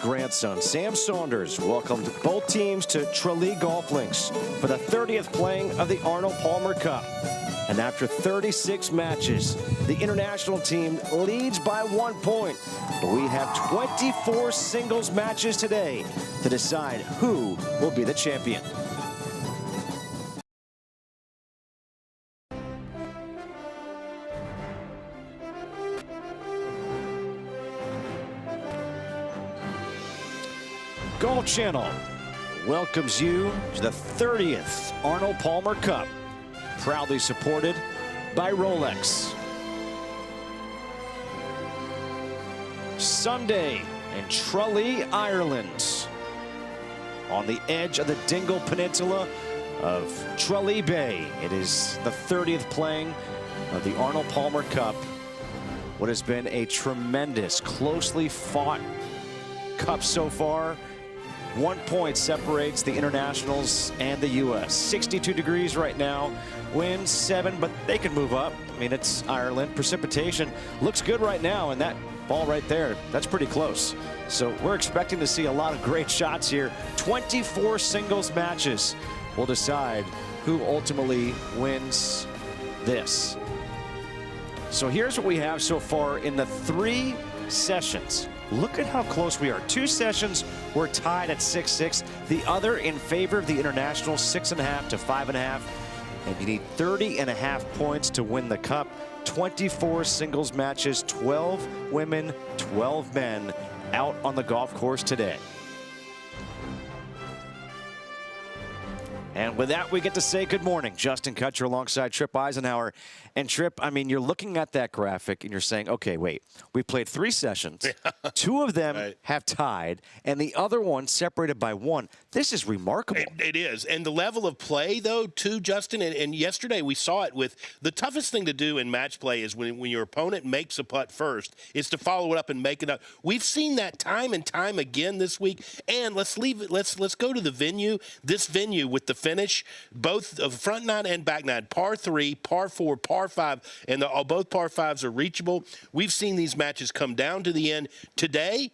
Grandson Sam Saunders welcomed both teams to Tralee Golf Links for the 30th playing of the Arnold Palmer Cup. And after 36 matches, the international team leads by 1 point. But we have 24 singles matches today to decide who will be the champion. Golf Channel welcomes you to the 30th Arnold Palmer Cup, proudly supported by Rolex. Sunday in Tralee, Ireland, on the edge of the Dingle Peninsula of Tralee Bay. It is the 30th playing of the Arnold Palmer Cup. What has been a tremendous, closely fought cup so far. 1 point separates the internationals and the U.S. 62 degrees right now. Wind 7, but they can move up. I mean, it's Ireland. Precipitation looks good right now, and that ball right there, that's pretty close. So we're expecting to see a lot of great shots here. 24 singles matches will decide who ultimately wins this. So here's what we have so far in the 3 sessions. Look at how close we are. 2 sessions, we're tied at 6-6. The other in favor of the internationals, 6.5 to 5.5. And you need 30.5 points to win the cup. 24 singles matches, 12 women, 12 men out on the golf course today. And with that, we get to say good morning. Justin Kutcher alongside Tripp Eisenhower. And Tripp, I mean, you're looking at that graphic and you're saying, okay, wait, we played 3 sessions. 2 of them have tied, and the other one separated by 1. This is remarkable. It is. And the level of play, though, too, Justin, and yesterday we saw it with the toughest thing to do in match play is when your opponent makes a putt first, is to follow it up and make it up. We've seen that time and time again this week. And let's go to the venue. This venue with the finish, both of front 9 and back 9, par 3, par 4, par 5, and both par 5s are reachable. We've seen these matches come down to the end. Today,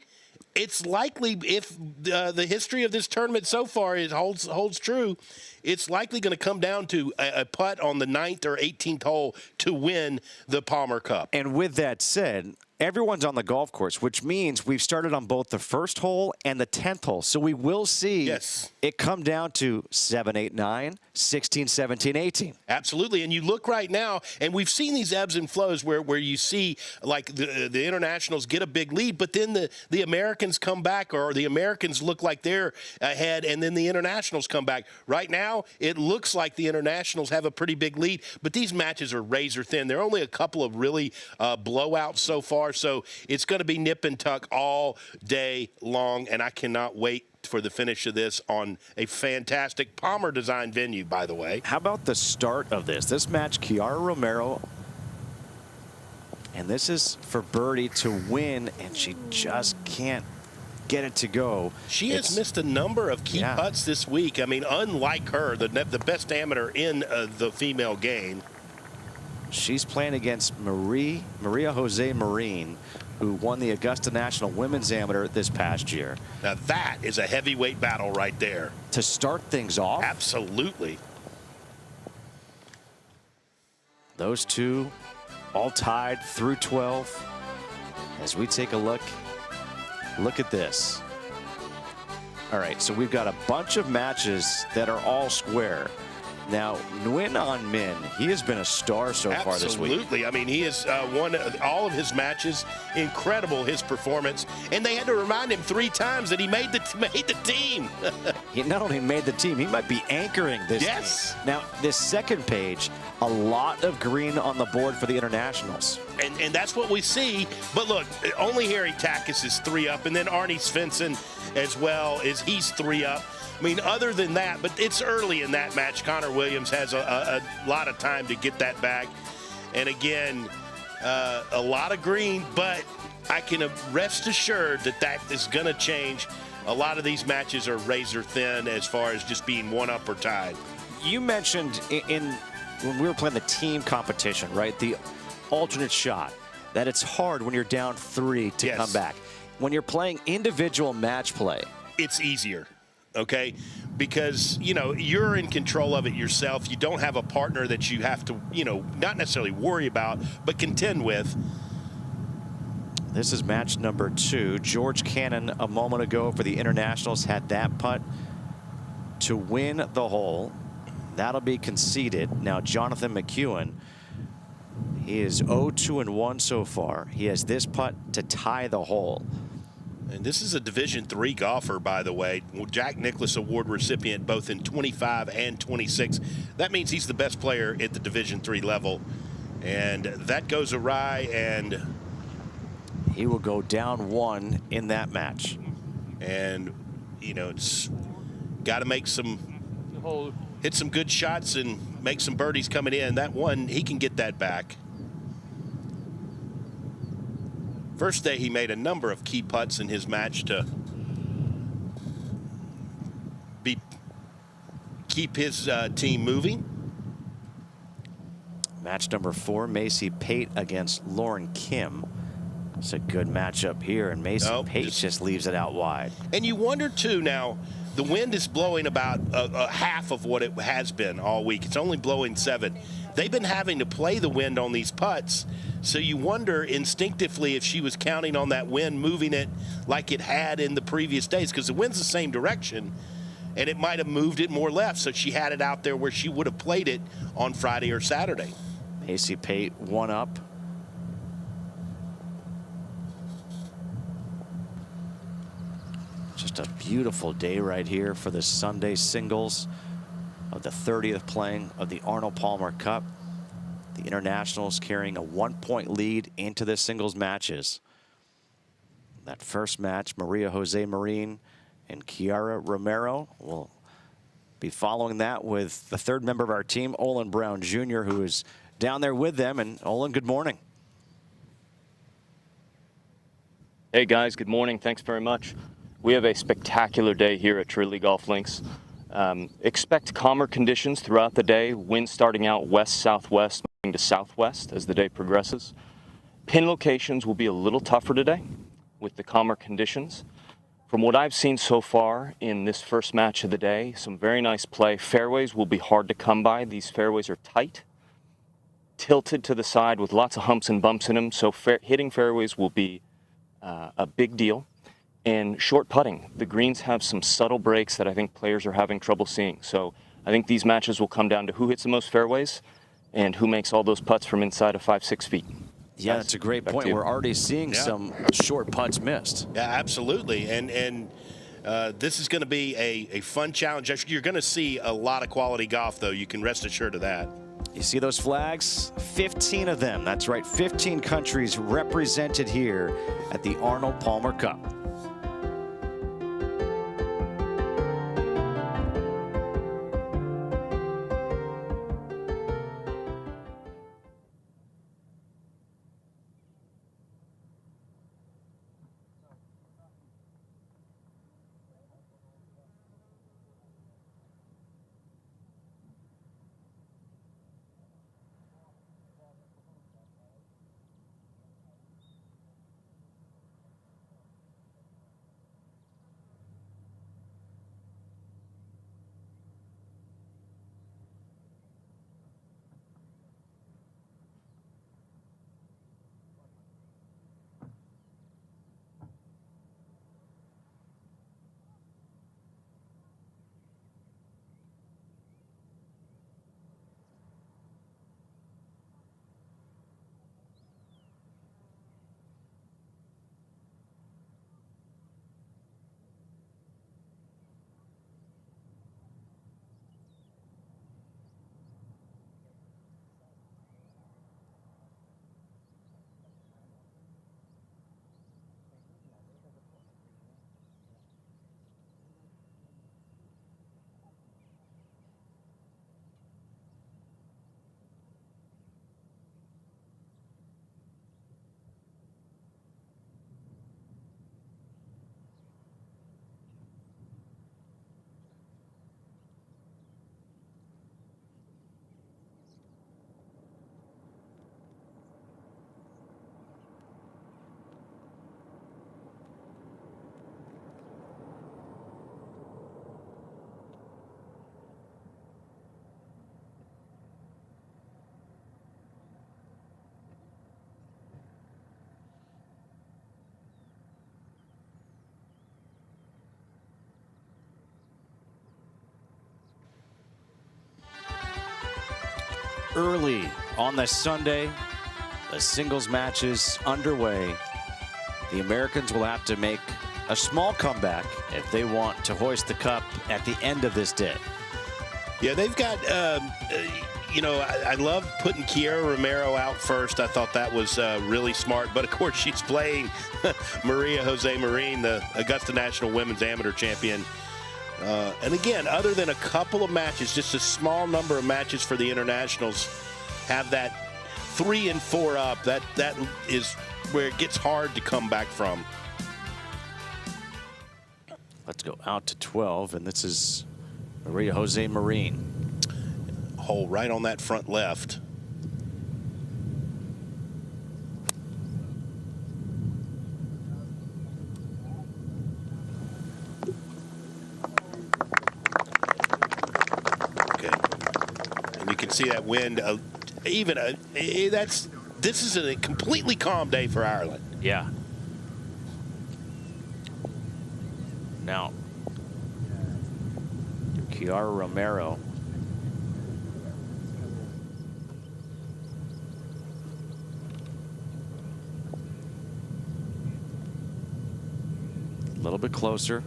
it's likely, if the history of this tournament so far holds true, it's likely going to come down to a putt on the 9th or 18th hole to win the Palmer Cup. And with that said, everyone's on the golf course, which means we've started on both the 1st hole and the 10th hole. So we will see it come down to 7, 8, 9, 16, 17, 18. Absolutely. And you look right now, and we've seen these ebbs and flows where you see, like, the internationals get a big lead, but then the Americans come back, or the Americans look like they're ahead, and then the internationals come back. Right now, it looks like the internationals have a pretty big lead, but these matches are razor thin. There are only a couple of really blowouts so far. So it's going to be nip and tuck all day long, and I cannot wait for the finish of this on a fantastic Palmer design venue, by the way. How about the start of this? This match, Kiara Romero, and this is for birdie to win, and she just can't get it to go. She has missed a number of key putts this week. I mean, unlike her, the best amateur in the female game. She's playing against Maria Jose Marin, who won the Augusta National Women's Amateur this past year. Now that is a heavyweight battle right there. To start things off. Absolutely. Those two all tied through 12. As we take a look at this. All right, so we've got a bunch of matches that are all square. Now, Nguyen An Minh, he has been a star so far this week. Absolutely. I mean, he has won all of his matches. Incredible, his performance. And they had to remind him 3 times that he made the team. He not only made the team, he might be anchoring this team. Now, this second page, a lot of green on the board for the internationals. And that's what we see. But look, only Harry Takis is 3 up, and then Arnie Svensson as well, he's 3 up. I mean, other than that, but it's early in that match. Connor Williams has a lot of time to get that back. And again, a lot of green, but I can rest assured that is going to change. A lot of these matches are razor thin as far as just being 1 up or tied. You mentioned when we were playing the team competition, right, the alternate shot, that it's hard when you're down 3 to come back. when you're playing individual match play, it's easier, okay? Because, you know, you're in control of it yourself. You don't have a partner that you have to, you know, not necessarily worry about, but contend with. This is match number 2. George Cannon a moment ago for the Internationals had that putt to win the hole. That'll be conceded. Now Jonathan McEwen, he is 0-2-1 so far. He has this putt to tie the hole. And this is a Division III golfer, by the way. Jack Nicklaus Award recipient both in 25 and 26. That means he's the best player at the Division III level. And that goes awry, and he will go down 1 in that match. And, you know, it's got to make some, hit some good shots and make some birdies coming in. That one, he can get that back. First day, he made a number of key putts in his match to keep his team moving. Match number 4, Macy Pate against Lauren Kim. It's a good matchup here, and Macy Pate just leaves it out wide. And you wonder, too, now, the wind is blowing about a half of what it has been all week. It's only blowing 7. They've been having to play the wind on these putts, so you wonder instinctively if she was counting on that wind moving it like it had in the previous days, because the wind's the same direction, and it might have moved it more left, so she had it out there where she would have played it on Friday or Saturday. Macy Pate 1 up. Just a beautiful day right here for the Sunday singles of the 30th playing of the Arnold Palmer Cup. The Internationals carrying a 1-point lead into the singles matches. That first match, Maria Jose Marin and Kiara Romero will be following that with the 3rd member of our team, Olin Brown Jr., who is down there with them. And Olin, good morning. Hey guys, good morning. Thanks very much. We have a spectacular day here at Trinity Golf Links. Expect calmer conditions throughout the day. Wind starting out west-southwest, moving to southwest as the day progresses. Pin locations will be a little tougher today with the calmer conditions. From what I've seen so far in this first match of the day, some very nice play. Fairways will be hard to come by. These fairways are tight, tilted to the side with lots of humps and bumps in them, so hitting fairways will be a big deal. And short putting. The greens have some subtle breaks that I think players are having trouble seeing. So I think these matches will come down to who hits the most fairways and who makes all those putts from inside of 5-6 feet. Yeah, that's a great point. We're already seeing some short putts missed. Yeah, absolutely. And this is going to be a fun challenge. You're going to see a lot of quality golf, though. You can rest assured of that. You see those flags? 15 of them. That's right. 15 countries represented here at the Arnold Palmer Cup. early on this Sunday. The singles matches underway. The Americans will have to make a small comeback if they want to hoist the cup at the end of this day. Yeah, they've got, you know, I love putting Kiara Romero out first. I thought that was really smart. But, of course, she's playing Maria Jose Marin, the Augusta National Women's Amateur Champion. And, again, other than a couple of matches, just a small number of matches for the internationals have that 3 and 4 up. That is where it gets hard to come back from. Let's go out to 12, and this is Maria Jose Marin. Hole right on that front left. Okay. And you can see that wind, this is a completely calm day for Ireland. Yeah. Now, Kiara Romero. A little bit closer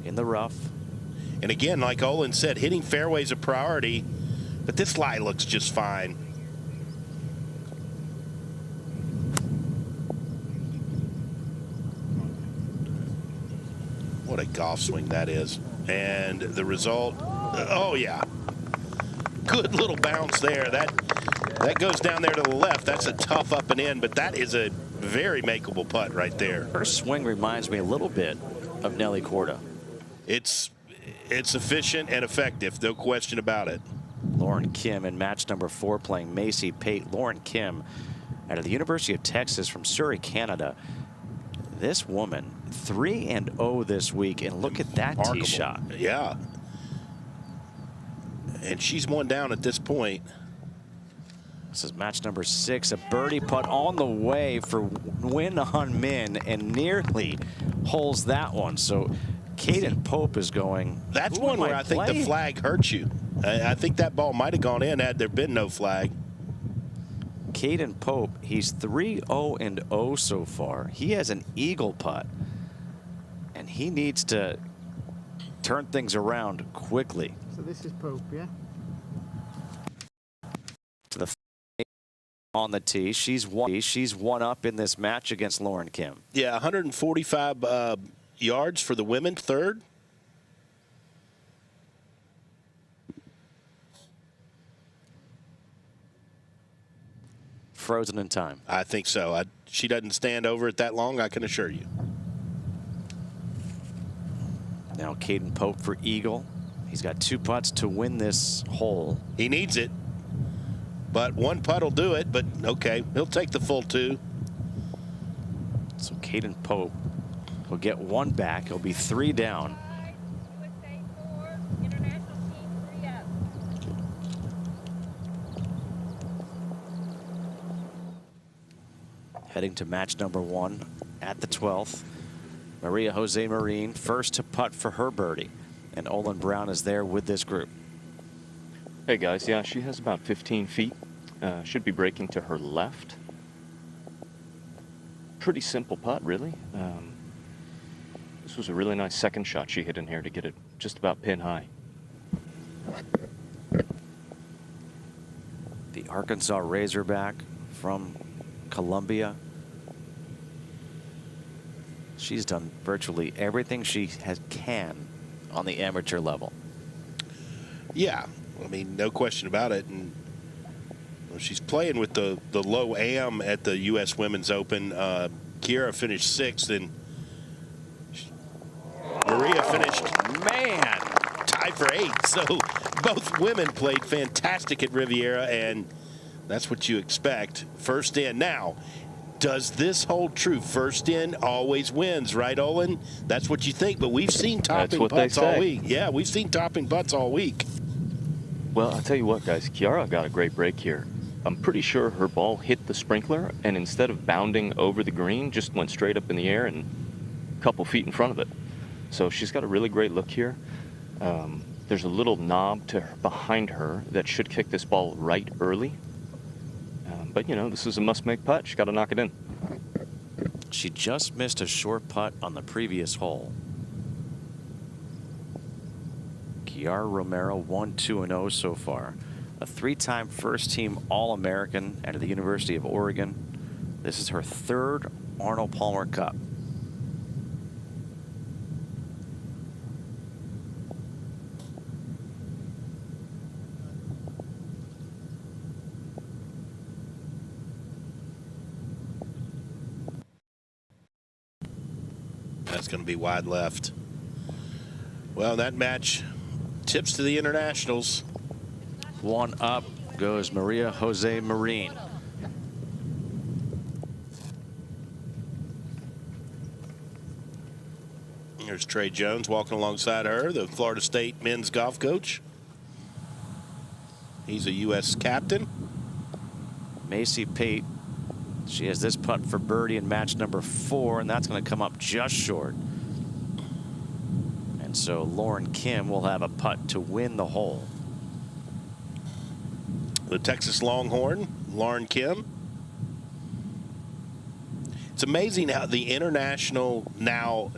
in the rough. And again, like Olin said, hitting fairway's a priority, but this lie looks just fine. What a golf swing that is. And the result, oh yeah. Good little bounce there. That goes down there to the left. That's a tough up and in, but that is a very makeable putt right there. Her swing reminds me a little bit of Nelly Korda. It's efficient and effective, no question about it. Lauren Kim in match number 4 playing Macy Pate. Lauren Kim out of the University of Texas from Surrey, Canada. This woman 3-0 this week, and look at that tee shot. Yeah. And she's one down at this point. This is match number 6, a birdie putt on the way for win on Min, and nearly holes that one. So Caden Pope is going. That's one where I think the flag hurts you. I think that ball might have gone in had there been no flag. Caden Pope, he's 3-0-0 so far. He has an eagle putt, and he needs to turn things around quickly. So this is Pope, yeah? To the on the tee, she's one up in this match against Lauren Kim. Yeah, 145 yards for the women, third. Frozen in time. I think so. She doesn't stand over it that long, I can assure you. Now Caden Pope for eagle. He's got 2 putts to win this hole. He needs it, but 1 putt will do it. But okay, he'll take the full 2. So Caden Pope will get 1 back. He'll be 3 down. Heading to match number 1 at the 12th. Maria Jose Marin first to putt for her birdie. And Olin Brown is there with this group. Hey guys, yeah, she has about 15 feet. Should be breaking to her left. Pretty simple putt, really. This was a really nice second shot she hit in here to get it just about pin high. The Arkansas Razorback from Columbia. She's done virtually everything she can on the amateur level. Yeah, I mean, no question about it. And she's playing with the low AM at the U.S. Women's Open. Kiara finished 6th, and Maria finished tied for 8th. So both women played fantastic at Riviera, and that's what you expect. First in. Now, does this hold true? First in always wins, right, Olin? That's what you think, but we've seen topping putts all week. Yeah, we've seen topping putts all week. Well, I'll tell you what, guys. Kiara got a great break here. I'm pretty sure her ball hit the sprinkler, and instead of bounding over the green, just went straight up in the air and a couple feet in front of it. So she's got a really great look here. There's a little knob behind her that should kick this ball right early. But, you know, this is a must-make putt. She got to knock it in. She just missed a short putt on the previous hole. Kiara Romero 1-2-0 so far. A 3-time first-team All-American out of the University of Oregon. This is her 3rd Arnold Palmer Cup. That's going to be wide left. Well, that match tips to the internationals. One up goes Maria Jose Marin. Here's Trey Jones walking alongside her, the Florida State men's golf coach. He's a U.S. captain. Macy Pate, she has this putt for birdie in match number 4, and that's going to come up just short. And so Lauren Kim will have a putt to win the hole. The Texas Longhorn, Lauren Kim. It's amazing how the international now,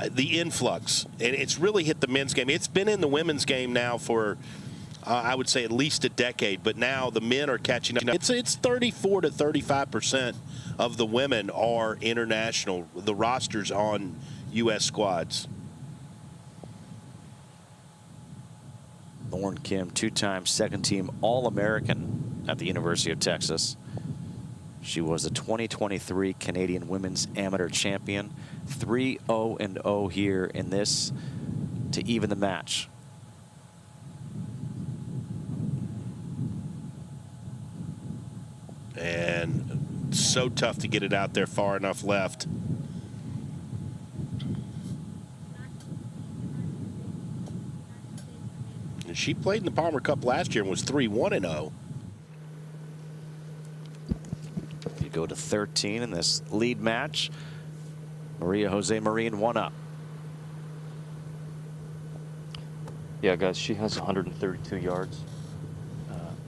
the influx, and it's really hit the men's game. It's been in the women's game now for, I would say, at least a decade, but now the men are catching up. It's 34 to 35% of the women are international, the rosters on U.S. squads. Lauren Kim, 2-time second-team All-American at the University of Texas. She was the 2023 Canadian Women's Amateur Champion. 3-0-0 here in this to even the match. And so tough to get it out there far enough left. And she played in the Palmer Cup last year and was 3-1-0. You go to 13 in this lead match. Maria Jose Marin 1 up. Yeah, guys, she has 132 yards.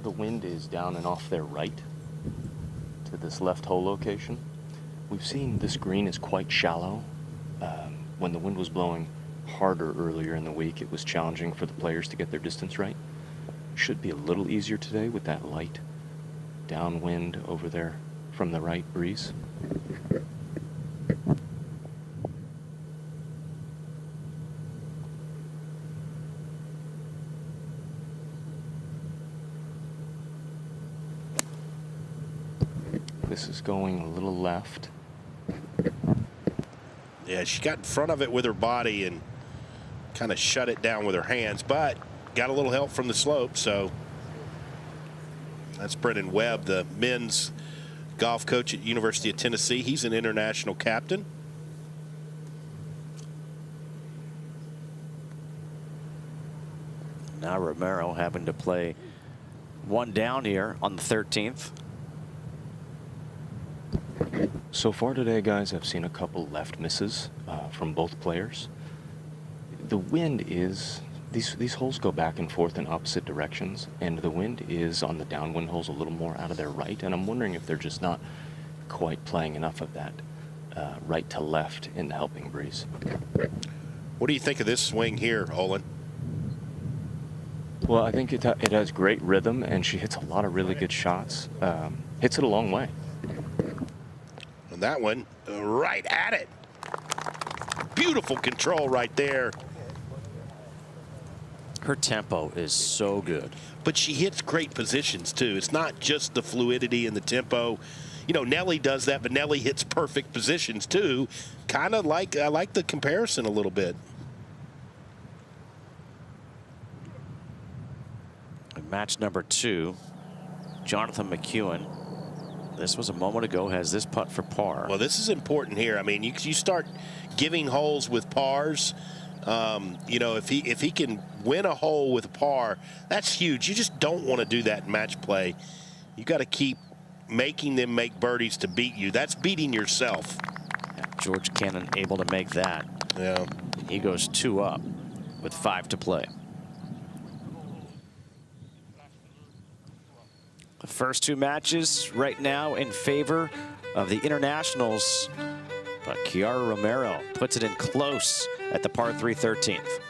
The wind is down and off their right to this left hole location. We've seen this green is quite shallow. When the wind was blowing harder earlier in the week, it was challenging for the players to get their distance right. Should be a little easier today with that light downwind over there from the right breeze. This is going a little left. Yeah, she got in front of it with her body and kind of shut it down with her hands, but got a little help from the slope. So that's Brennan Webb, the men's golf coach at University of Tennessee. He's an international captain. Now Romero having to play one down here on the 13th. So far today, guys, I've seen a couple left misses from both players. The wind is, these holes go back and forth in opposite directions, and the wind is on the downwind holes a little more out of their right, and I'm wondering if they're just not quite playing enough of that right to left in the helping breeze. What do you think of this swing here, Olin? Well, I think it has great rhythm, and she hits a lot of really good shots. Hits it a long way. And that one, right at it. Beautiful control right there. Her tempo is so good. But she hits great positions, too. It's not just the fluidity and the tempo. You know, Nelly does that, but Nelly hits perfect positions, too. Kind of like, I like the comparison a little bit. In match number 2, Jonathan McEwen. This was a moment ago, has this putt for par. Well, this is important here. I mean, you start giving holes with pars. You know, if he can win a hole with a par, that's huge. You just don't want to do that in match play. You got to keep making them make birdies to beat you. That's beating yourself. Yeah, George Cannon able to make that. Yeah. He goes 2 up with 5 to play. The first two matches right now in favor of the internationals, but Chiara Romero puts it in close at the par 3 13th.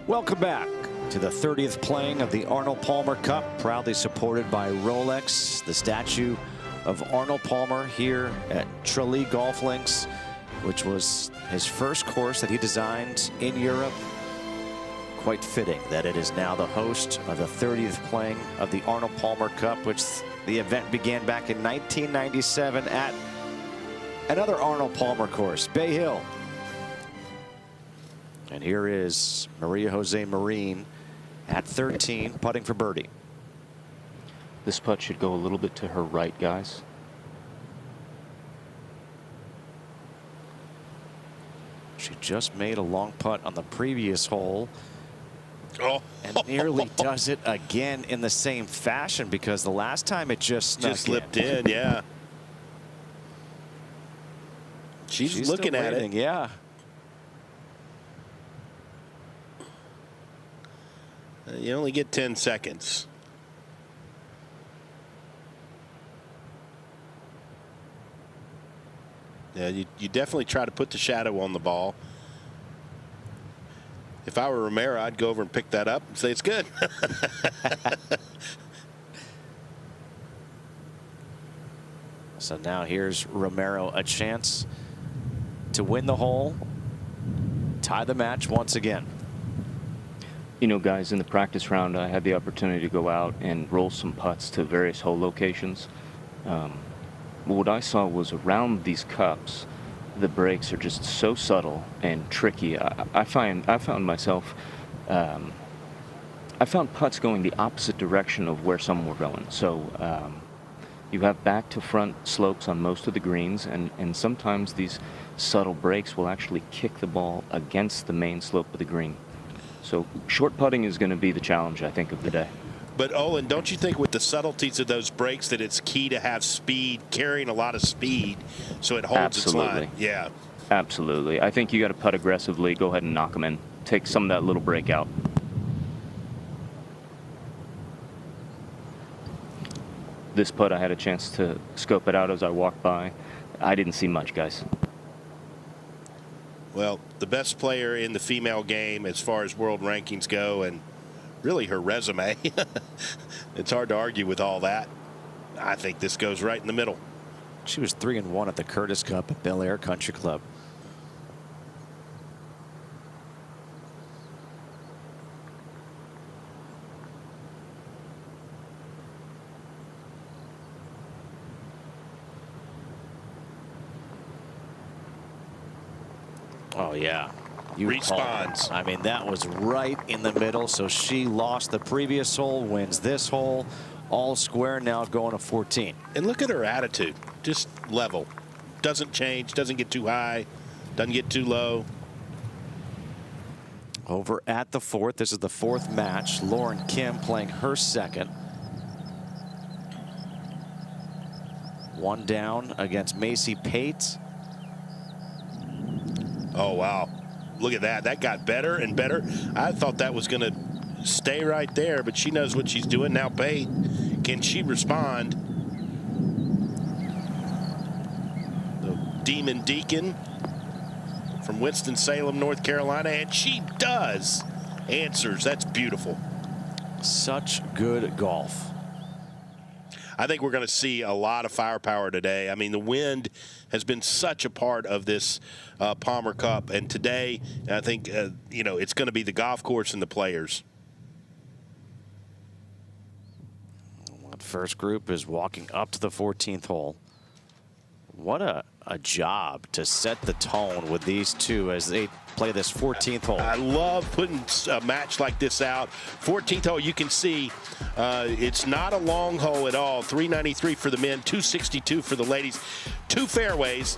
Welcome back to the 30th playing of the Arnold Palmer Cup, proudly supported by Rolex, the statue of Arnold Palmer here at Tralee Golf Links, which was his first course that he designed in Europe. Quite fitting that it is now the host of the 30th playing of the Arnold Palmer Cup, which the event began back in 1997 at another Arnold Palmer course, Bay Hill. And here is Maria Jose Marin at 13, putting for birdie. This putt should go a little bit to her right, guys. She just made a long putt on the previous hole. Oh. And nearly does it again in the same fashion, because the last time it just slipped in. Yeah. She's looking at it. Yeah. You only get 10 seconds. Yeah, you definitely try to put the shadow on the ball. If I were Romero, I'd go over and pick that up and say it's good. So now here's Romero, a chance to win the hole, tie the match once again. You know, guys, in the practice round, I had the opportunity to go out and roll some putts to various hole locations. What I saw was around these cups, the breaks are just so subtle and tricky. I found myself, I found putts going the opposite direction of where some were going. So you have back to front slopes on most of the greens, and sometimes these subtle breaks will actually kick the ball against the main slope of the green. So short putting is going to be the challenge, I think, of the day. But Olin, don't you think with the subtleties of those breaks that it's key to have speed, carrying a lot of speed, so it holds its line? Yeah. Absolutely. I think you got to putt aggressively. Go ahead and knock them in. Take some of that little break out. This putt, I had a chance to scope it out as I walked by. I didn't see much, guys. Well, the best player in the female game as far as world rankings go, and really her resume. It's hard to argue with all that. I think this goes right in the middle. She was 3-1 at the Curtis Cup at Bel Air Country Club. Oh, yeah. Responds. I mean, that was right in the middle. So she lost the previous hole, wins this hole. All square now going to 14. And look at her attitude. Just level. Doesn't change. Doesn't get too high. Doesn't get too low. Over at the fourth. This is the fourth match. Lauren Kim playing her second. One down against Macy Pate. Oh, wow. Look at that. That got better and better. I thought that was going to stay right there, but she knows what she's doing. Now Pate, can she respond? The Demon Deacon from Winston-Salem, North Carolina, and she does. Answers. That's beautiful. Such good golf. I think we're going to see a lot of firepower today. I mean, the wind has been such a part of this Palmer Cup, and today I think you know, it's going to be the golf course and the players. First group is walking up to the 14th hole. What a job to set the tone with these two as they play this 14th hole. I love putting a match like this out. 14th hole, you can see it's not a long hole at all. 393 for the men, 262 for the ladies. Two fairways.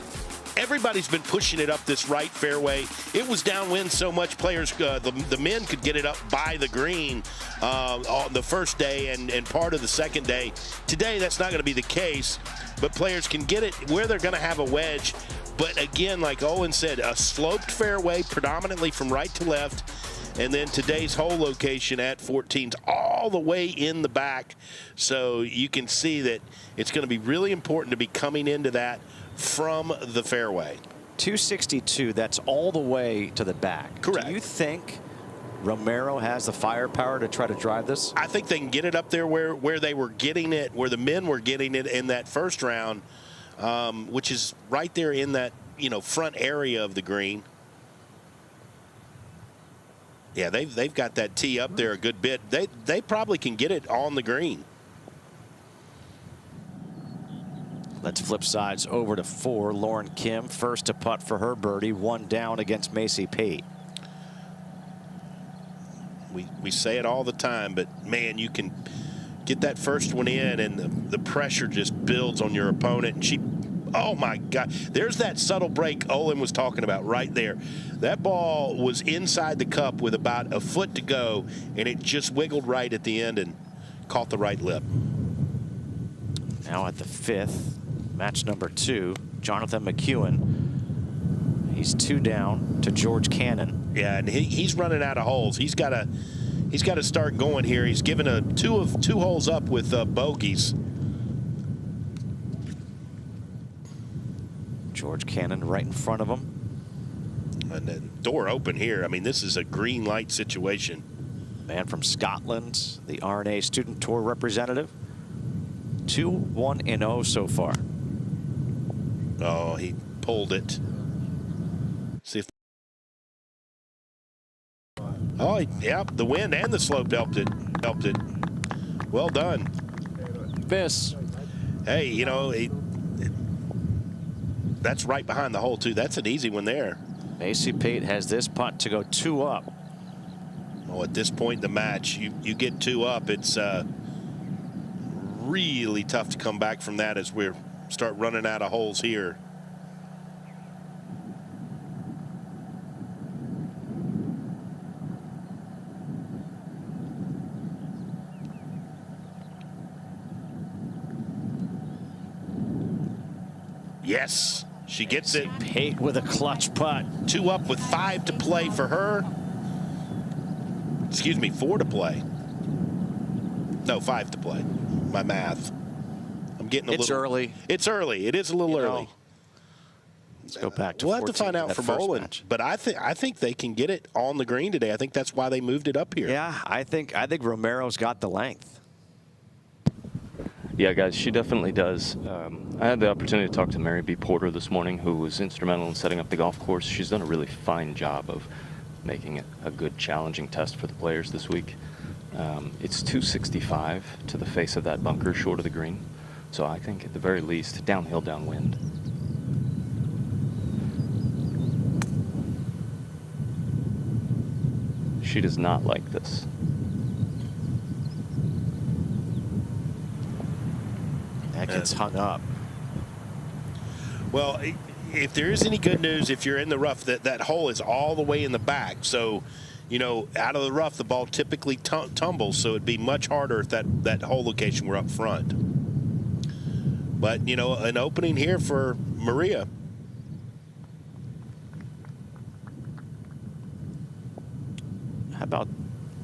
Everybody's been pushing it up this right fairway. It was downwind so much players, the men could get it up by the green on the first day and part of the second day. Today, that's not going to be the case, but players can get it where they're going to have a wedge. But again, like Owen said, a sloped fairway predominantly from right to left. And then today's hole location at 14's all the way in the back. So you can see that it's going to be really important to be coming into that from the fairway. 262, that's all the way to the back. Correct. Do you think Romero has the firepower to try to drive this? I think they can get it up there where they were getting it, where the men were getting it in that first round, which is right there in that, you know, front area of the green. Yeah, they've got that tee up there a good bit. They probably can get it on the green. Let's flip sides over to 4. Lauren Kim, first to putt for her birdie, one down against Macy Pate. We say it all the time, but man, you can get that first one in and the pressure just builds on your opponent. And she, oh my God, there's that subtle break Olin was talking about right there. That ball was inside the cup with about a foot to go, and it just wiggled right at the end and caught the right lip. Now at the 5th, match number 2, Jonathan McEwen. He's 2 down to George Cannon. Yeah, and he's running out of holes. He's got to start going here. He's given two holes up with bogeys. George Cannon right in front of him. And the door open here. I mean, this is a green light situation. Man from Scotland, the RNA Student Tour representative. 2-1-0 so far. Oh, he pulled it. See if. Oh, yeah, the wind and the slope helped it. Well done. Miss. Hey, you know, that's right behind the hole, too. That's an easy one there. Macy Pate has this putt to go 2 up. Oh, at this point in the match, you get 2 up. It's really tough to come back from that as we start running out of holes here. Yes, she gets it. Pate with a clutch putt. 2 up with 5 to play for her. Excuse me, 4 to play. No, 5 to play. My math. I'm getting a little. It's early. It's early. It is a little early. Let's go back to we'll have to 14, find out that from first Olin, match. but I think they can get it on the green today. I think that's why they moved it up here. Yeah, I think Romero's got the length. Yeah, guys, she definitely does. I had the opportunity to talk to Mary B. Porter this morning, who was instrumental in setting up the golf course. She's done a really fine job of making it a good, challenging test for the players this week. It's 265 to the face of that bunker short of the green. So I think at the very least, downhill, downwind. She does not like this. That gets hung up. Well, if there is any good news, if you're in the rough, that hole is all the way in the back. So, you know, out of the rough, the ball typically tumbles. So it'd be much harder if that hole location were up front. But, you know, an opening here for Maria. How about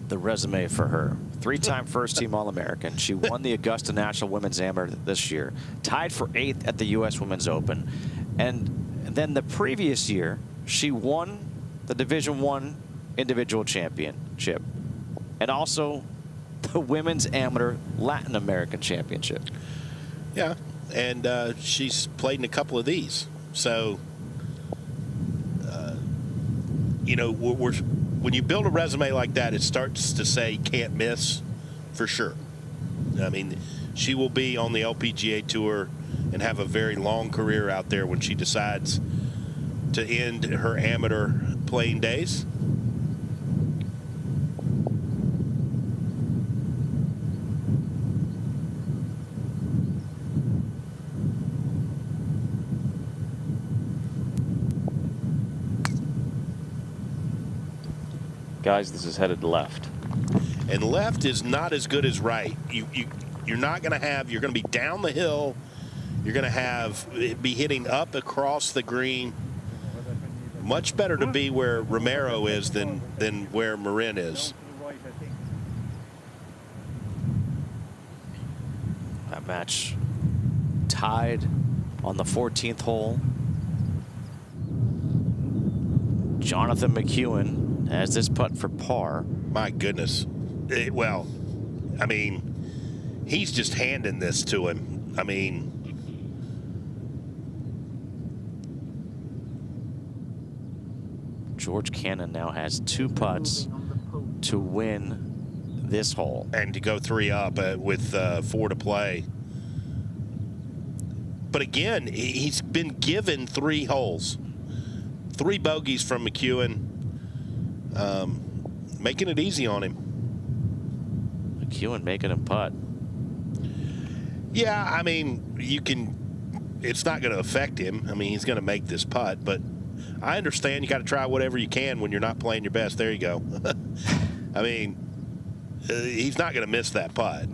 the resume for her? Three-time first-team All-American. She won the Augusta National Women's Amateur this year, tied for 8th at the U.S. Women's Open. And then the previous year, she won the Division I Individual Championship and also the Women's Amateur Latin American Championship. Yeah, and she's played in a couple of these. So, you know, when you build a resume like that, it starts to say can't miss for sure. I mean, she will be on the LPGA Tour and have a very long career out there when she decides to end her amateur playing days. Guys, this is headed left. And left is not as good as right. You're not going to have, you're going to be down the hill. You're going to have, be hitting up across the green. Much better to be where Romero is than where Marin is. That match tied on the 14th hole. Jonathan McEwen has this putt for par. My goodness. Well, I mean, he's just handing this to him. I mean, George Cannon now has 2 putts to win this hole. and to go 3 up with 4 to play. But again, he's been given 3 holes. 3 bogeys from McEwen, making it easy on him. McEwen making him putt. Yeah, I mean, you can, it's not going to affect him. I mean, he's going to make this putt, but I understand you got to try whatever you can when you're not playing your best. There you go. I mean, he's not going to miss that putt.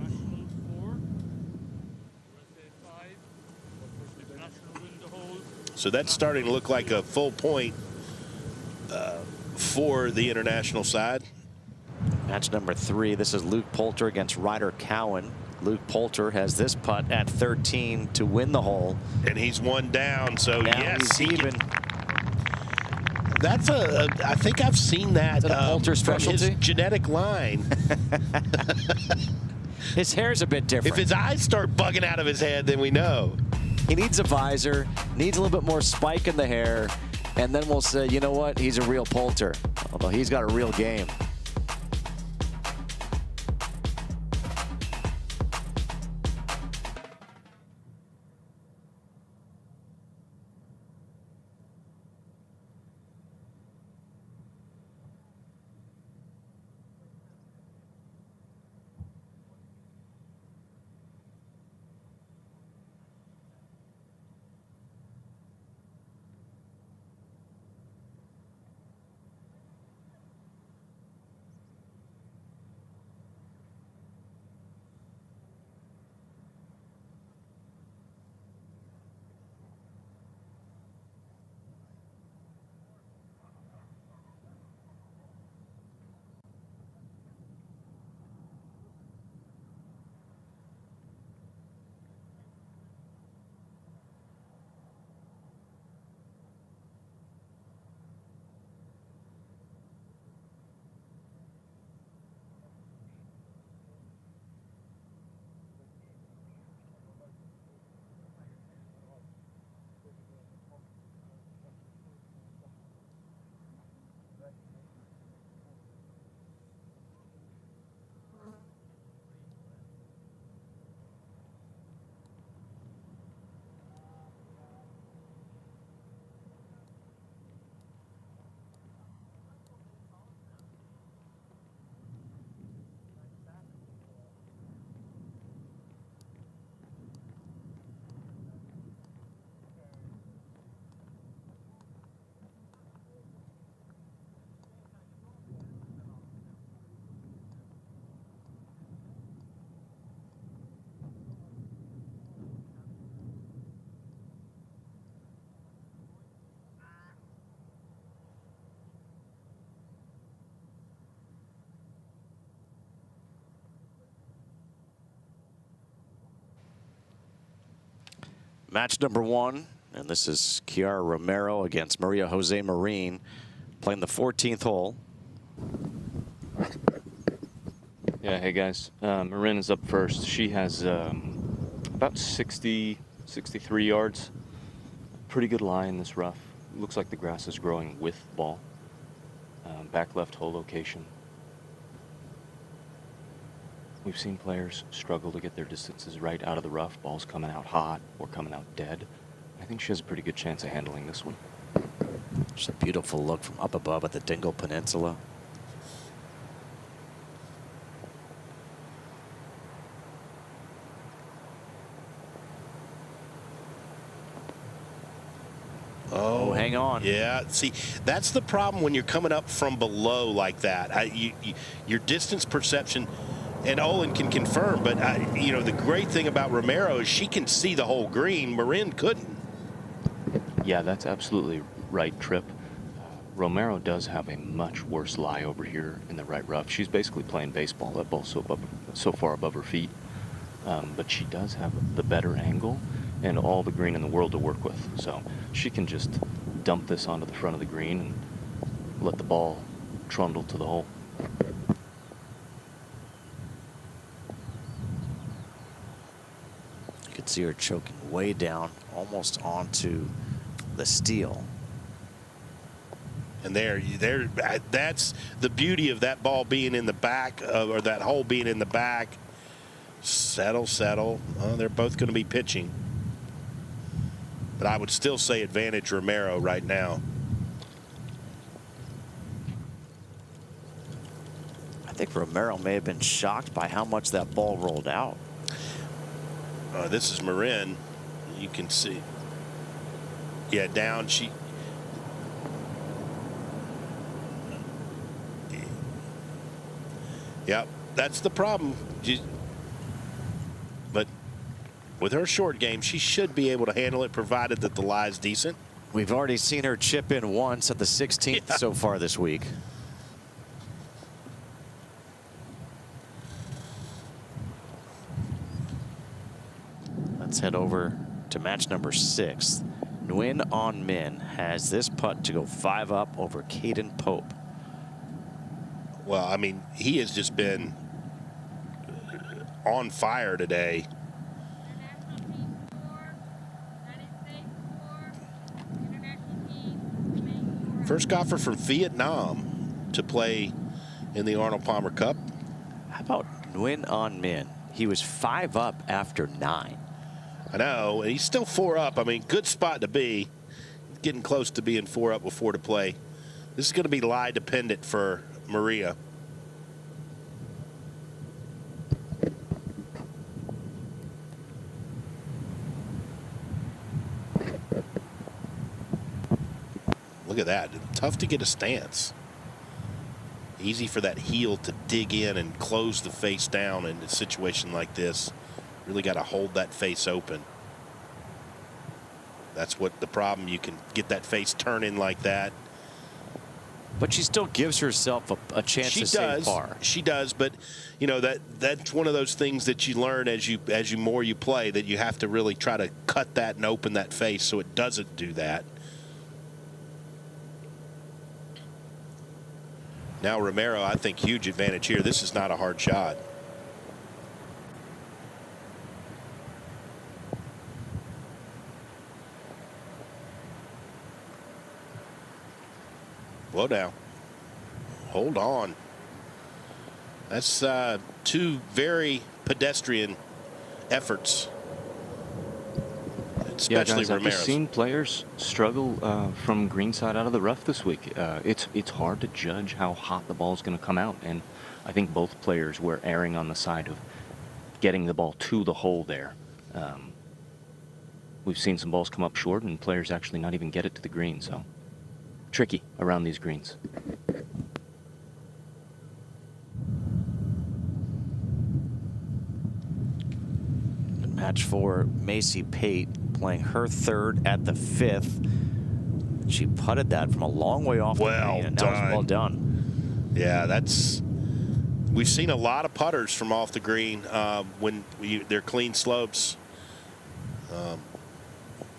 So that's starting to look like a full point for the international side. Match number 3. This is Luke Poulter against Ryder Cowan. Luke Poulter has this putt at 13 to win the hole. And he's 1 down, so Now yes, he's even. That's I think I've seen that, Is that a Poulter from specialty? his genetic line. His hair's a bit different. If his eyes start bugging out of his head, then we know. He needs a visor, needs a little bit more spike in the hair, and then we'll say, you know what, he's a real Poulter. Although he's got a real game. Match number 1, and this is Kiara Romero against Maria Jose Marin, playing the 14th hole. Yeah, hey guys. Marin is up first. She has about 63 yards. Pretty good lie in this rough. Looks like the grass is growing with the ball. Back left hole location. We've seen players struggle to get their distances right out of the rough. Balls coming out hot or coming out dead. I think she has a pretty good chance of handling this one. Just a beautiful look from up above at the Dingle Peninsula. Oh, hang on. Yeah, see, that's the problem when you're coming up from below like that. Your distance perception, and Olin can confirm, but you know, the great thing about Romero is she can see the whole green. Marin couldn't. Yeah, that's absolutely right, Trip. Romero does have a much worse lie over here in the right rough. She's basically playing baseball. That ball's so far above her feet. But she does have the better angle and all the green in the world to work with. So she can just dump this onto the front of the green and let the ball trundle to the hole. You can see her choking way down, almost onto the steel. And that's the beauty of that ball being in the back, or that hole being in the back. Settle, settle. Oh, they're both going to be pitching. But I would still say advantage Romero right now. I think Romero may have been shocked by how much that ball rolled out. This is Marin. You can see. Yeah, down. Yep, that's the problem. But with her short game, she should be able to handle it, provided that the lie is decent. We've already seen her chip in once at the 16th so far this week. Let's head over to match number 6. Nguyen On Min has this putt to go 5 up over Caden Pope. Well, I mean, he has just been on fire today. First golfer from Vietnam to play in the Arnold Palmer Cup. How about Nguyen On Min? He was 5 up after 9. I know, and he's still 4 up. I mean, good spot to be. Getting close to being 4 up with 4 to play. This is going to be lie dependent for Maria. Look at that. Tough to get a stance. Easy for that heel to dig in and close the face down in a situation like this. Really got to hold that face open. That's what the problem. You can get that face turning like that. But she still gives herself a chance to save par. She does, but you know that's one of those things that you learn as you more you play, that you have to really try to cut that and open that face so it doesn't do that. Now Romero, I think, huge advantage here. This is not a hard shot. Whoa now. Hold on. That's 2 very pedestrian efforts. Especially Romero's. I've seen players struggle from greenside out of the rough this week. It's hard to judge how hot the ball is going to come out, and I think both players were erring on the side of getting the ball to the hole there. We've seen some balls come up short and players actually not even get it to the green, so tricky around these greens. Match 4, Macy Pate playing her 3rd at the 5th. She putted that from a long way off the green, and that was well done. Yeah, we've seen a lot of putters from off the green when they're clean slopes.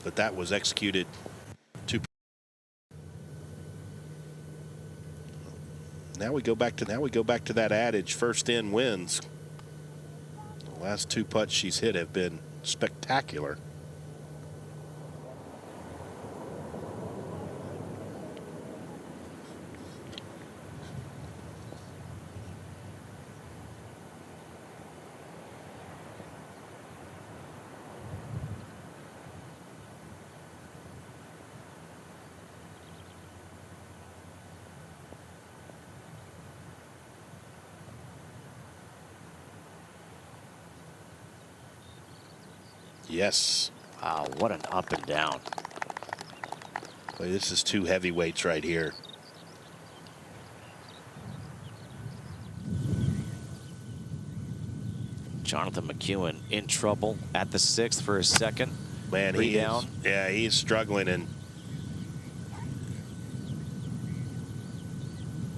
but that was executed too. Now we go back to that adage: first in wins. The last 2 putts she's hit have been spectacular. Yes. Wow, what an up and down. Boy, this is 2 heavyweights right here. Jonathan McEwen in trouble at the 6th for his second. Man, Three down. Yeah, he's struggling, and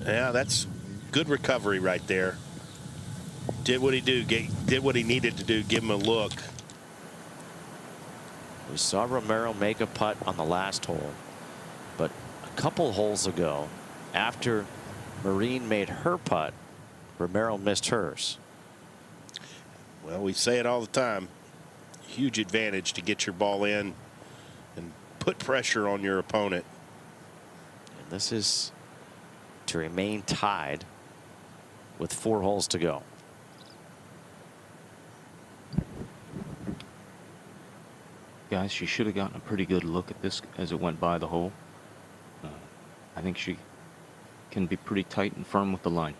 yeah, that's good recovery right there. Did what he did what he needed to do. Give him a look. We saw Romero make a putt on the last hole, but a couple holes ago, after Marine made her putt, Romero missed hers. Well, we say it all the time. Huge advantage to get your ball in and put pressure on your opponent. And this is to remain tied with 4 holes to go. Guys, she should have gotten a pretty good look at this as it went by the hole. I think she can be pretty tight and firm with the line.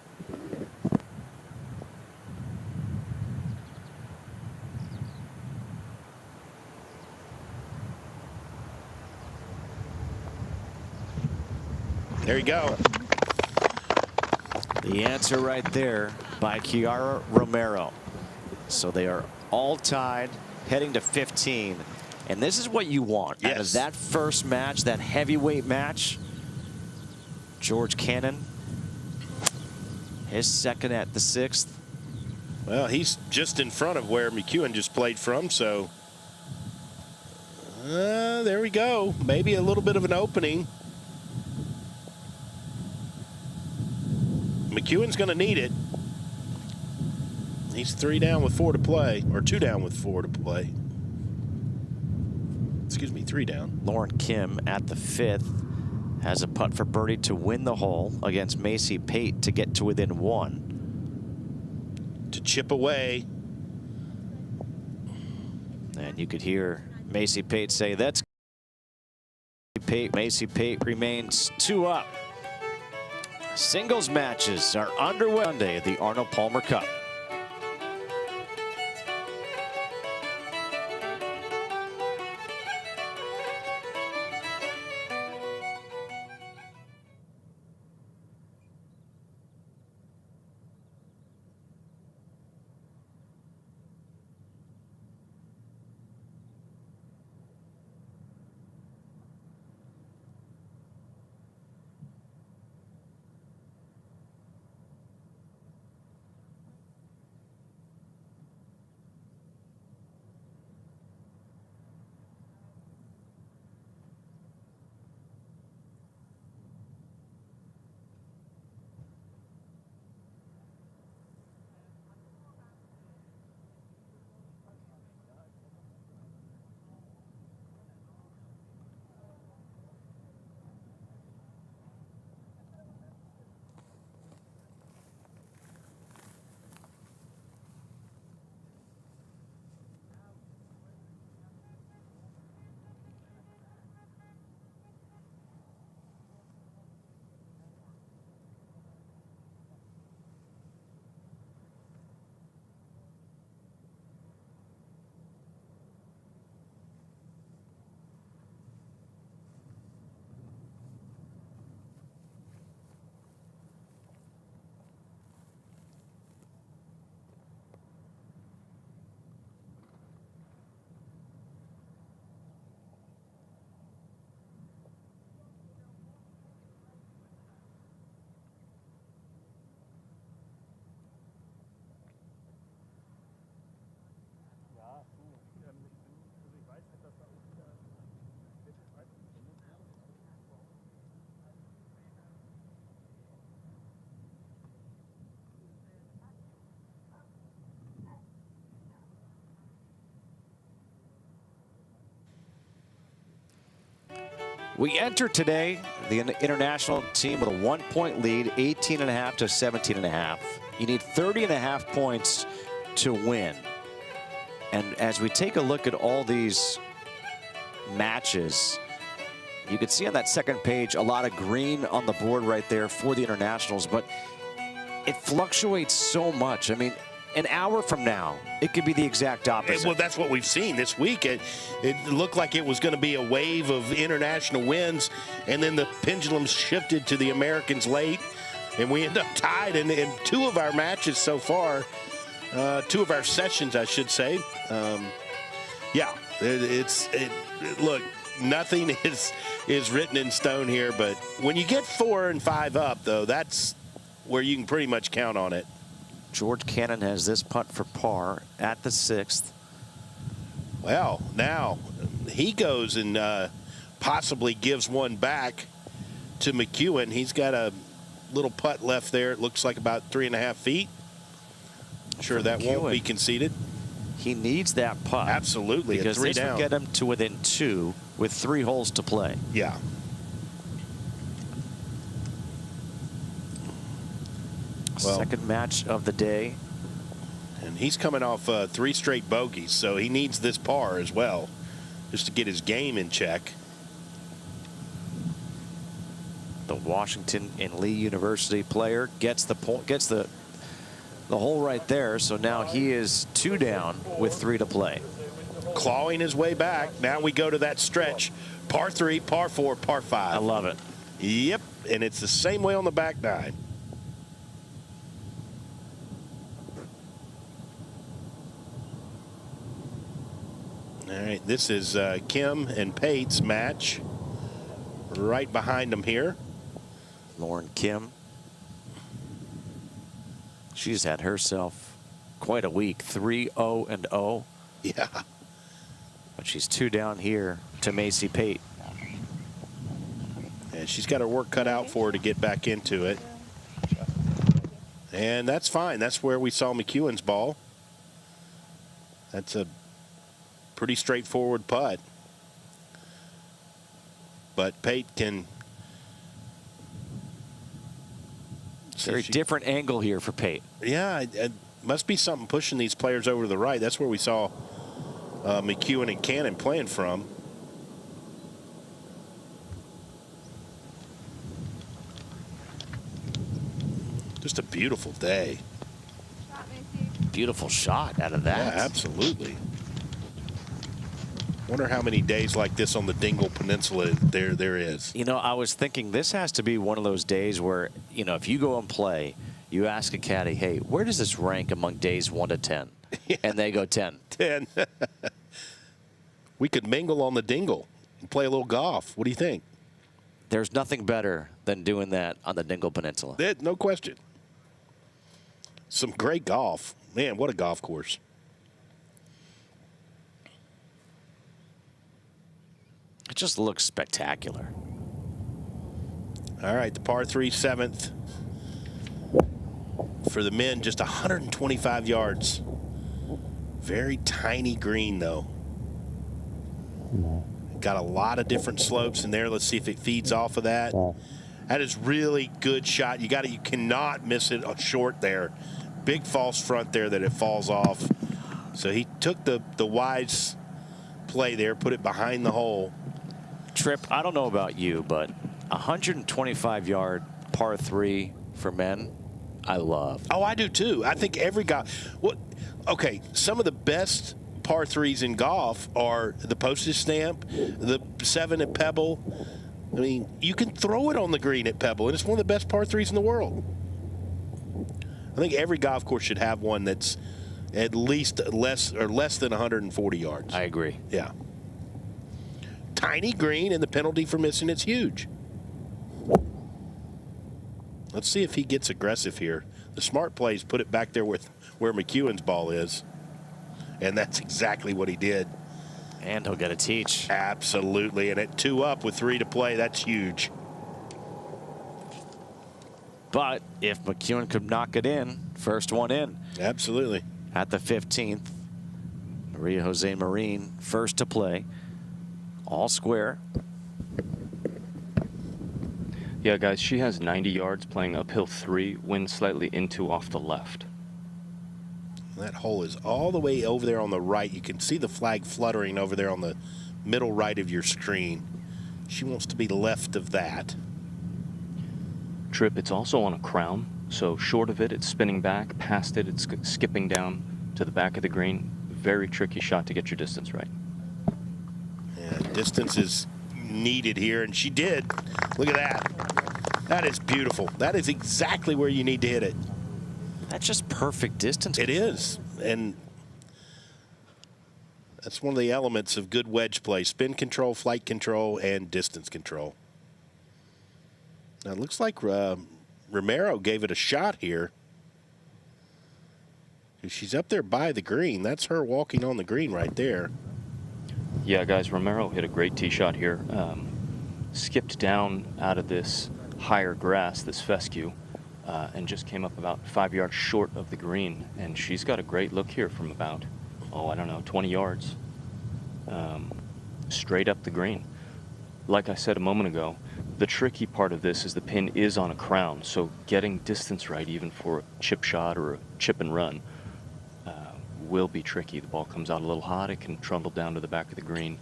There you go. The answer right there by Kiara Romero. So they are all tied, heading to 15. And this is what you want out of that first match, that heavyweight match. George Cannon, his second at the 6th. Well, he's just in front of where McEwen just played from, so there we go. Maybe a little bit of an opening. McEwen's going to need it. He's 3 down with 4 to play, or 2 down with 4 to play. Excuse me, 3 down. Lauren Kim at the 5th has a putt for birdie to win the hole against Macy Pate to get to within 1. To chip away. And you could hear Macy Pate say, that's Pate. Macy Pate remains 2 up. Singles matches are underway Sunday at the Arnold Palmer Cup. We enter today the international team with a 1-point lead, 18.5 to 17.5. You need 30.5 points to win. And as we take a look at all these matches, you can see on that second page a lot of green on the board right there for the internationals, but it fluctuates so much. I mean, an hour from now, it could be the exact opposite. Well, that's what we've seen this week. It looked like it was going to be a wave of international wins, and then the pendulum shifted to the Americans late, and we end up tied in two of our matches so far, two of our sessions, I should say. Yeah, look, nothing is written in stone here, but when you get 4 and 5 up, though, that's where you can pretty much count on it. George Cannon has this putt for par at the 6th. Well, now he goes and possibly gives one back to McEwen. He's got a little putt left there. It looks like about 3.5 feet. Sure, that won't be conceded. He needs that putt. Absolutely. Because this would get him to within 2 with 3 holes to play. Yeah. Well, second match of the day. And he's coming off 3 straight bogeys, so he needs this par as well, just to get his game in check. The Washington and Lee University player gets the hole right there, so now he is 2 down with 3 to play. Clawing his way back. Now we go to that stretch. Par 3, par 4, par 5. I love it. Yep, and it's the same way on the back 9. All right, this is Kim and Pate's match. Right behind them here. Lauren Kim. She's had herself quite a week. 3-0-0. Yeah. But she's 2 down here to Macy Pate. And she's got her work cut out for her to get back into it. And that's fine. That's where we saw McEwen's ball. That's a pretty straightforward putt. But Pate can... Very different angle here for Pate. Yeah, it must be something pushing these players over to the right. That's where we saw McEwen and Cannon playing from. Just a beautiful day. Beautiful shot out of that. Yeah, absolutely. Wonder how many days like this on the Dingle Peninsula there is. You know, I was thinking this has to be one of those days where, you know, if you go and play, you ask a caddy, hey, where does this rank among days 1 to 10? Yeah. And they go 10. 10. We could mingle on the Dingle and play a little golf. What do you think? There's nothing better than doing that on the Dingle Peninsula. No question. Some great golf. Man, what a golf course. It just looks spectacular. All right, the par 3 7th. For the men, just 125 yards. Very tiny green, though. Got a lot of different slopes in there. Let's see if it feeds off of that. That is really good shot. You cannot miss it short there. Big false front there that it falls off. So he took the wise play there, put it behind the hole. Tripp, I don't know about you, but 125-yard par 3 for men, I love. Oh, I do too. I think every guy. Well, okay, some of the best par 3s in golf are the postage stamp, the 7 at Pebble. I mean, you can throw it on the green at Pebble, and it's one of the best par 3s in the world. I think every golf course should have one that's at least less than 140 yards. I agree. Yeah. Tiny green, and the penalty for missing it's huge. Let's see if he gets aggressive here. The smart plays put it back there with where McEwen's ball is, and that's exactly what he did. And he'll get a teach. Absolutely, and at 2 up with 3 to play, that's huge. But if McEwen could knock it in, first one in. Absolutely. At the 15th, Maria Jose Marin first to play. All square. Yeah, guys, she has 90 yards playing uphill 3, wind slightly into off the left. That hole is all the way over there on the right. You can see the flag fluttering over there on the middle right of your screen. She wants to be left of that. Trip, it's also on a crown, so short of it, it's spinning back. Past it, it's skipping down to the back of the green. Very tricky shot to get your distance right. Yeah, distance is needed here, and she did. Look at that. That is beautiful. That is exactly where you need to hit it. That's just perfect distance. It is, and that's one of the elements of good wedge play: spin control, flight control, and distance control. Now it looks like Romero gave it a shot here. She's up there by the green. That's her walking on the green right there. Yeah, guys, Romero hit a great tee shot here. Skipped down out of this higher grass, this fescue, and just came up about 5 yards short of the green. And she's got a great look here from about, I don't know, 20 yards, straight up the green. Like I said a moment ago, the tricky part of this is the pin is on a crown, so getting distance right, even for a chip shot or a chip and run, will be tricky. The ball comes out a little hot, it can trundle down to the back of the green.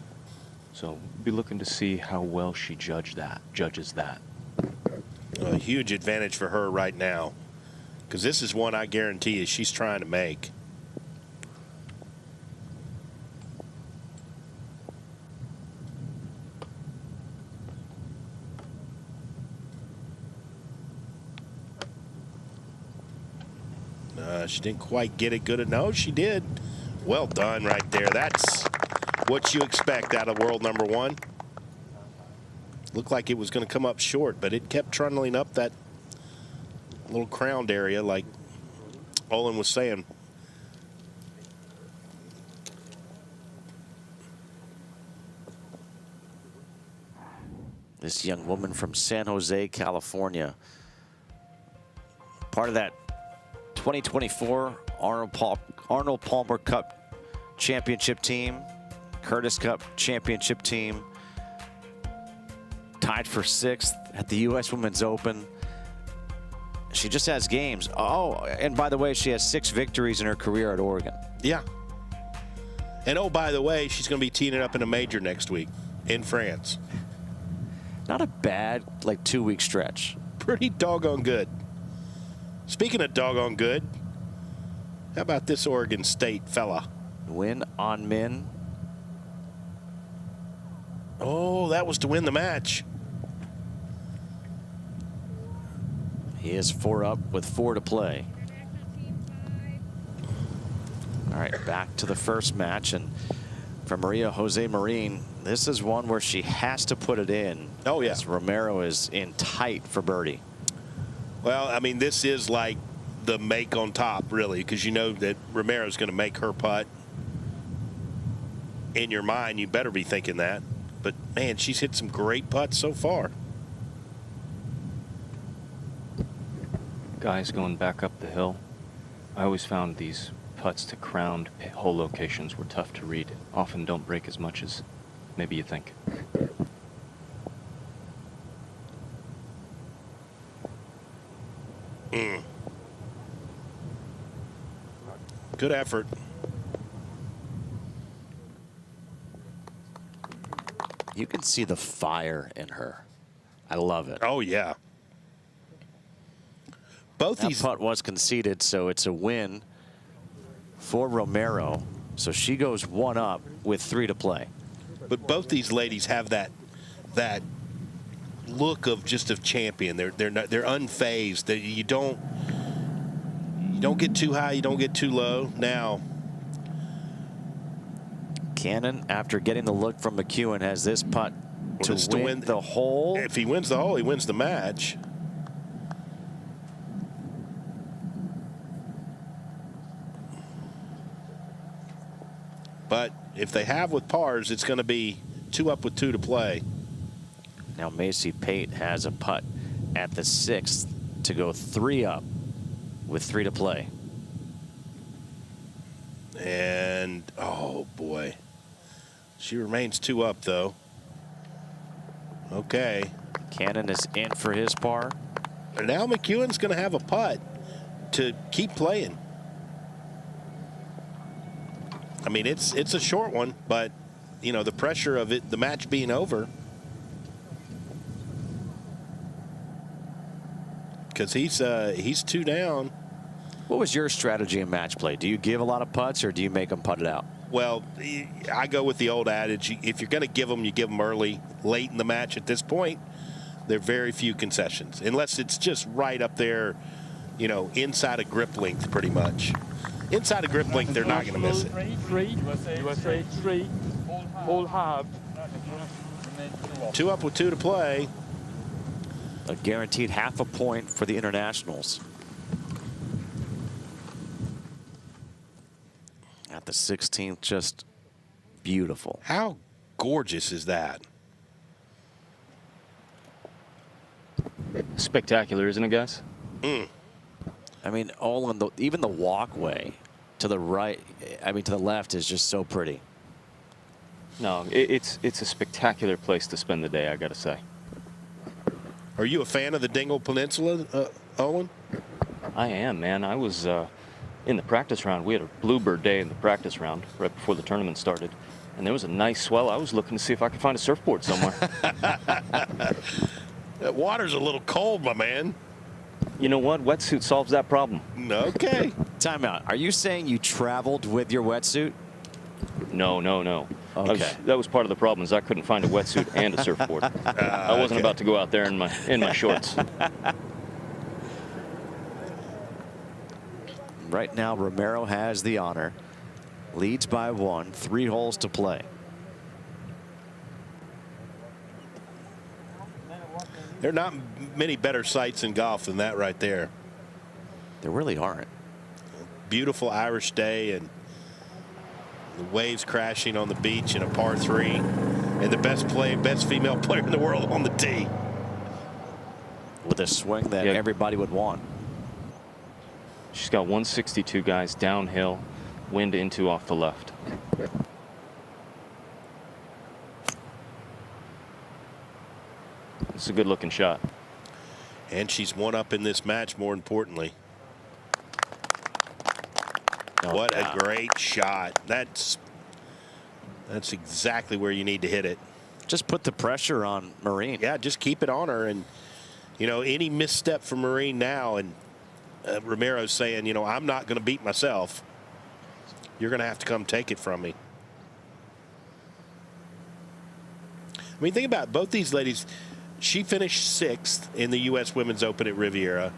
So be looking to see how well she judges that. A huge advantage for her right now, because this is one I guarantee you she's trying to make. She didn't quite get it good enough. No, she did. Well done right there. That's what you expect out of world number 1. Looked like it was going to come up short, but it kept trundling up that little crowned area like Olin was saying. This young woman from San Jose, California, part of that 2024 Arnold Palmer Cup championship team, Curtis Cup championship team, tied for 6th at the U.S. Women's Open. She just has games. Oh, and by the way, she has 6 victories in her career at Oregon. Yeah. And oh, by the way, she's going to be teeing it up in a major next week in France. Not a bad, 2-week stretch. Pretty doggone good. Speaking of doggone good, how about this Oregon State fella? Win on Min. Oh, that was to win the match. He is 4 up with 4 to play. All right, back to the first match. And for Maria Jose Marin, this is one where she has to put it in. Oh, yeah. As Romero is in tight for birdie. Well, I mean, this is like the make on top, really, because you know that Romero's going to make her putt. In your mind, you better be thinking that. But, man, she's hit some great putts so far. Guys, going back up the hill, I always found these putts to crowned hole locations were tough to read. Often don't break as much as maybe you think. Good effort. You can see the fire in her. I love it. Oh, yeah. Both That these putt was conceded, so it's a win for Romero. So she goes 1 up with 3 to play. But both these ladies have that look of just a champion. They're unfazed. You don't get too high, you don't get too low. Now, Cannon, after getting the look from McEwen, has this putt to win the hole. If he wins the hole, he wins the match. But if they have with pars, it's going to be 2 up with 2 to play. Now Macy Pate has a putt at the 6th to go 3 up with 3 to play. And, oh, boy. She remains 2 up, though. Okay. Cannon is in for his par. And now McEwen's going to have a putt to keep playing. I mean, it's a short one, but, you know, the pressure of it, the match being over. Because he's 2 down. What was your strategy in match play? Do you give a lot of putts or do you make them putt it out? Well, I go with the old adage, if you're going to give them, you give them early. Late in the match at this point, there are very few concessions, unless it's just right up there, you know, inside of grip length pretty much. Inside of grip length, they're not going to miss it. Three. All half. 2 up with 2 to play. A guaranteed half a point for the internationals. At the 16th, just beautiful. How gorgeous is that? Spectacular, isn't it, guys? I mean, all in even the walkway to the right, I mean, to the left is just so pretty. No, it's a spectacular place to spend the day, I got to say. Are you a fan of the Dingle Peninsula, Owen? I am, man. I was in the practice round. We had a bluebird day in the practice round right before the tournament started. And there was a nice swell. I was looking to see if I could find a surfboard somewhere. That water's a little cold, my man. You know what? Wetsuit solves that problem. Okay. Time out. Are you saying you traveled with your wetsuit? No. Okay. That was part of the problem, is I couldn't find a wetsuit and a surfboard. I wasn't about to go out there in my shorts. Right now, Romero has the honor. Leads by 1, 3 holes to play. There are not many better sights in golf than that right there. There really aren't. Beautiful Irish day and the waves crashing on the beach in a par 3, and the best female player in the world on the tee. With a swing that everybody would want. She's got 162, guys, downhill, wind into off the left. It's a good looking shot. And she's 1 up in this match, more importantly. What a great shot. That's exactly where you need to hit it. Just put the pressure on Marine. Yeah, just keep it on her. And, you know, any misstep from Marine now, and Romero's saying, you know, I'm not going to beat myself. You're going to have to come take it from me. I mean, think about it. Both these ladies. She finished 6th in the U.S. Women's Open at Riviera,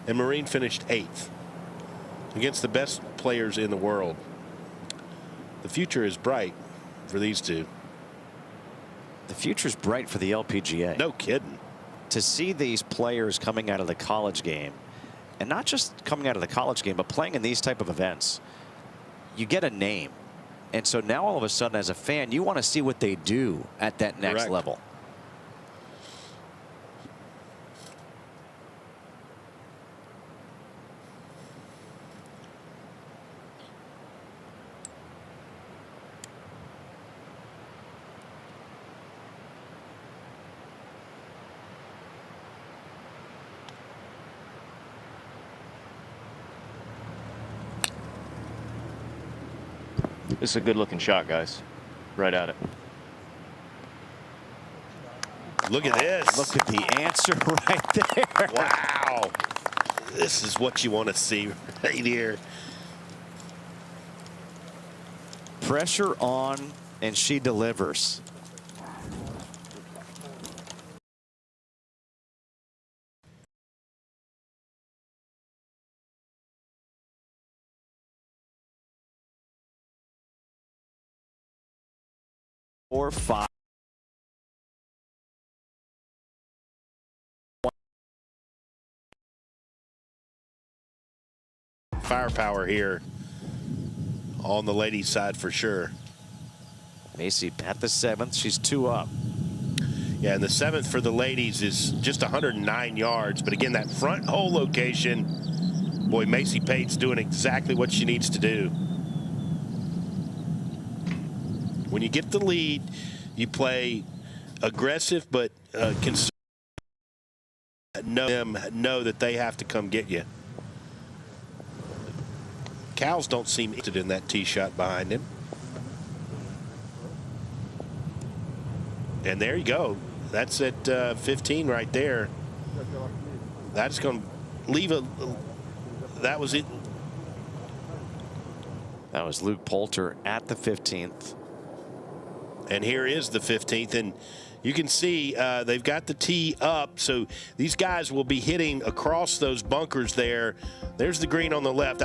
and Marine finished 8th against the best players in the world. The future is bright for these two. The future's bright for the LPGA. No kidding. To see these players coming out of the college game, and not just coming out of the college game, but playing in these type of events, you get a name. And so now all of a sudden, as a fan, you want to see what they do at that next level. This is a good looking shot, guys. Right at it. Look at this. Look at the answer right there. Wow. This is what you want to see right here. Pressure on, and she delivers. Or 5. Firepower here on the ladies' side for sure. Macy at the 7th. She's 2 up. Yeah, and the 7th for the ladies is just 109 yards. But again, that front hole location, boy, Macy Pate's doing exactly what she needs to do. When you get the lead, you play aggressive but conservative know that they have to come get you. Cows don't seem interested in that tee shot behind him. And there you go. That's at 15 right there. That's going to leave a. That was it. That was Luke Poulter at the 15th. And here is the 15th. And you can see they've got the tee up. So these guys will be hitting across those bunkers there. There's the green on the left.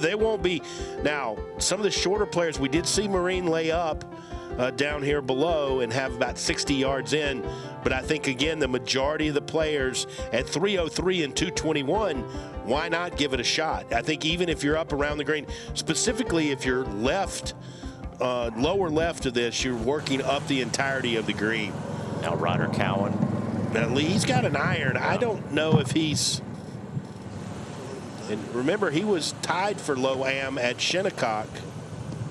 They won't be. Now, some of the shorter players, we did see Marine lay up down here below and have about 60 yards in. But I think, again, the majority of the players at 303 and 221, why not give it a shot? I think even if you're up around the green, specifically if you're left, lower left of this, you're working up the entirety of the green. Now Ryder Cowan. Now he's got an iron. I don't know if he's. And remember, he was tied for low am at Shinnecock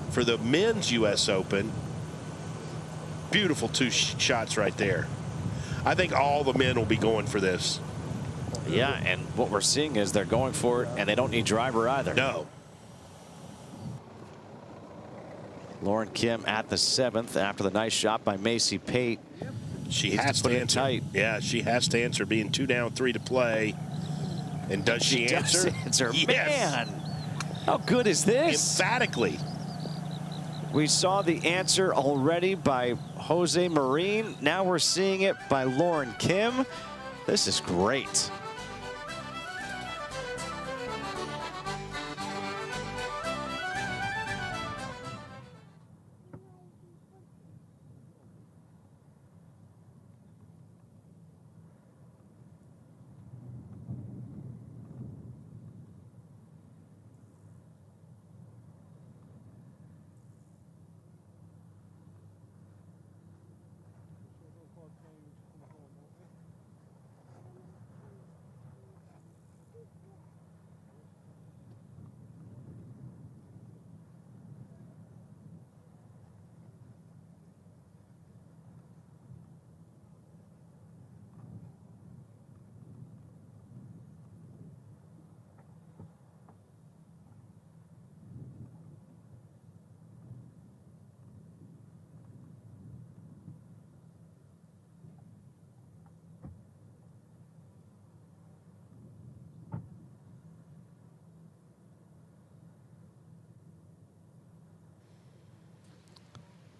for the men's U.S. Open. Beautiful two shots right there. I think all the men will be going for this. Yeah, and what we're seeing is they're going for it, and they don't need driver either. No. Lauren Kim at the 7th after the nice shot by Macy Pate. She has to answer. Tight. Yeah, she has to answer, being 2 down, 3 to play. And does she answer? Yes. Man, how good is this? Emphatically. We saw the answer already by Jose Marine. Now we're seeing it by Lauren Kim. This is great.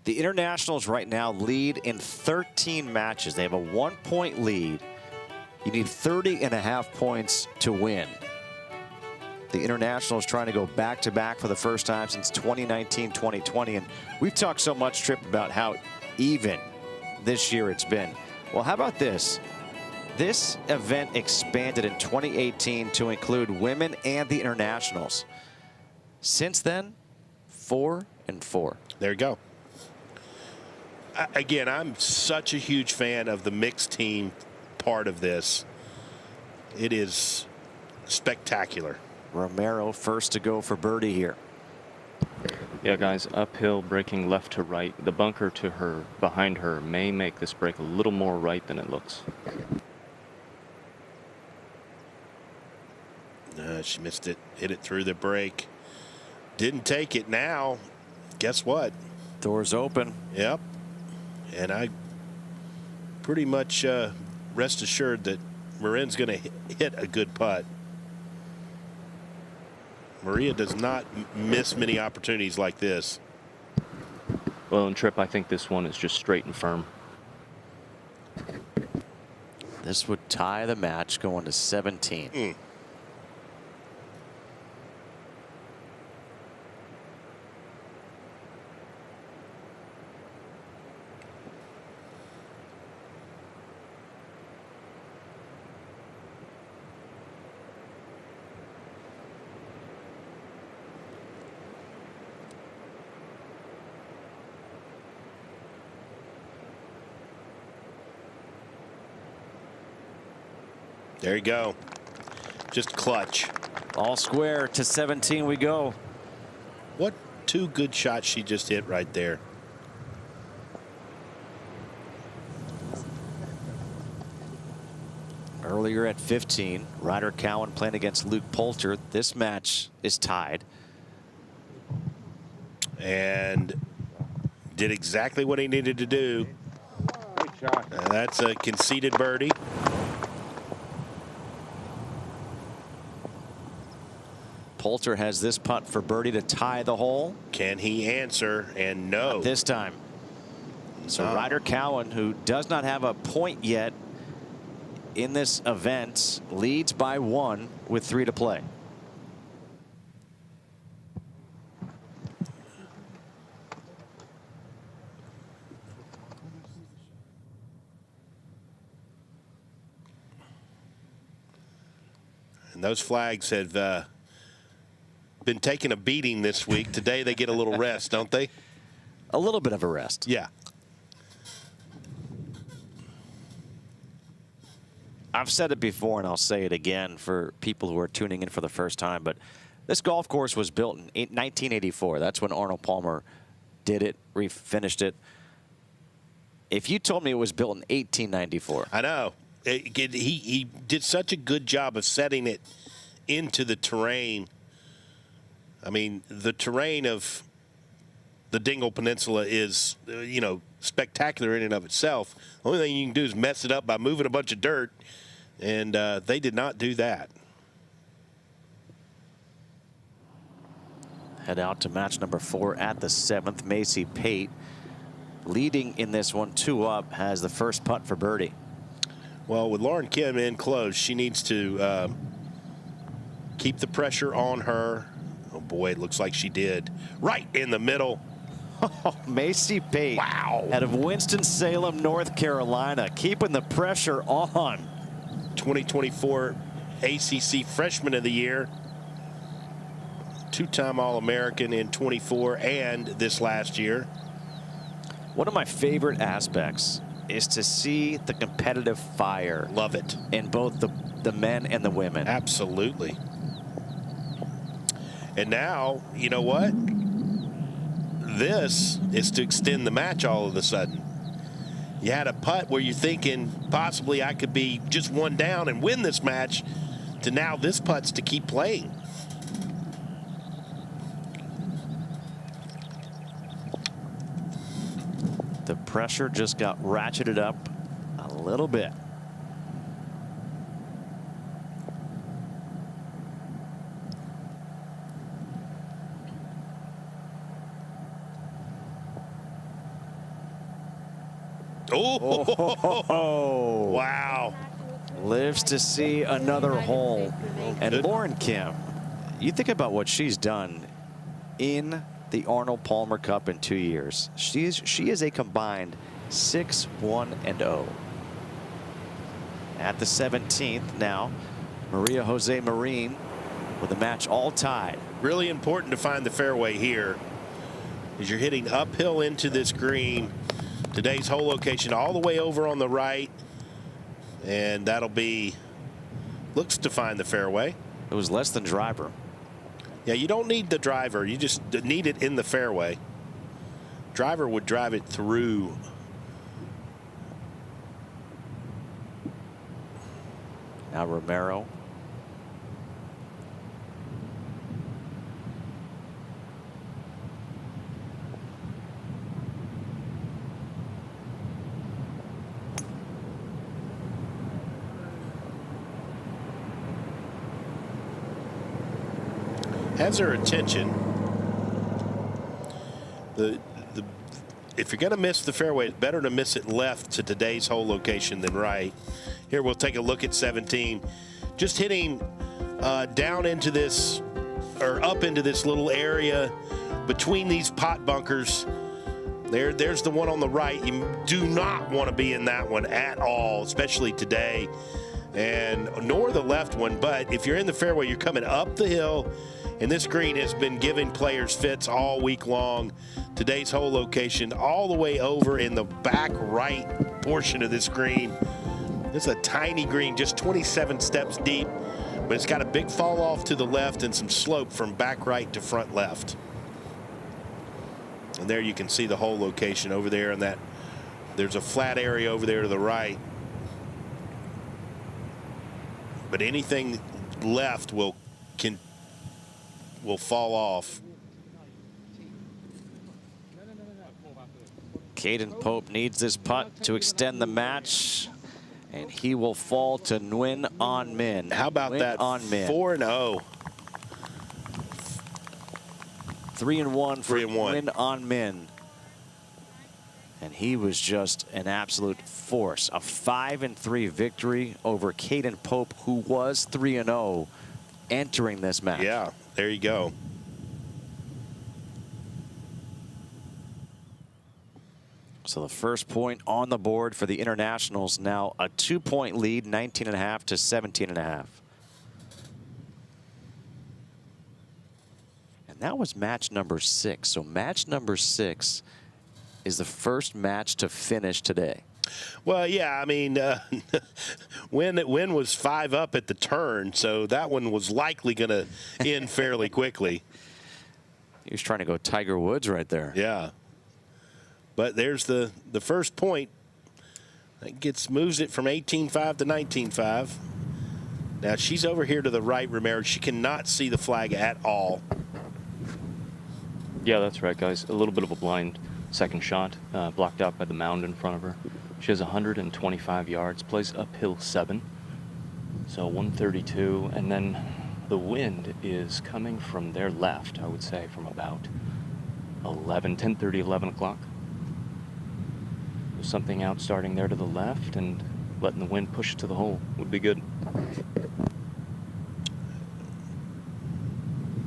The Internationals right now lead in 13 matches. They have a 1-point lead. You need 30.5 points to win. The Internationals trying to go back-to-back for the first time since 2019-2020. And we've talked so much, Tripp, about how even this year it's been. Well, how about this? This event expanded in 2018 to include women and the Internationals. Since then, 4-4. There you go. Again, I'm such a huge fan of the mixed team part of this. It is spectacular. Romero first to go for birdie here. Yeah, guys, uphill, breaking left to right. The bunker to her, behind her, may make this break a little more right than it looks. She missed it, hit it through the break. Didn't take it now. Guess what? Doors open. Yep. And I pretty much rest assured that Marin's going to hit a good putt. Maria does not miss many opportunities like this. Well, and Tripp, I think this one is just straight and firm. This would tie the match going to 17. There you go. Just clutch. All square to 17 we go. What 2 good shots she just hit right there. earlier at 15. Ryder Cowan playing against Luke Poulter. This match is tied. And did exactly what he needed to do. That's a conceded birdie. Poulter has this putt for birdie to tie the hole. Can he answer? And no. Not this time. So Ryder Cowan, who does not have a point yet in this event, leads by 1 with 3 to play. And those flags have been taking a beating this week. Today they get a little rest, don't they? A little bit of a rest. Yeah. I've said it before and I'll say it again for people who are tuning in for the first time, but this golf course was built in 1984. That's when Arnold Palmer did it, refinished it. If you told me it was built in 1894. I know. He did such a good job of setting it into the terrain. I mean, the terrain of the Dingle Peninsula is, you know, spectacular in and of itself. The only thing you can do is mess it up by moving a bunch of dirt, and they did not do that. Head out to match number 4 at the 7th. Macy Pate leading in this one, 2 up, has the first putt for birdie. Well, with Lauren Kim in close, she needs to keep the pressure on her. Oh, boy, it looks like she did. Right in the middle. Oh, Macy Pate. Wow. Out of Winston-Salem, North Carolina, keeping the pressure on. 2024 ACC Freshman of the Year. 2-time All-American in 24 and this last year. One of my favorite aspects is to see the competitive fire. Love it. In both the men and the women. Absolutely. And now, you know what? This is to extend the match all of a sudden. You had a putt where you're thinking possibly I could be just 1 down and win this match, to now this putt's to keep playing. The pressure just got ratcheted up a little bit. Oh, wow. Lives to see another hole. And Lauren Kim, you think about what she's done in the Arnold Palmer Cup in 2 years. She is a combined 6-1-0. At the 17th now, Maria Jose Marin with the match all tied. Really important to find the fairway here as you're hitting uphill into this green. Today's hole location all the way over on the right, and that'll be, looks to find the fairway. It was less than driver. Yeah, you don't need the driver. You just need it in the fairway. Driver would drive it through. Now Romero. Has her attention. If you're going to miss the fairway, it's better to miss it left to today's hole location than right. Here we'll take a look at 17. Just hitting down into this, or up into this little area between these pot bunkers. There's the one on the right. You do not want to be in that one at all, especially today, and nor the left one. But if you're in the fairway, you're coming up the hill. And this green has been giving players fits all week long. Today's hole location all the way over in the back right portion of this green. This is a tiny green, just 27 steps deep, but it's got a big fall off to the left and some slope from back right to front left. And there you can see the hole location over there, and that there's a flat area over there to the right. But anything left will fall off. Caden Pope needs this putt to extend the match, and he will fall to Nguyen An Minh. How about that? 4-0. 3-1 for 3-1. Nguyen An Minh. And he was just an absolute force. A 5-3 victory over Caden Pope, who was 3-0 entering this match. Yeah, there you go. So the first point on the board for the internationals, now a 2-point lead, 19.5 to 17.5. And that was match number 6. So match number 6 is the first match to finish today. Well, yeah, I mean, Wynn was 5 up at the turn, so that one was likely going to end fairly quickly. He was trying to go Tiger Woods right there. Yeah. But there's the first point. That moves it from 18-5 to 19-5. Now she's over here to the right, Romero. She cannot see the flag at all. Yeah, that's right, guys. A little bit of a blind second shot, blocked out by the mound in front of her. She has 125 yards, plays uphill 7, so 132, and then the wind is coming from their left, I would say, from about 10:30, 11 o'clock. There's something out starting there to the left, and letting the wind push it to the hole would be good.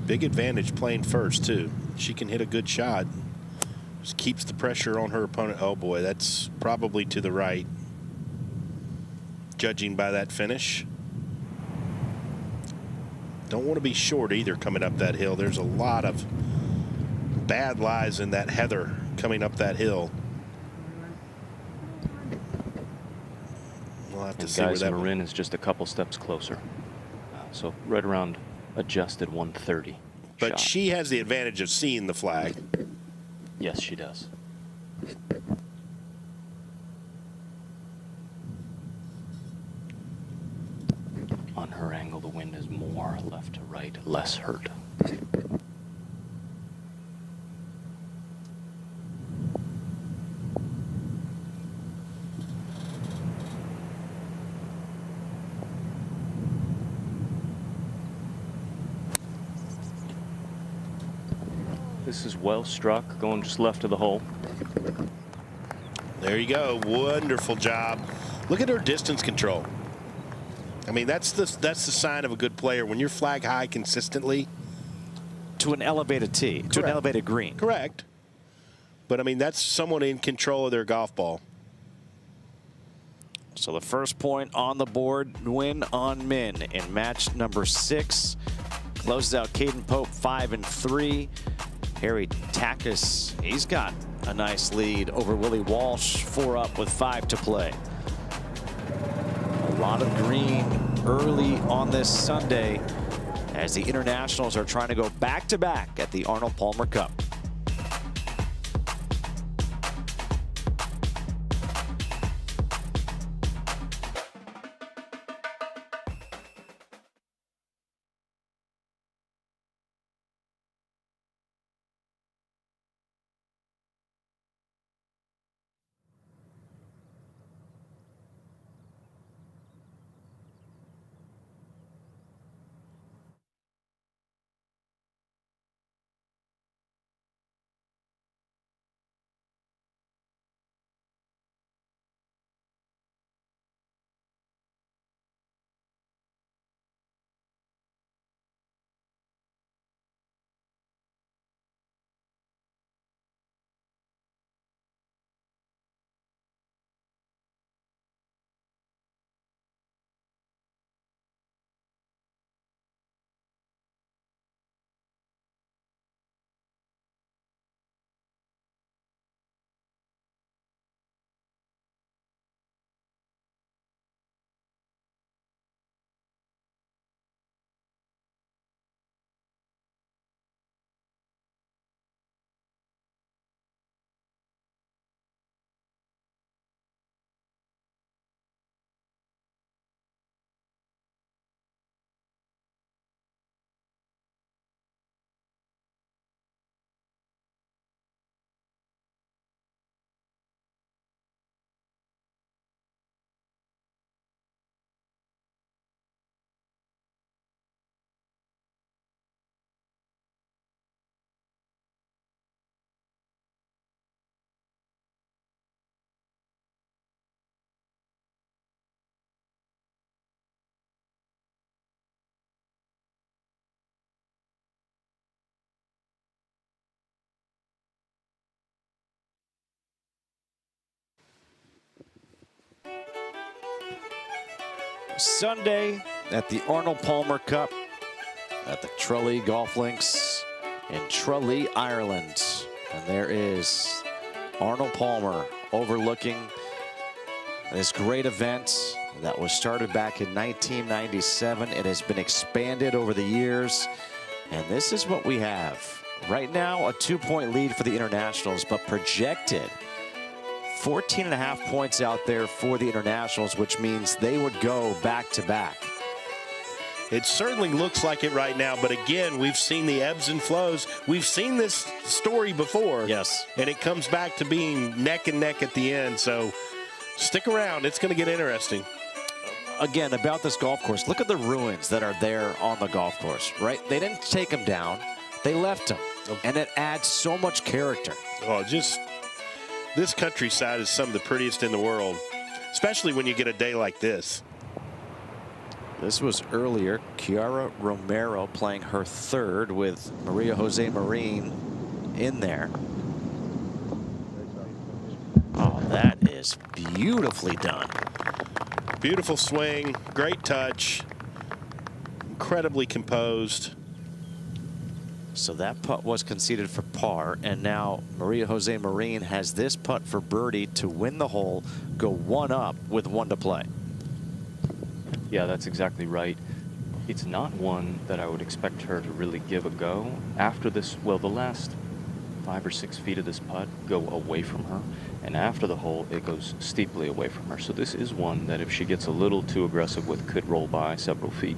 Big advantage playing first, too. She can hit a good shot. Just keeps the pressure on her opponent. Oh, boy, that's probably to the right, judging by that finish. Don't want to be short either coming up that hill. There's a lot of bad lies in that heather coming up that hill. We'll have to see where that Marin is just a couple steps closer. So right around adjusted 130. But shot. she has the advantage of seeing the flag. Yes, she does. On her angle, the wind is more left to right, less hurt. This is well struck, going just left of the hole. There you go. Wonderful job. Look at her distance control. I mean, that's the sign of a good player. When you're flag high consistently. To an elevated tee, to an elevated green. Correct. But, I mean, that's someone in control of their golf ball. So the first point on the board, Nguyen An Minh in match number 6. Closes out Caden Pope 5-3. Harry Takis, he's got a nice lead over Willie Walsh, 4 up with 5 to play. A lot of green early on this Sunday as the internationals are trying to go back-to-back at the Arnold Palmer Cup. Sunday at the Arnold Palmer Cup at the Tralee Golf Links in Tralee, Ireland. And there is Arnold Palmer overlooking this great event that was started back in 1997. It has been expanded over the years. And this is what we have. Right now, a 2-point lead for the Internationals, but projected 14.5 points out there for the Internationals, which means they would go back-to-back. It certainly looks like it right now, but again, we've seen the ebbs and flows. We've seen this story before. Yes. And it comes back to being neck and neck at the end, so stick around. It's going to get interesting. Again, about this golf course, look at the ruins that are there on the golf course, right? They didn't take them down. They left them, and it adds so much character. Oh, just this countryside is some of the prettiest in the world, especially when you get a day like this. This was earlier. Kiara Romero playing her third with Maria Jose Marin in there. Oh, that is beautifully done. Beautiful swing, great touch, incredibly composed. So that putt was conceded for par, and now Maria Jose Marin has this putt for birdie to win the hole, go one up with one to play. Yeah, that's exactly right. It's not one that I would expect her to really give a go. After this, well, the last 5 or 6 feet of this putt go away from her, and after the hole, it goes steeply away from her. So this is one that if she gets a little too aggressive with, could roll by several feet.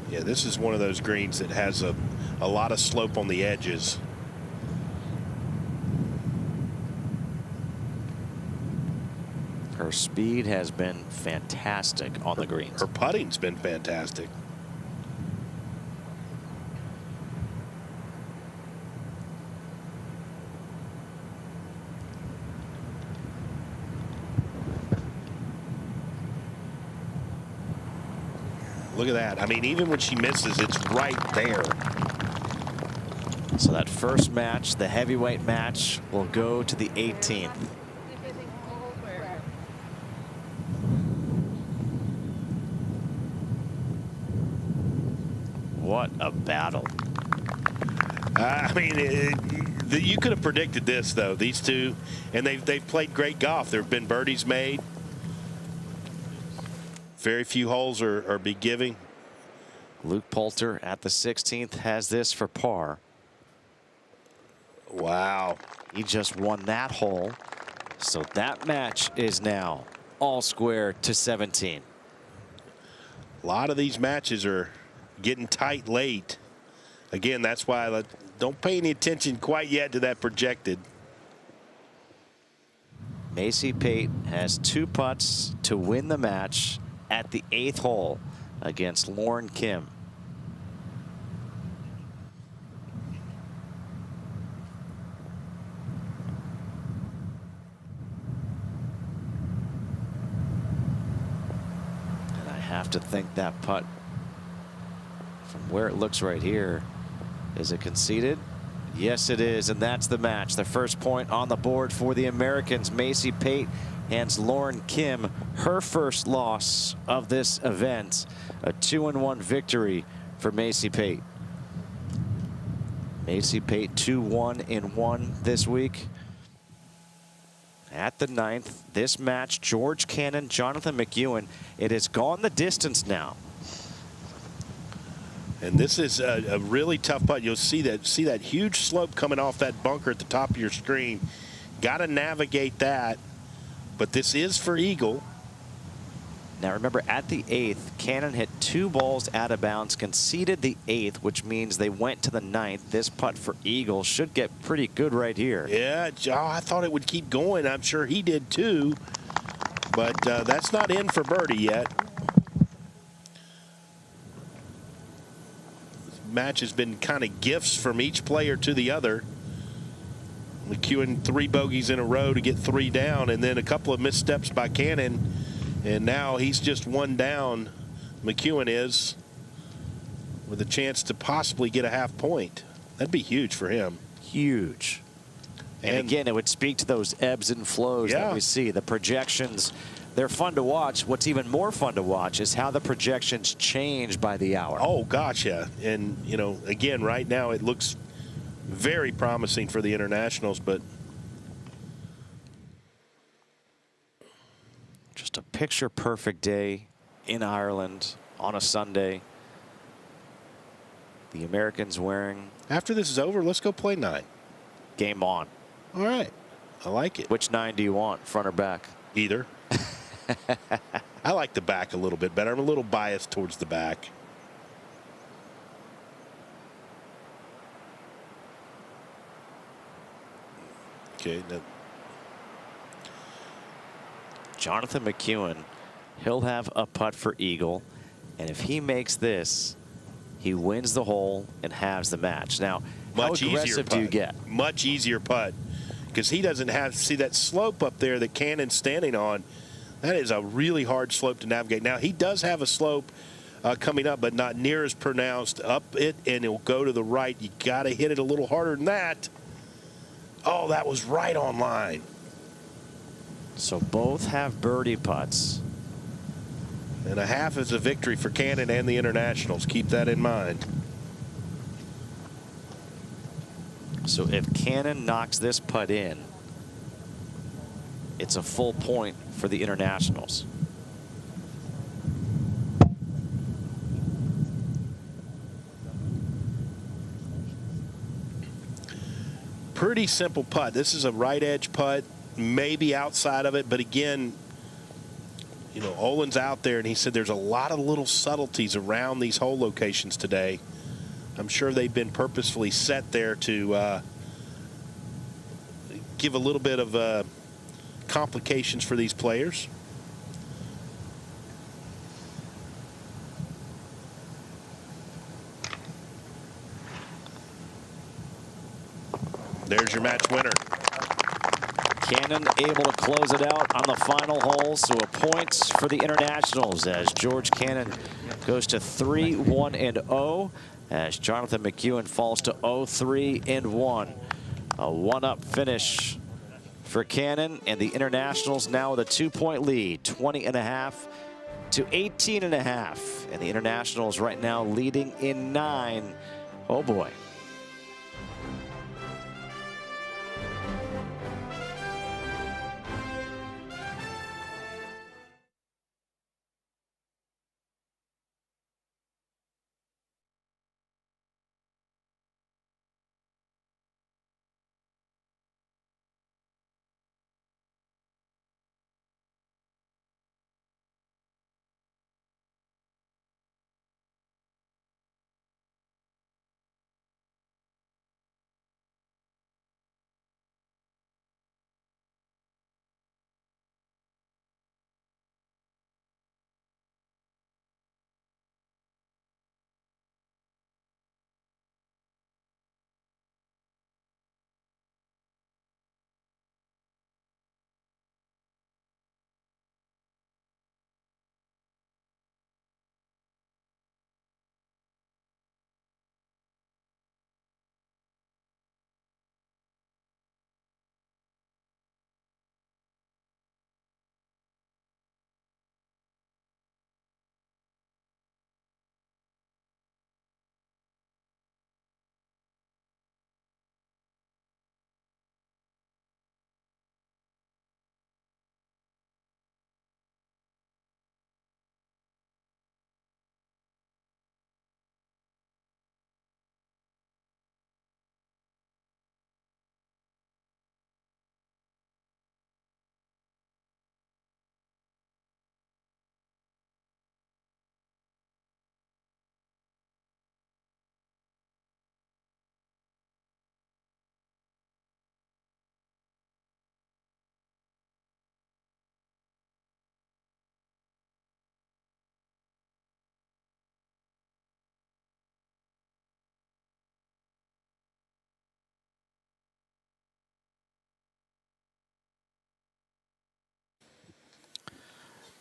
Yeah, this is one of those greens that has a lot of slope on the edges. Her speed has been fantastic on the greens. Her putting's been fantastic. Look at that. I mean, even when she misses, it's right there. So that first match, the heavyweight match, will go to the 18th. What a battle. I mean, you could have predicted this, though. These two, and they've played great golf. There have been birdies made. Very few holes are be giving. Luke Poulter at the 16th has this for par. Wow. He just won that hole. So that match is now all square to 17. A lot of these matches are getting tight late. Again, that's why I don't pay any attention quite yet to that projected. Macy Pate has 2 putts to win the match at the 8th hole against Lauren Kim. And I have to think that putt, from where it looks right here, is it conceded? Yes, it is, and that's the match. The first point on the board for the Americans. Macy Pate hands Lauren Kim her first loss of this event. A 2-1 victory for Macy Pate. Macy Pate 2-1-1 this week. At the 9th, this match, George Cannon, Jonathan McEwen. It has gone the distance now. And this is a really tough putt. You'll see that huge slope coming off that bunker at the top of your screen. Got to navigate that. But this is for eagle. Now remember, at the 8th, Cannon hit 2 balls out of bounds, conceded the 8th, which means they went to the 9th. This putt for eagle should get pretty good right here. Yeah, I thought it would keep going. I'm sure he did too. But that's not in for birdie yet. This match has been kind of gifts from each player to the other. McEwen 3 bogeys in a row to get 3 down, and then a couple of missteps by Cannon, and now he's just 1 down. McEwen is, with a chance to possibly get a half point. That'd be huge for him. Huge. And again, it would speak to those ebbs and flows that we see. The projections, they're fun to watch. What's even more fun to watch is how the projections change by the hour. Oh, gotcha. And, you know, again, right now it looks very promising for the internationals, but just a picture-perfect day in Ireland on a Sunday. The Americans wearing... After this is over, let's go play 9. Game on. All right. I like it. Which 9 do you want, front or back? Either. I like the back a little bit better. I'm a little biased towards the back. Okay. Jonathan McEwen, he'll have a putt for eagle. And if he makes this, he wins the hole and halves the match. Now, how aggressive do you get? Much easier putt. Because he doesn't have to see that slope up there that Cannon's standing on. That is a really hard slope to navigate. Now, he does have a slope coming up, but not near as pronounced up it, and it'll go to the right. You got to hit it a little harder than that. Oh, that was right on line. So both have birdie putts. And a half is a victory for Cannon and the internationals. Keep that in mind. So if Cannon knocks this putt in, it's a full point for the internationals. Pretty simple putt. This is a right edge putt, maybe outside of it, but again, you know, Olin's out there and he said there's a lot of little subtleties around these hole locations today. I'm sure they've been purposefully set there to give a little bit of complications for these players. There's your match winner. Cannon able to close it out on the final hole, so a point for the internationals as George Cannon goes to 3-1-0 as Jonathan McEwen falls to 0-3-1. A 1-up finish for Cannon, and the internationals now with a 2-point lead, 20.5 to 18.5, and the internationals right now leading in 9. Oh boy.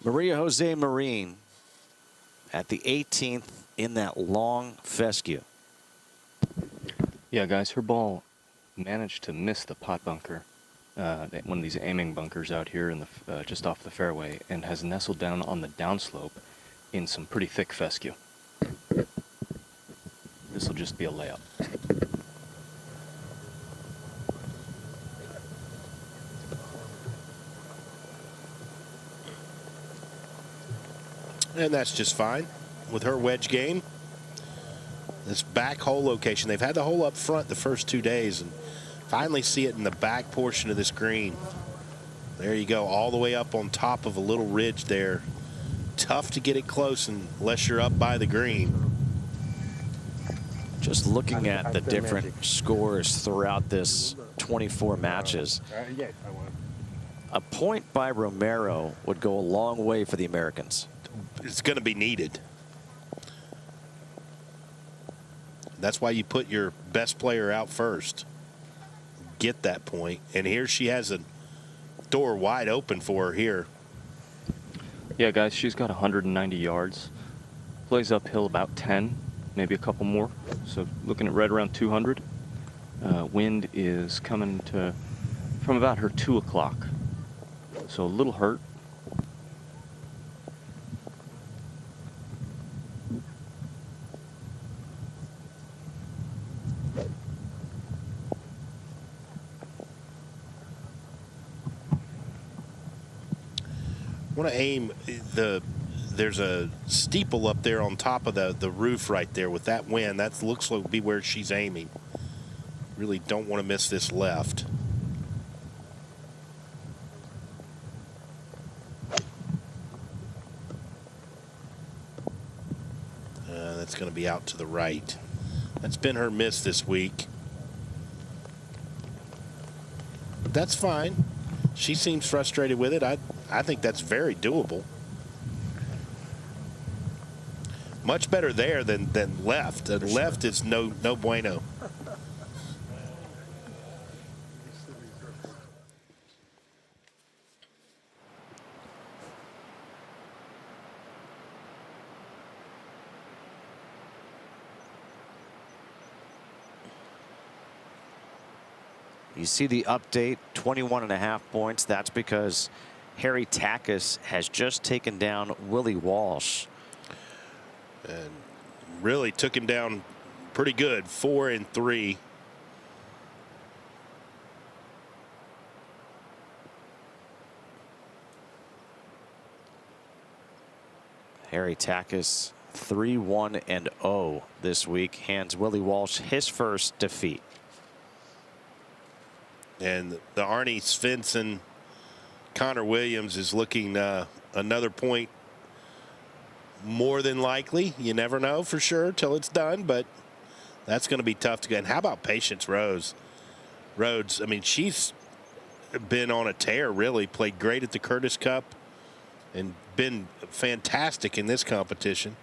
Maria Jose Marine at the 18th in that long fescue. Yeah, guys, her ball managed to miss the pot bunker, one of these aiming bunkers out here in the just off the fairway, and has nestled down on the downslope in some pretty thick fescue. This will just be a layup. And that's just fine with her wedge game. This back hole location, they've had the hole up front the first 2 days, and finally see it in the back portion of this green. There you go, all the way up on top of a little ridge there. Tough to get it close unless you're up by the green. Just looking at the different scores throughout this 24 matches, a point by Romero would go a long way for the Americans. It's going to be needed. That's why you put your best player out first. Get that point. And here she has a door wide open for her here. Yeah, guys, she's got 190 yards. Plays uphill about 10, maybe a couple more. So looking at right around 200. Wind is coming from about her 2 o'clock. So a little hurt. I want to aim there's a steeple up there on top of the roof right there. With that wind, that looks like to be where she's aiming. Really don't want to miss this left. That's going to be out to the right. That's been her miss this week. But that's fine. She seems frustrated with it. I think that's very doable. Much better there than left. And left is no bueno. You see the update, 21.5 points. That's because Harry Takis has just taken down Willie Walsh. And really took him down pretty good, 4 and 3. Harry Takis 3-1-0 this week, hands Willie Walsh his first defeat. And the Arnie Svensson Connor Williams is looking another point more than likely. You never know for sure till it's done, but that's going to be tough to get. And how about Patience Rhodes? I mean, she's been on a tear, really. Played great at the Curtis Cup and been fantastic in this competition.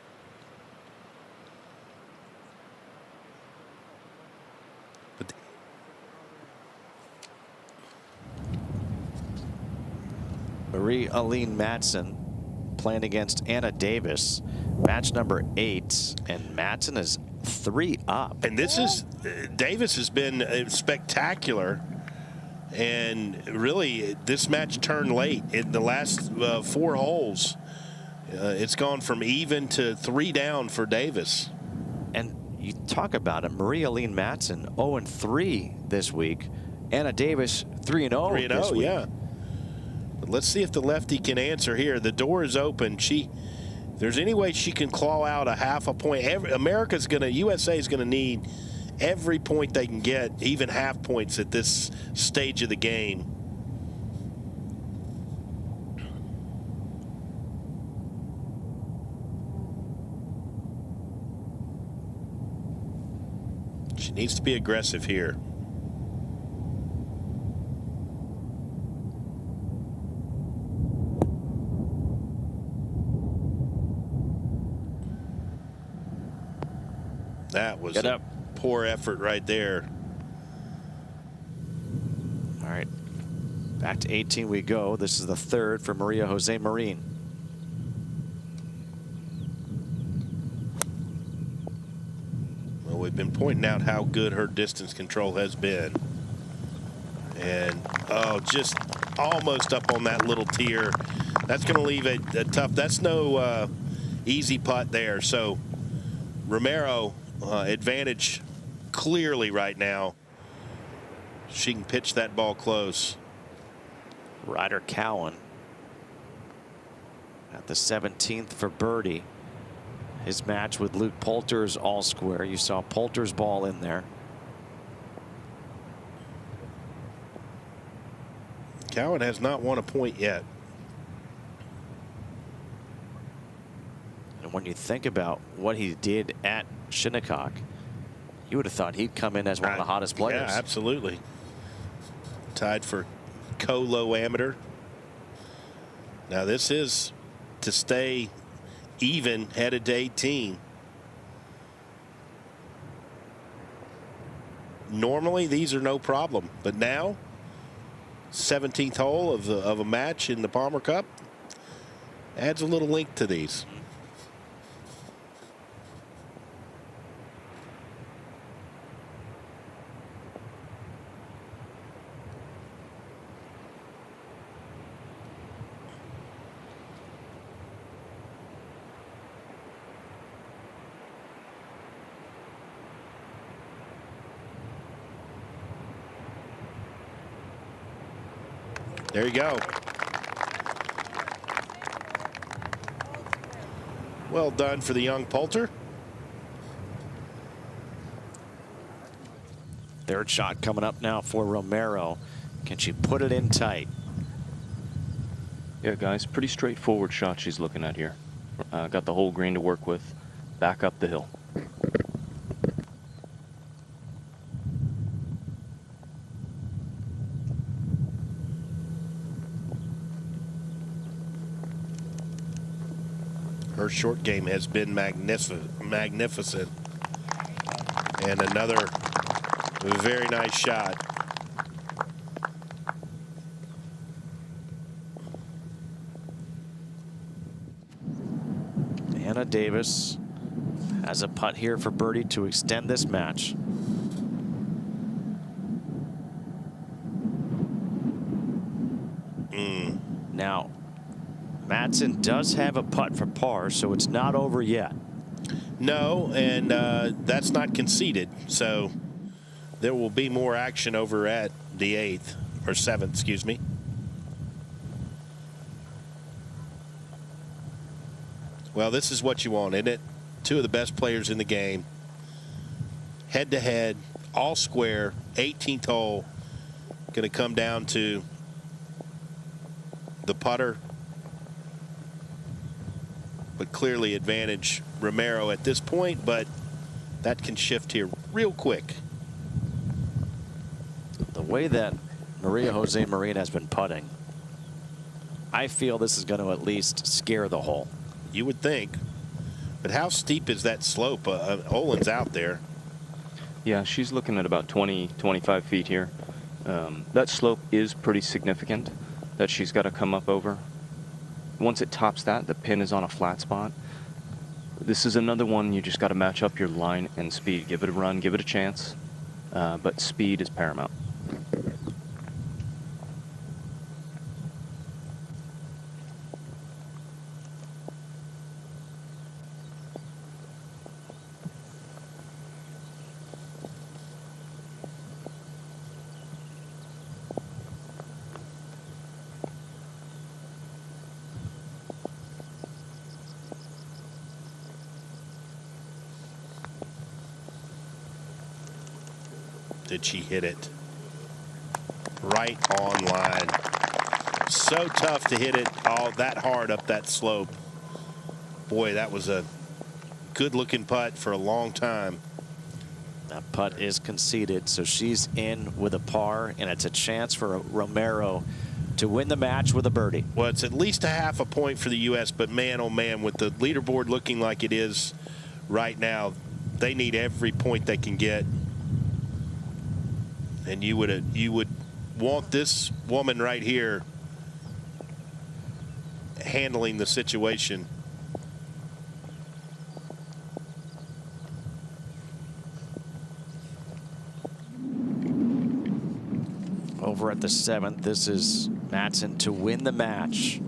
Marie-Aline Madsen playing against Anna Davis, match number 8, and Madsen is 3 up. And this is Davis has been spectacular, and really this match turned late in the last 4 holes. It's gone from even to 3 down for Davis. And you talk about it, Marie-Aline Madsen 0-3 this week. Anna Davis 3-0 this week. Yeah. But let's see if the lefty can answer here. The door is open. There's any way she can claw out a half a point. USA is gonna need every point they can get, even half points at this stage of the game. She needs to be aggressive here. That was a poor effort right there. All right, back to 18 we go. This is the 3rd for Maria Jose Marin. Well, we've been pointing out how good her distance control has been. And, oh, just almost up on that little tier. That's going to leave a tough. That's no easy putt there. So Romero, advantage clearly right now. She can pitch that ball close. Ryder Cowan at the 17th for birdie. His match with Luke Poulter's all square. You saw Poulter's ball in there. Cowan has not won a point yet. And when you think about what he did at Shinnecock, you would have thought he'd come in as one of the hottest players. Yeah, absolutely. Tied for co-low amateur. Now this is to stay even headed to 18. Normally these are no problem, but now 17th hole of a match in the Palmer Cup adds a little link to these. There you go. Well done for the young Poulter. Third shot coming up now for Romero. Can she put it in tight? Yeah, guys, pretty straightforward shot she's looking at here. Got the whole green to work with. Back up the hill. Her short game has been magnificent. And another very nice shot. Anna Davis has a putt here for birdie to extend this match. Now, Madsen does have a putt for par, so it's not over yet. No, and that's not conceded. So there will be more action over at the 8th or 7th, excuse me. Well, this is what you want, isn't it? Two of the best players in the game. Head to head, all square, 18th hole. Going to come down to the putter. But clearly advantage Romero at this point, but that can shift here real quick. The way that Maria Jose Marin has been putting, I feel this is going to at least scare the hole. You would think. But how steep is that slope? Olin's out there. Yeah, she's looking at about 20, 25 feet here. That slope is pretty significant that she's got to come up over. Once it tops that, the pin is on a flat spot. This is another one you just got to match up your line and speed. Give it a run, give it a chance, but speed is paramount. Did she hit it right on line? So tough to hit it all that hard up that slope. Boy, that was a good looking putt for a long time. That putt is conceded, so she's in with a par, and it's a chance for Romero to win the match with a birdie. Well, it's at least a half a point for the U.S., but man, oh man, with the leaderboard looking like it is right now, they need every point they can get. And you would want this woman right here handling the situation. over at the 7th. This is Madsen to win the match.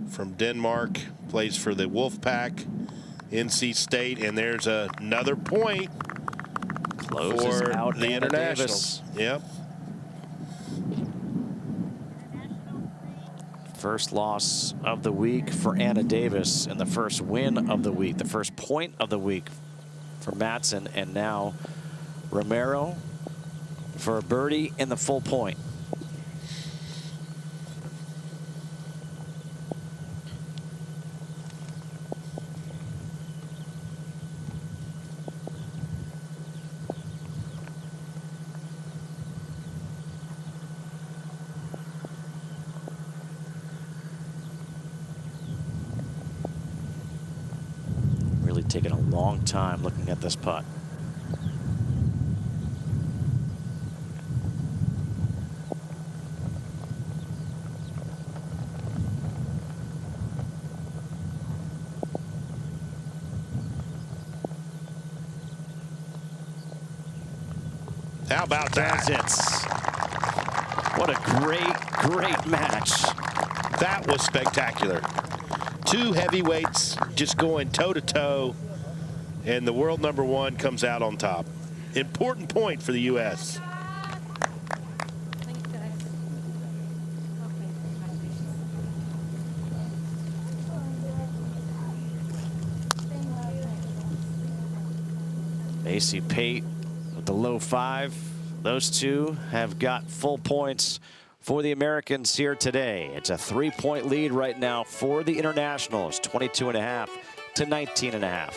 From Denmark, plays for the Wolfpack, NC State, and there's another point Closes for out the Anna Internationals. Davis. Yep. First loss of the week for Anna Davis, and the first win of the week, the first point of the week for Madsen, and now Romero for a birdie and the full point. Really taking a long time looking at this putt. How about that? What a great match. That was spectacular. Two heavyweights just going toe-to-toe, and the world #1 comes out on top. Important point for the U.S. Macy Pate with the low 5. Those two have got full points for the Americans here today. It's a 3-point lead right now for the Internationals, 22.5 to 19.5.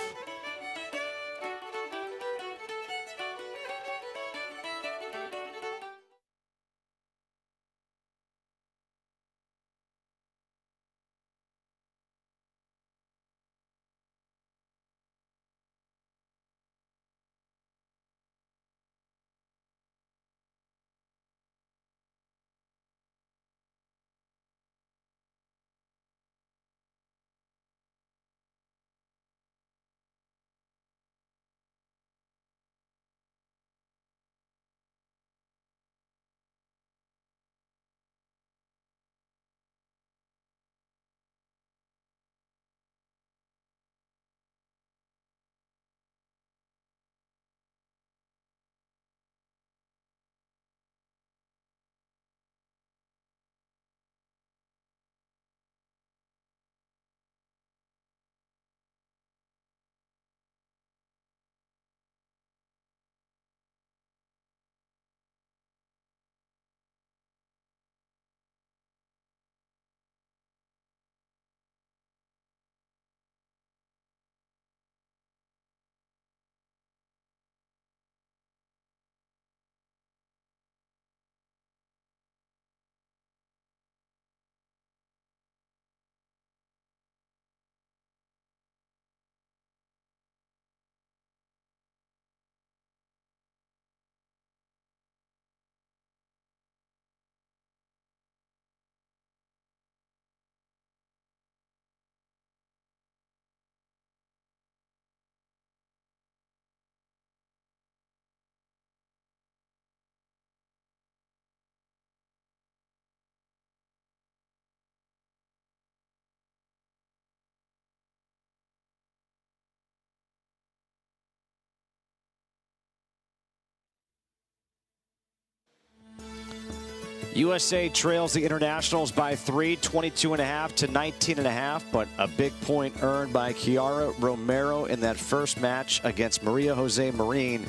USA trails the Internationals by 3, 22.5 to 19.5, but a big point earned by Kiara Romero in that first match against Maria Jose Marin.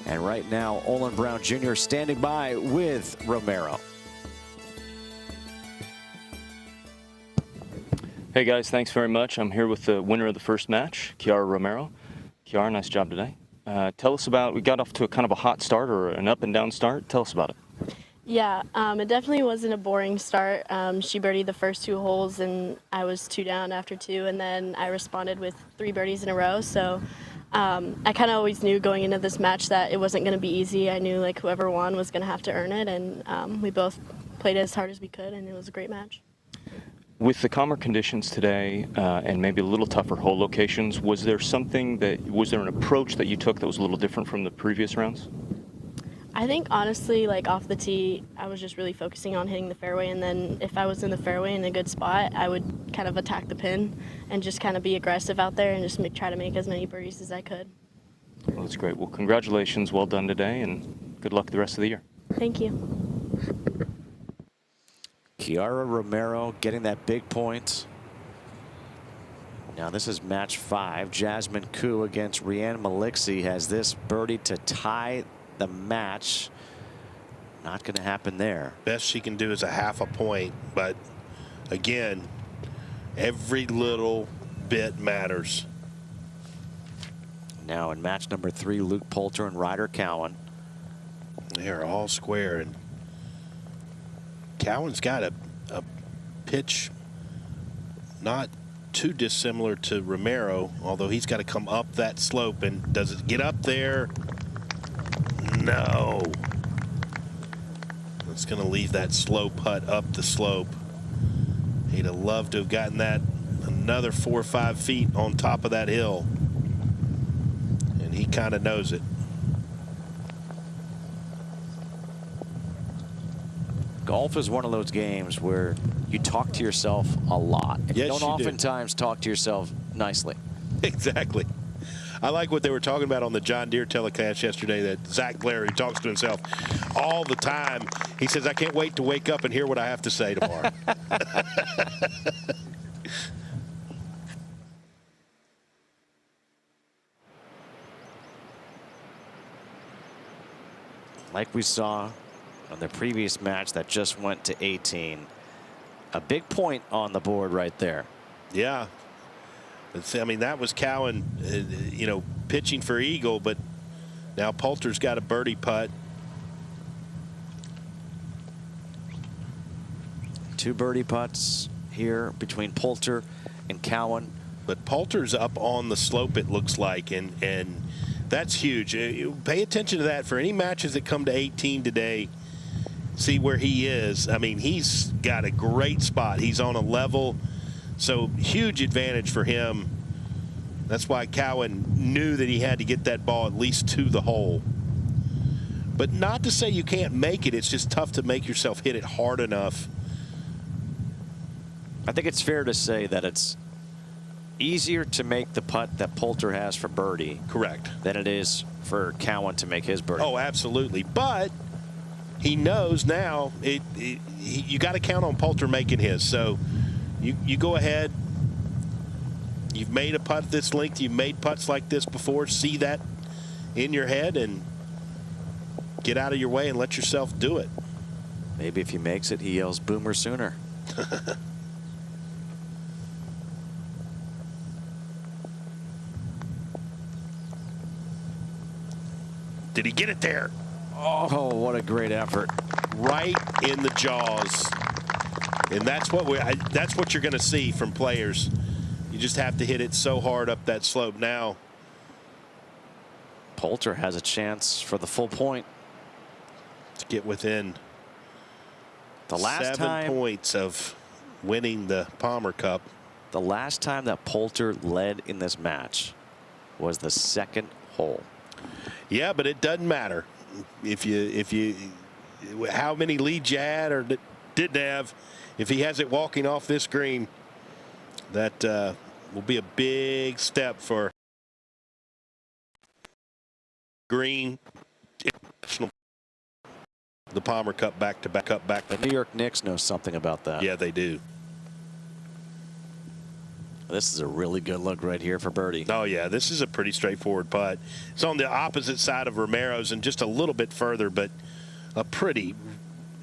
And right now, Olin Brown Jr. standing by with Romero. Hey guys, thanks very much. I'm here with the winner of the first match, Kiara Romero. Kiara, nice job today. Tell us about, we got off to a kind of a hot start or an up and down start. Tell us about it. Yeah, it definitely wasn't a boring start. She birdied the first 2 holes, and I was 2 down after 2, and then I responded with 3 birdies in a row. So I kind of always knew going into this match that it wasn't going to be easy. I knew like whoever won was going to have to earn it, and we both played as hard as we could, and it was a great match. With the calmer conditions today and maybe a little tougher hole locations, was there an approach that you took that was a little different from the previous rounds? I think honestly, like off the tee, I was just really focusing on hitting the fairway, and then if I was in the fairway in a good spot, I would kind of attack the pin and just kind of be aggressive out there and just try to make as many birdies as I could. Well, that's great. Well, congratulations. Well done today, and good luck the rest of the year. Thank you. Kiara Romero getting that big point. Now this is match 5. Jasmine Koo against Rhiannon Maliksi has this birdie to tie the match. Not going to happen there. Best she can do is a half a point, but again, every little bit matters. Now in match number 3, Luke Poulter and Ryder Cowan. They're all square, and Cowan's got a pitch not too dissimilar to Romero, although he's got to come up that slope. And does it get up there? No. It's going to leave that slow putt up the slope. He'd have loved to have gotten that another 4 or 5 feet on top of that hill. And he kind of knows it. Golf is one of those games where you talk to yourself a lot. And Yes, you don't you do. oftentimes talk to yourself nicely. Exactly. I like what they were talking about on the John Deere telecast yesterday, that Zach Blair, who talks to himself all the time, he says, I can't wait to wake up and hear what I have to say tomorrow. Like we saw on the previous match that just went to 18. A big point on the board right there. Yeah. I mean, that was Cowan, you know, pitching for eagle, but now Poulter's got a birdie putt. 2 birdie putts here between Poulter and Cowan. But Poulter's up on the slope, it looks like, and that's huge. Pay attention to that for any matches that come to 18 today. See where he is. I mean, he's got a great spot. He's on a level, so huge advantage for him. That's why Cowan knew that he had to get that ball at least to the hole. But not to say you can't make it. It's just tough to make yourself hit it hard enough. I think it's fair to say that it's easier to make the putt that Poulter has for birdie. Correct. Than it is for Cowan to make his birdie. Oh, absolutely. But he knows now you got to count on Poulter making his. So you go ahead. You've made a putt this length. You've made putts like this before. See that in your head and get out of your way and let yourself do it. Maybe if he makes it, he yells boomer sooner. Did he get it there? Oh, what a great effort. Right in the jaws. And that's what you're going to see from players. You just have to hit it so hard up that slope. Now Poulter has a chance for the full point to get within the last 7 points of winning the Palmer Cup. The last time that Poulter led in this match was the 2nd hole. Yeah, but it doesn't matter if you how many leads you had or didn't have. If he has it walking off this green, that will be a big step for Green. The Palmer Cup back to back. The New York Knicks know something about that. Yeah, they do. This is a really good look right here for birdie. Oh, yeah, this is a pretty straightforward putt. It's on the opposite side of Romero's and just a little bit further, but a pretty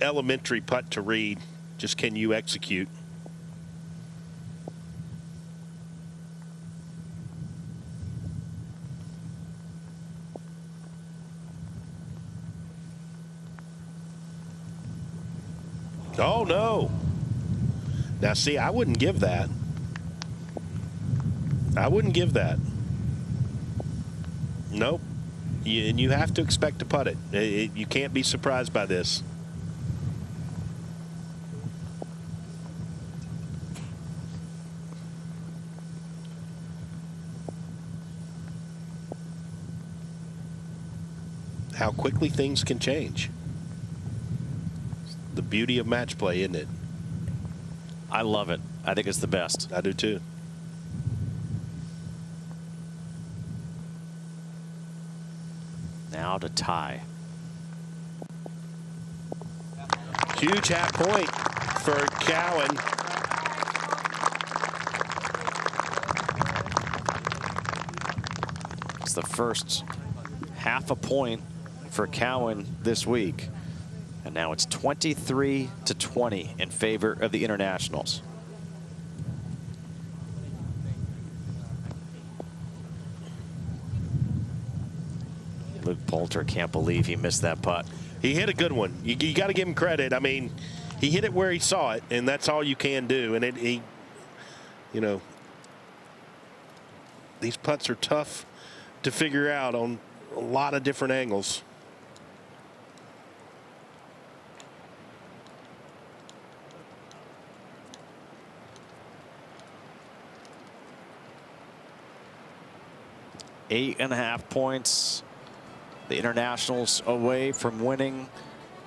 elementary putt to read. Just can you execute? Oh, no. Now, see, I wouldn't give that. I wouldn't give that. Nope. And you have to expect to putt it. You can't be surprised by this. how quickly things can change. The beauty of match play, isn't it? I love it. I think it's the best. I do too. Now to tie. Huge half point for Cowan. It's the first half a point for Cowan this week. And now it's 23-20 in favor of the Internationals. Luke Poulter can't believe he missed that putt. He hit a good one. You got to give him credit. I mean, he hit it where he saw it, and that's all you can do. And he, you know, these putts are tough to figure out on a lot of different angles. Eight and a half points. The Internationals away from winning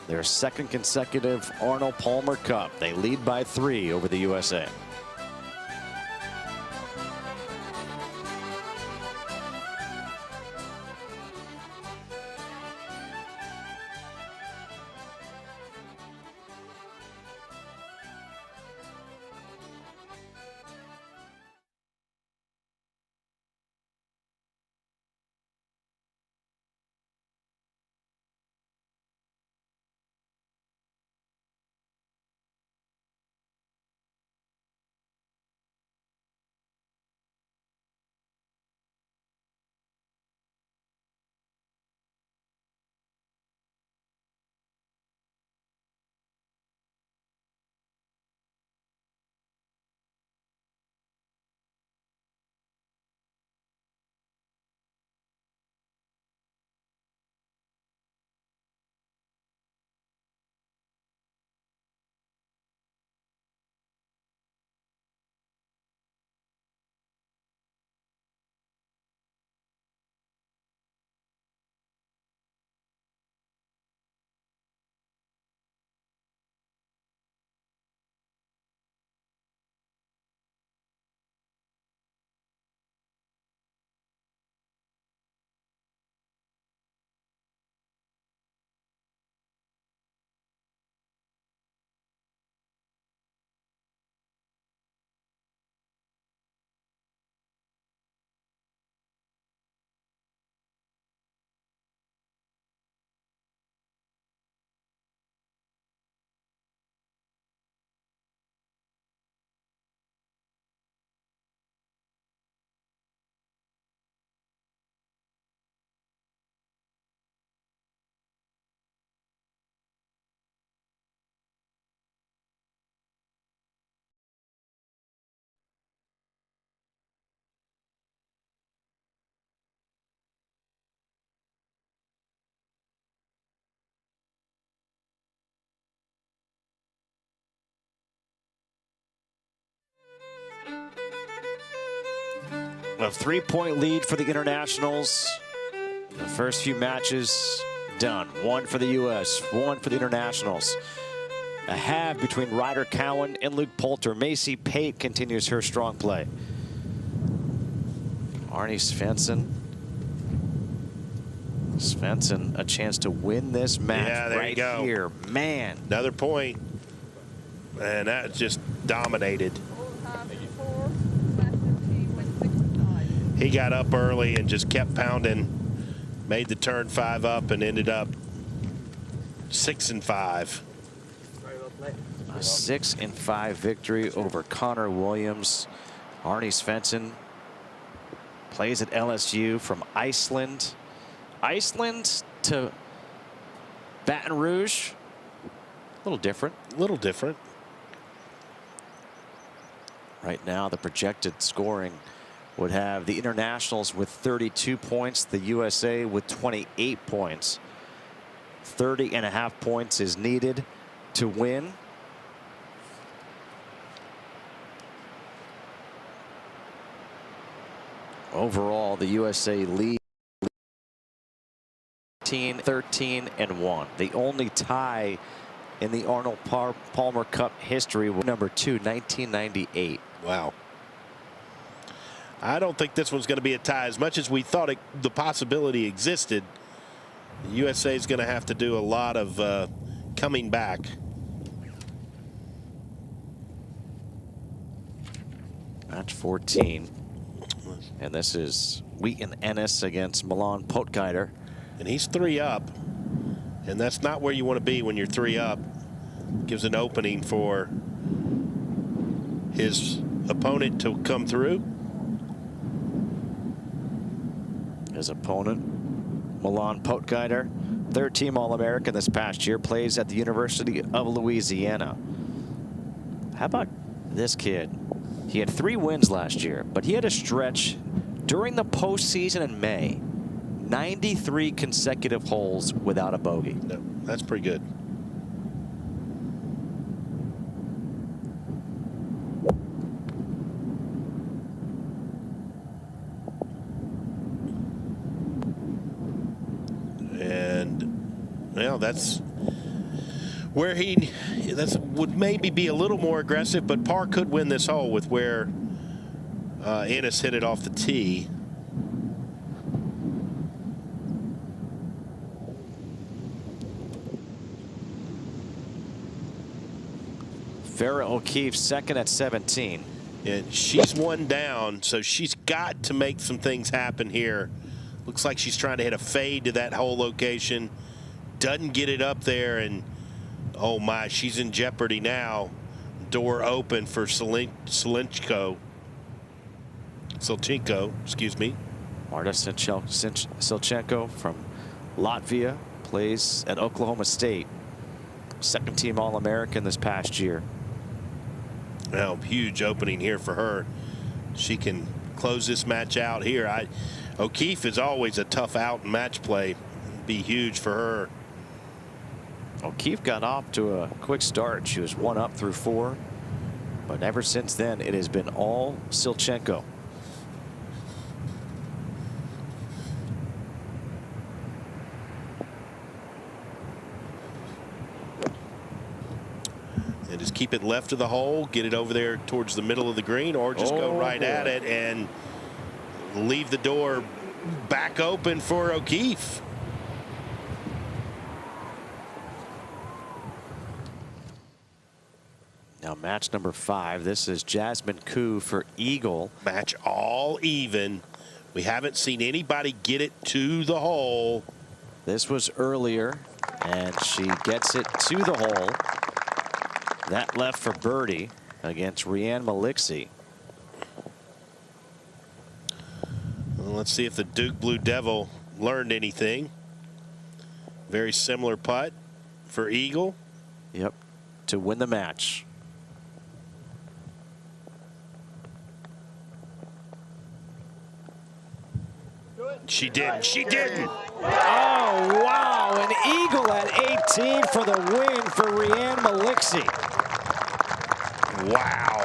their second consecutive Arnold Palmer Cup. They lead by 3 over the USA. A 3-point lead for the Internationals. The first few matches done. 1 for the U.S., 1 for the Internationals. A half between Ryder Cowan and Luke Poulter. Macy Pate continues her strong play. Arnie Svensson. Svensson, a chance to win this match there right you go. here. Man. Another point. And that just dominated. He got up early and just kept pounding, made the turn 5 up and ended up 6-5. A 6-5 victory over Connor Williams. Arnie Svensson plays at LSU from Iceland. Iceland to Baton Rouge. A little different. A little different. Right now, the projected scoring would have the Internationals with 32 points, the USA with 28 points. 30.5 points is needed to win. Overall, the USA lead 13, 13, and 1. The only tie in the Arnold Palmer Cup history was number 2, 1998. Wow. I don't think this one's going to be a tie. As much as we thought the possibility existed, the USA is going to have to do a lot of coming back. Match 14. And this is Wheaton Ennis against Milan Potgieter. And he's 3 up. And that's not where you want to be when you're 3 up. Gives an opening for his opponent to come through. His opponent, Milan Potgieter, third-team All-American this past year, plays at the University of Louisiana. How about this kid? He had 3 wins last year, but he had a stretch during the postseason in May. 93 consecutive holes without a bogey. No, that's pretty good. And well, that's where would maybe be a little more aggressive, but par could win this hole with where Ennis hit it off the tee. Farrah O'Keefe second at 17. And she's 1 down, so she's got to make some things happen here. Looks like she's trying to hit a fade to that hole location. Doesn't get it up there, and oh my, she's in jeopardy now. Door open for Silchenko, excuse me. Marta Silchenko from Latvia plays at Oklahoma State. Second-team All-American this past year. Well, huge opening here for her. She can close this match out here. O'Keefe is always a tough out in match play. Be huge for her. O'Keefe got off to a quick start. She was 1 up through 4, but ever since then it has been all Silchenko. And just keep it left of the hole, get it over there towards the middle of the green, or just go right at it and leave the door back open for O'Keefe. Now match number 5. This is Jasmine Koo for Eagle. Match all even. We haven't seen anybody get it to the hole. This was earlier, and she gets it to the hole. That left for birdie against Rianne Malixie. Well, let's see if the Duke Blue Devil learned anything. Very similar putt for Eagle. Yep, to win the match. She didn't. She didn't. Oh, wow. An eagle at 18 for the win for Rianne Malixie. Wow.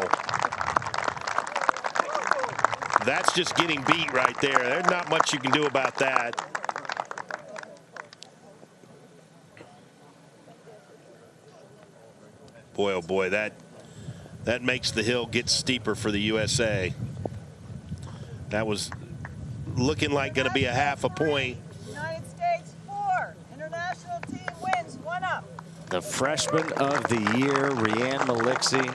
That's just getting beat right there. There's not much you can do about that. Boy, oh boy, that makes the hill get steeper for the USA. That was looking like going to be a half a point. United States 4. International team wins 1 up. The freshman of the year, Rianne Malixie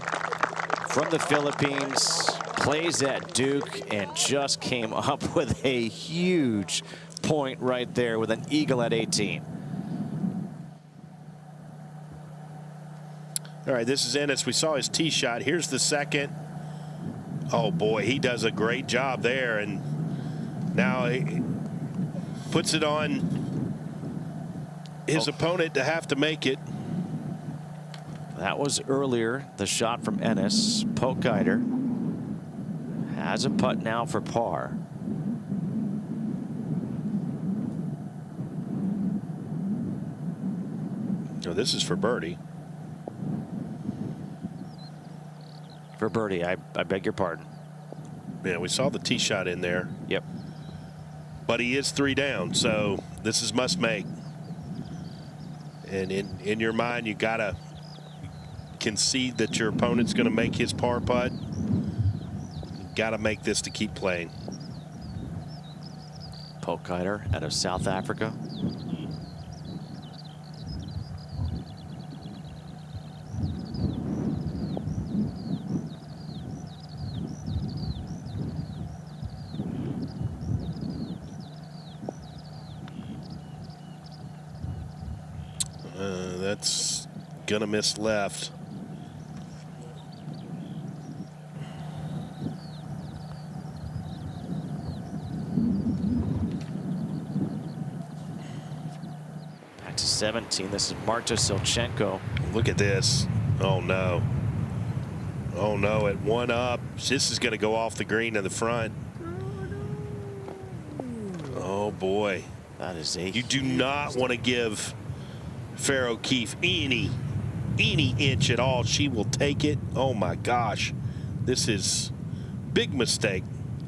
from the Philippines, plays at Duke and just came up with a huge point right there with an eagle at 18. All right, this is Ennis. We saw his tee shot. Here's the second. Oh boy, he does a great job there, and now he puts it on his opponent to have to make it. That was earlier, the shot from Ennis. Potgieter has a putt now for par. Oh, this is for birdie. For birdie, I beg your pardon. Yeah, we saw the tee shot in there. Yep. But he is 3 down, so this is must make. And in your mind, you got to concede that your opponent's going to make his par putt. You got to make this to keep playing. Pokaiter out of South Africa. That's gonna miss left. Back to 17. This is Marta Silchenko. Look at this. Oh no. Oh no, at one up. This is gonna go off the green in the front. Oh boy. That is a. You do not want to give Farrah O'Keefe any inch at all. She will take it. Oh my gosh. This is big mistake.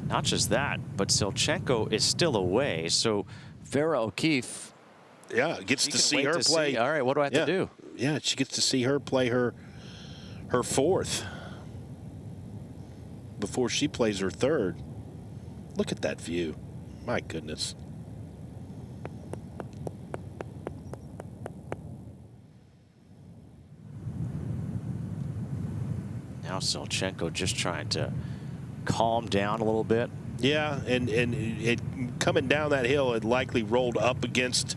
Not just that, but Silchenko is still away. So Farrah O'Keefe. Yeah, gets to see her play. All right, what do I have to do? Yeah, she gets to see her play her fourth before she plays her third. Look at that view. My goodness. Now Silchenko just trying to calm down a little bit. Yeah, and it coming down that hill, it likely rolled up against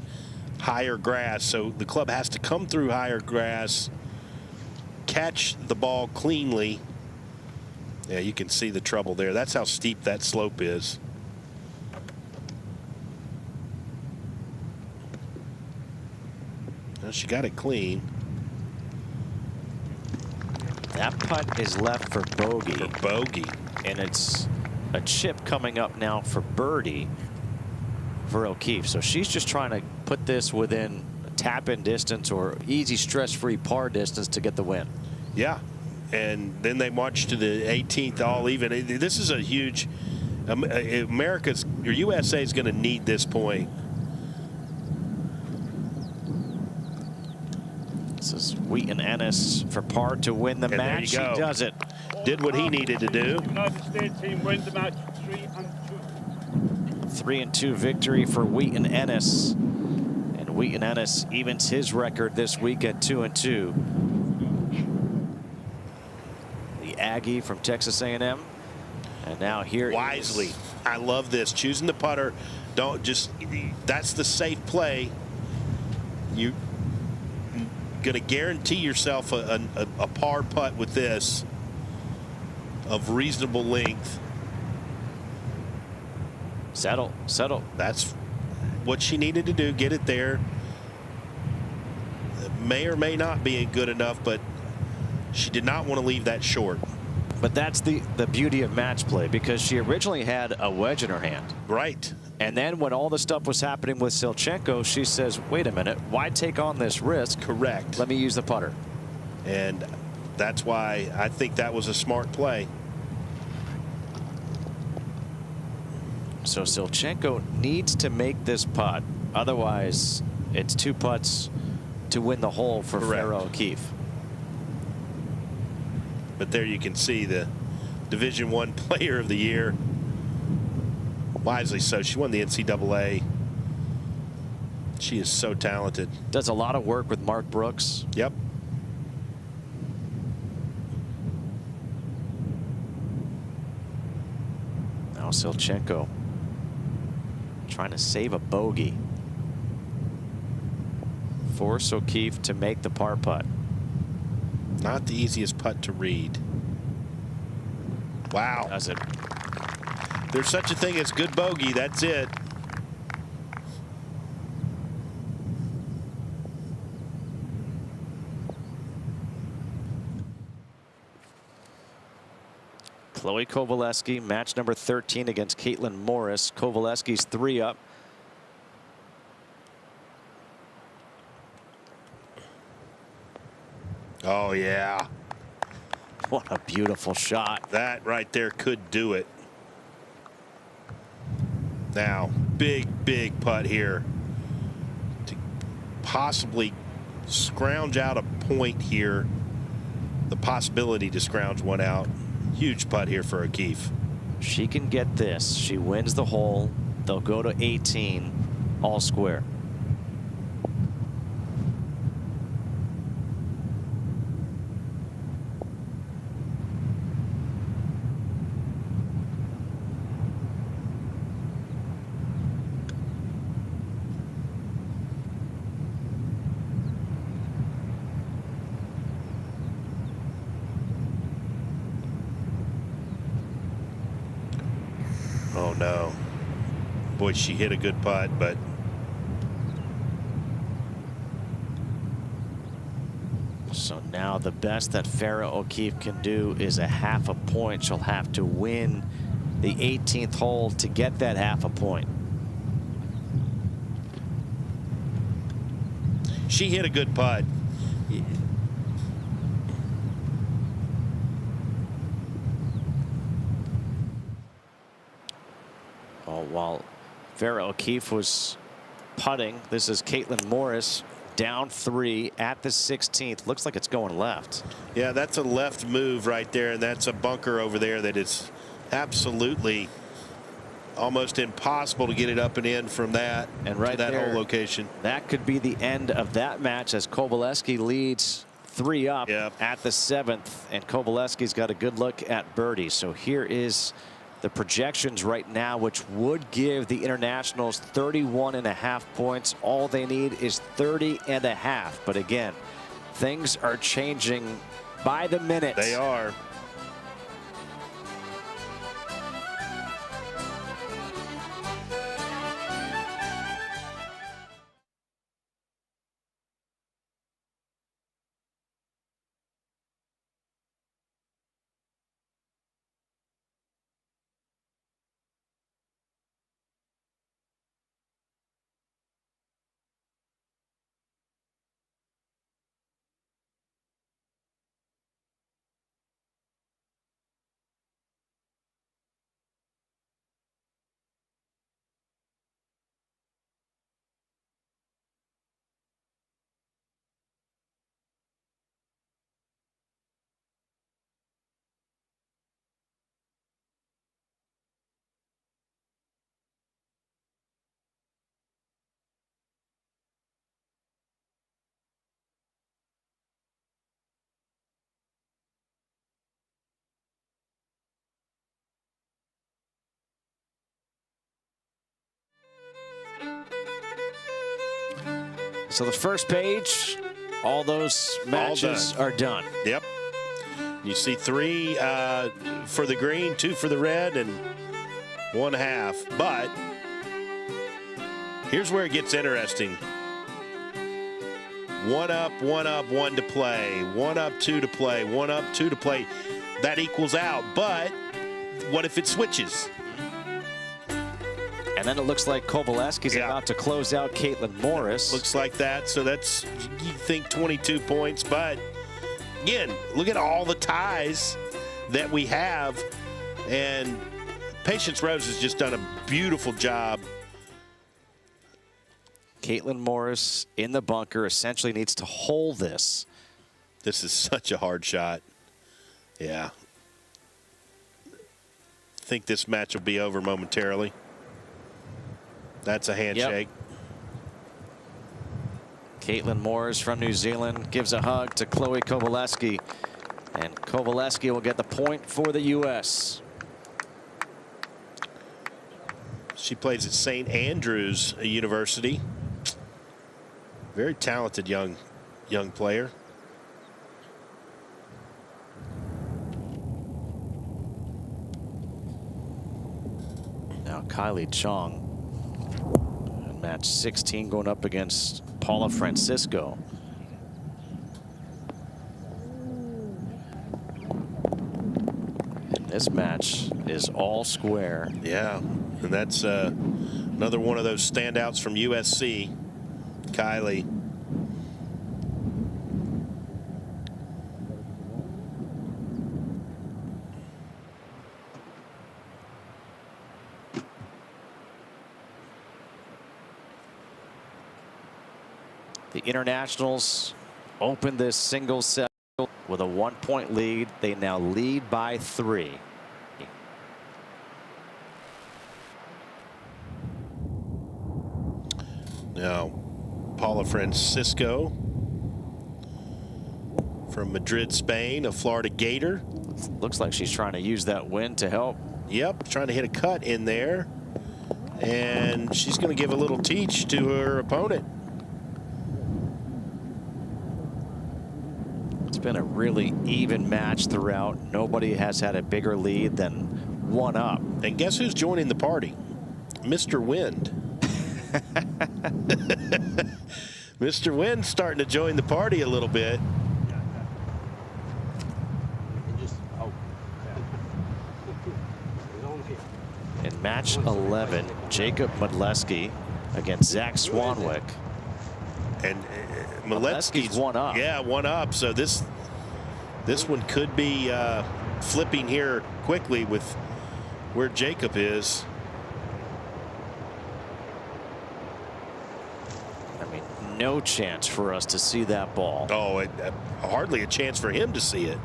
higher grass. So the club has to come through higher grass, catch the ball cleanly. Yeah, you can see the trouble there. That's how steep that slope is. Well, she got it clean. That putt is left for bogey. For bogey. And it's a chip coming up now for birdie for O'Keefe. So she's just trying to put this within tap-in distance or easy stress-free par distance to get the win. Yeah. And then they march to the 18th all even. This is a huge, America's, or USA is going to need this point. This is Wheaton Ennis for par to win the match. He does it. Did what he needed to do. United States team wins the match 3-2. 3-2 victory for Wheaton Ennis. And Wheaton Ennis evens his record this week at 2-2. The Aggie from Texas A&M. And now here wisely. I love this. Choosing the putter. Don't just, that's the safe play. You going to guarantee yourself a par putt with this of reasonable length. Settle. That's what she needed to do. Get it there. It may or may not be good enough, but she did not want to leave that short. But that's the beauty of match play, because she originally had a wedge in her hand. Right. And then when all the stuff was happening with Silchenko, she says, wait a minute, why take on this risk? Correct. Let me use the putter. And that's why I think that was a smart play. So Silchenko needs to make this putt. Otherwise, it's 2 putts to win the hole for Farrah O'Keefe. But there you can see the Division I Player of the Year. Wisely so. She won the NCAA. She is so talented. Does a lot of work with Mark Brooks. Yep. Now Silchenko trying to save a bogey. Force O'Keefe to make the par putt. Not the easiest putt to read. Wow. Does it. There's such a thing as good bogey. That's it. Chloe Kovaleski, match number 13 against Caitlin Morris. Kovaleski's 3 up. Oh, yeah. What a beautiful shot. That right there could do it. Now, big putt here to possibly scrounge out a point here. The possibility to scrounge one out. Huge putt here for O'Keefe. She can get this. She wins the hole. They'll go to 18, all square. Oh no. Boy, she hit a good putt, but so now the best that Farrah O'Keefe can do is a half a point. She'll have to win the 18th hole to get that half a point. she hit a good putt. Oh, while Farrah O'Keefe was putting, this is Caitlin Morris down 3 at the 16th. Looks like it's going left. Yeah, that's a left move right there, and that's a bunker over there that is absolutely almost impossible to get it up and in from that, and right to that there, whole location. That could be the end of that match as Kowaleski leads 3 up at the 7th, and Kowaleski's got a good look at birdie. So here is the projections right now, which would give the Internationals 31.5 points. All they need is 30.5. But again, things are changing by the minute. They are. So the first page, all those matches are done. Yep. You see 3 for the green, 2 for the red, and 1 half. But here's where it gets interesting. 1 up, 1 to play. 1 up, 2 to play. 1 up, 2 to play. That equals out. But what if it switches? And then it looks like Kowaleski's about to close out Caitlin Morris. Looks like that. So that's, you think 22 points. But again, look at all the ties that we have. And Patience Rose has just done a beautiful job. Caitlin Morris in the bunker essentially needs to hold this. This is such a hard shot. Yeah. I think this match will be over momentarily. That's a handshake. Caitlin Morris from New Zealand gives a hug to Chloe Kowaleski, and Kowaleski will get the point for the U.S. She plays at St. Andrews University. Very talented young player. Now Kylie Chong, match 16, going up against Paula Francisco. And this match is all square. Yeah, and that's another one of those standouts from USC, Kylie. The Internationals opened this singles set with a 1-point lead. They now lead by 3. Now, Paula Francisco from Madrid, Spain, a Florida Gator. Looks like she's trying to use that win to help. Yep, trying to hit a cut in there. And she's going to give a little teach to her opponent. It's been a really even match throughout. Nobody has had a bigger lead than one up. And guess who's joining the party? Mr. Wind. Mr. Wind's starting to join the party a little bit. In match 11, Jacob Modleski against Zach Swanwick. And Modleski's one up. Yeah, one up. So this one could be flipping here quickly with where Jacob is. I mean, no chance for us to see that ball. Oh, hardly a chance for him to see it.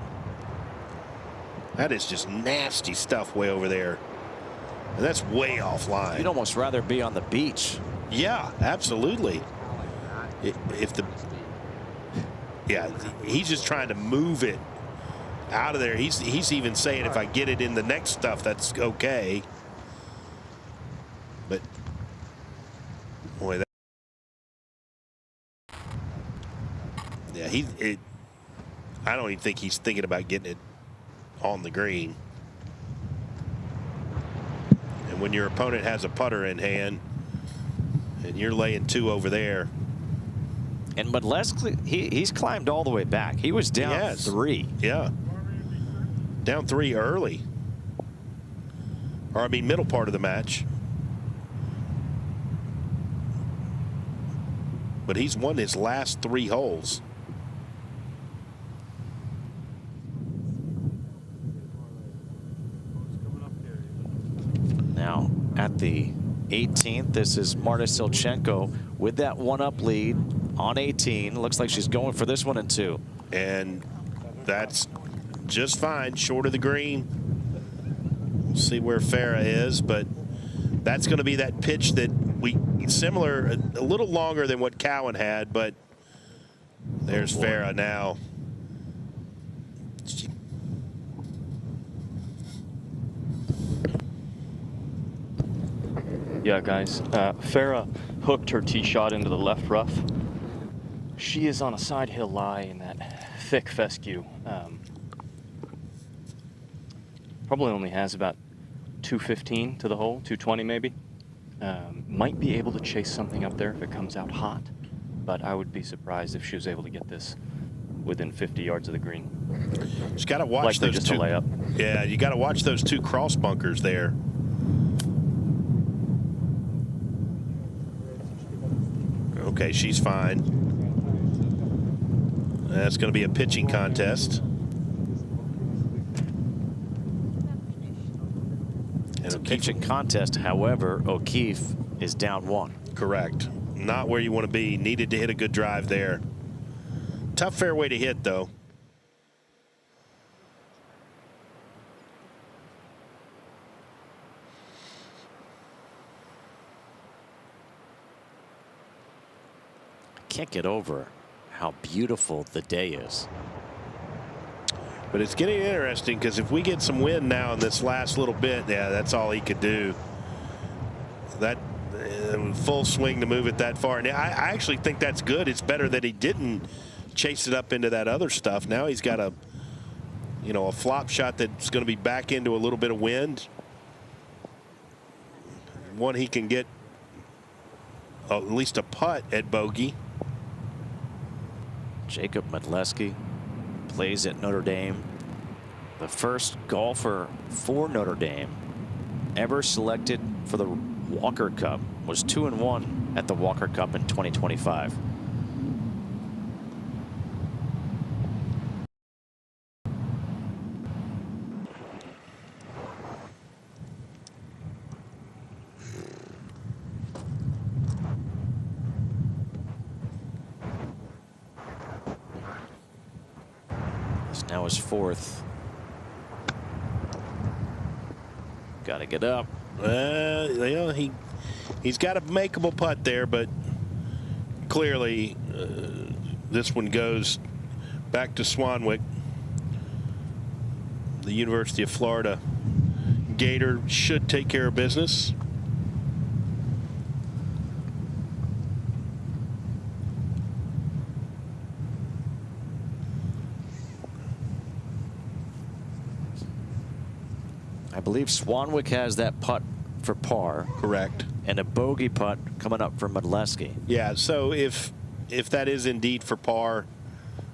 That is just nasty stuff way over there. And that's way offline. You'd almost rather be on the beach. Yeah, absolutely. Yeah, he's just trying to move it out of there. He's even saying if I get it in the next stuff, that's okay. But boy, I don't even think he's thinking about getting it on the green. And when your opponent has a putter in hand and you're laying 2 over there. And Modleski, he's climbed all the way back. He was down 3. Yeah. Down 3 early. Or I mean middle part of the match. But he's won his last 3 holes. Now at the 18th, this is Marta Silchenko with that 1-up lead on 18. Looks like she's going for this one in 2. And that's just fine, short of the green. We'll see where Farah is, but that's going to be that pitch that similar, a little longer than what Cowan had, but there's Farah now. Yeah, guys, Farah hooked her tee shot into the left rough. She is on a side hill lie in that thick fescue. Probably only has about 215 to the hole, 220 maybe. Might be able to chase something up there if it comes out hot, but I would be surprised if she was able to get this within 50 yards of the green. Just got to watch Likely those just 2. a layup. Yeah, you got to watch those 2 cross bunkers there. Okay, she's fine. That's going to be a pitching contest. It's a pitching contest. However, O'Keefe is down 1. Correct. Not where you want to be. Needed to hit a good drive there. Tough fairway to hit, though. Can't get over how beautiful the day is. But it's getting interesting because if we get some wind now in this last little bit, yeah, that's all he could do. That full swing to move it that far. And I actually think that's good. It's better that he didn't chase it up into that other stuff. Now he's got a flop shot that's going to be back into a little bit of wind. One he can get at least a putt at bogey. Jacob Modleski plays at Notre Dame. The first golfer for Notre Dame ever selected for the Walker Cup. Was 2-1 at the Walker Cup in 2025. Now his fourth. Got to get up. He's got a makeable putt there, but clearly this one goes back to Swanwick. The University of Florida Gator should take care of business. I believe Swanwick has that putt for par. Correct. And a bogey putt coming up for Modleski. Yeah, so if that is indeed for par,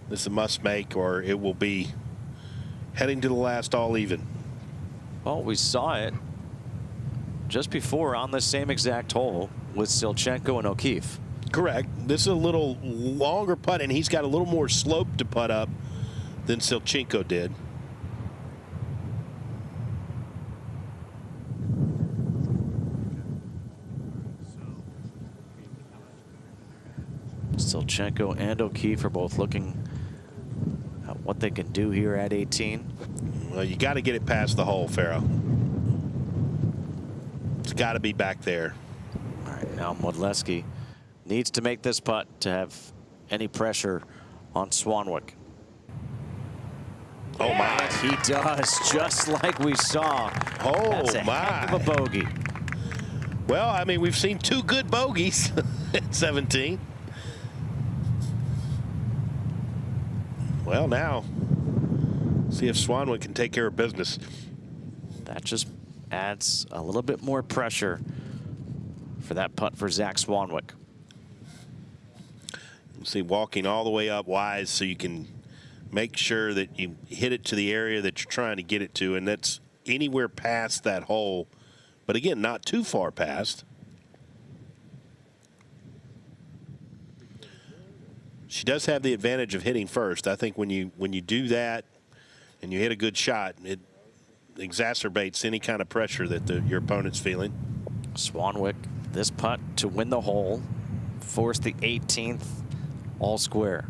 this is a must make, or it will be heading to the last all even. Well, we saw it just before on the same exact hole with Silchenko and O'Keefe. Correct. This is a little longer putt, and he's got a little more slope to putt up than Silchenko did. Silchenko and O'Keefe are both looking at what they can do here at 18. Well, you got to get it past the hole, Farrow. It's got to be back there. All right, now Modleski needs to make this putt to have any pressure on Swanwick. Oh, my. He does, just like we saw. Oh, that's a heck of a bogey. Well, I mean, we've seen two good bogeys at 17. Well, now, see if Swanwick can take care of business. That just adds a little bit more pressure for that putt for Zach Swanwick. See, walking all the way up wise so you can make sure that you hit it to the area that you're trying to get it to, and that's anywhere past that hole. But again, not too far past. She does have the advantage of hitting first. I think when you do that and you hit a good shot, it exacerbates any kind of pressure that your opponent's feeling. Swanwick, this putt to win the hole, force the 18th all square.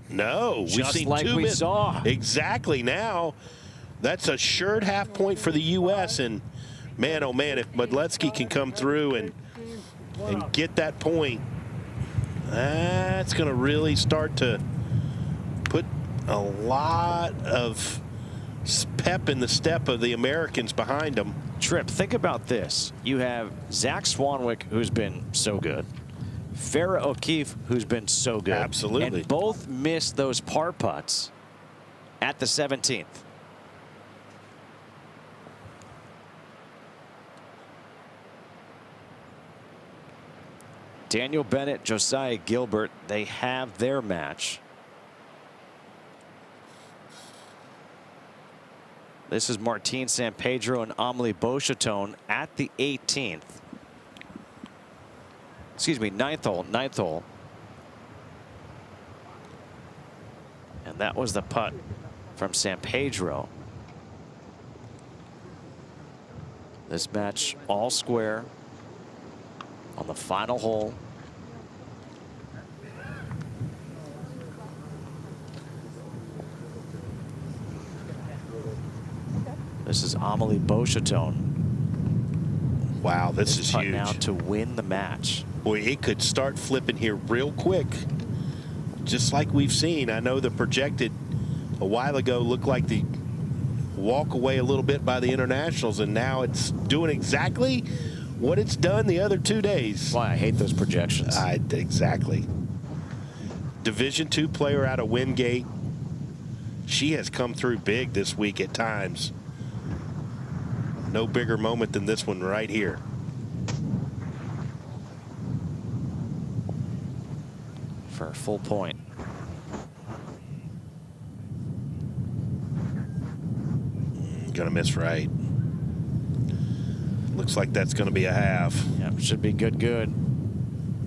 No, we've Just seen like two we saw. Exactly. Now, that's a assured half point for the U.S. And man, oh man, if Modleski can come through and get that point, that's going to really start to put a lot of pep in the step of the Americans behind them. Tripp, think about this. You have Zach Swanwick, who's been so good. Farrah O'Keefe, who's been so good. Absolutely. And both missed those par putts at the 17th. Daniel Bennett, Josiah Gilbert, they have their match. This is Martine San Pedro and Amelie Beauchatone at the 18th. Excuse me, ninth hole. And that was the putt from San Pedro. This match all square on the final hole. This is Amelie Beauchatone. Wow, this is huge. Now to win the match. Boy, it could start flipping here real quick, just like we've seen. I know the projected a while ago looked like the walk away a little bit by the internationals, and now it's doing exactly what it's done the other 2 days. Why I hate those projections. Exactly. Division II player out of Wingate. She has come through big this week at times. No bigger moment than this one right here. For a full point. Gonna miss right. Looks like that's gonna be a half. Yeah, should be good.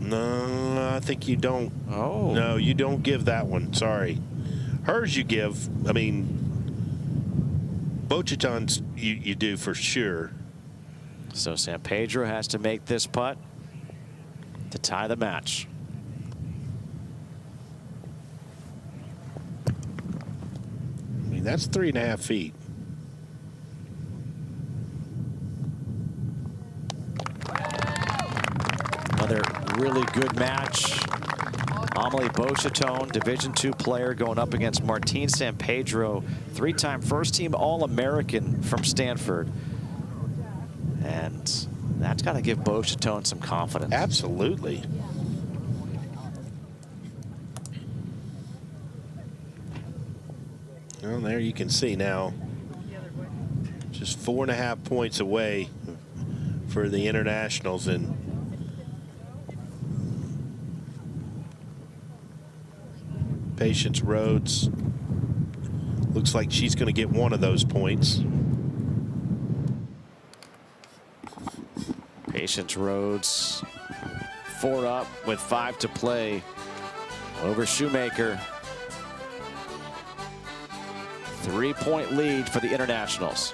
No, I think you don't. Oh. No, you don't give that one. Sorry. Hers you give. I mean, Beauchatone's you do for sure. So San Pedro has to make this putt to tie the match. mean, that's 3.5 feet. Another really good match. Amelie Beauchatone, Division II player, going up against Martine San Pedro, 3-time first-team All-American from Stanford. And that's got to give Beauchatone some confidence. Absolutely. Well, there you can see now, just 4.5 points away for the internationals. And Patience Rhodes looks like she's going to get one of those points. Patience Rhodes 4 up with 5 to play over Shoemaker. 3-point lead for the internationals.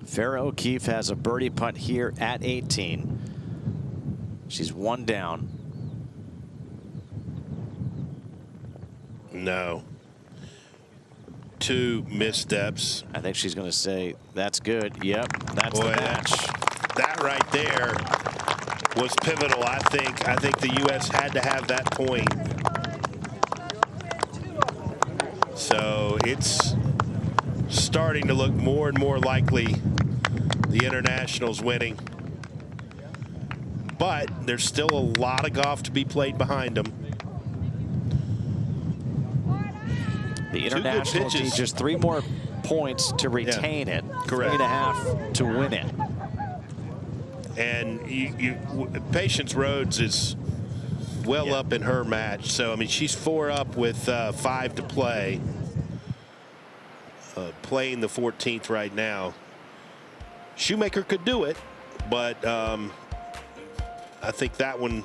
Farrah O'Keefe has a birdie putt here at 18. She's 1 down. No. 2 missteps. I think she's going to say, that's good. Yep, that's the match. That right there was pivotal, I think. I think the U.S. had to have that point. So it's starting to look more and more likely the internationals winning. But there's still a lot of golf to be played behind them. The internationals need just 3 more points to retain it. Correct. 3.5 to win it. And Patience Rhodes is well up in her match. So, I mean, she's 4 up with 5 to play. Playing the 14th right now. Shoemaker could do it, but I think that one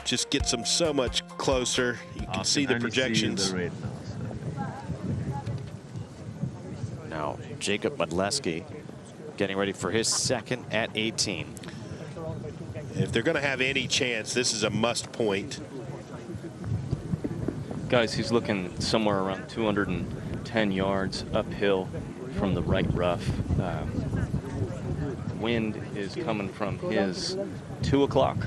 just gets them so much closer. You can see the projections. Now, Jacob Modleski getting ready for his second at 18. If they're going to have any chance, this is a must point. Guys, he's looking somewhere around 210 yards uphill from the right rough. Wind is coming from his 2 o'clock.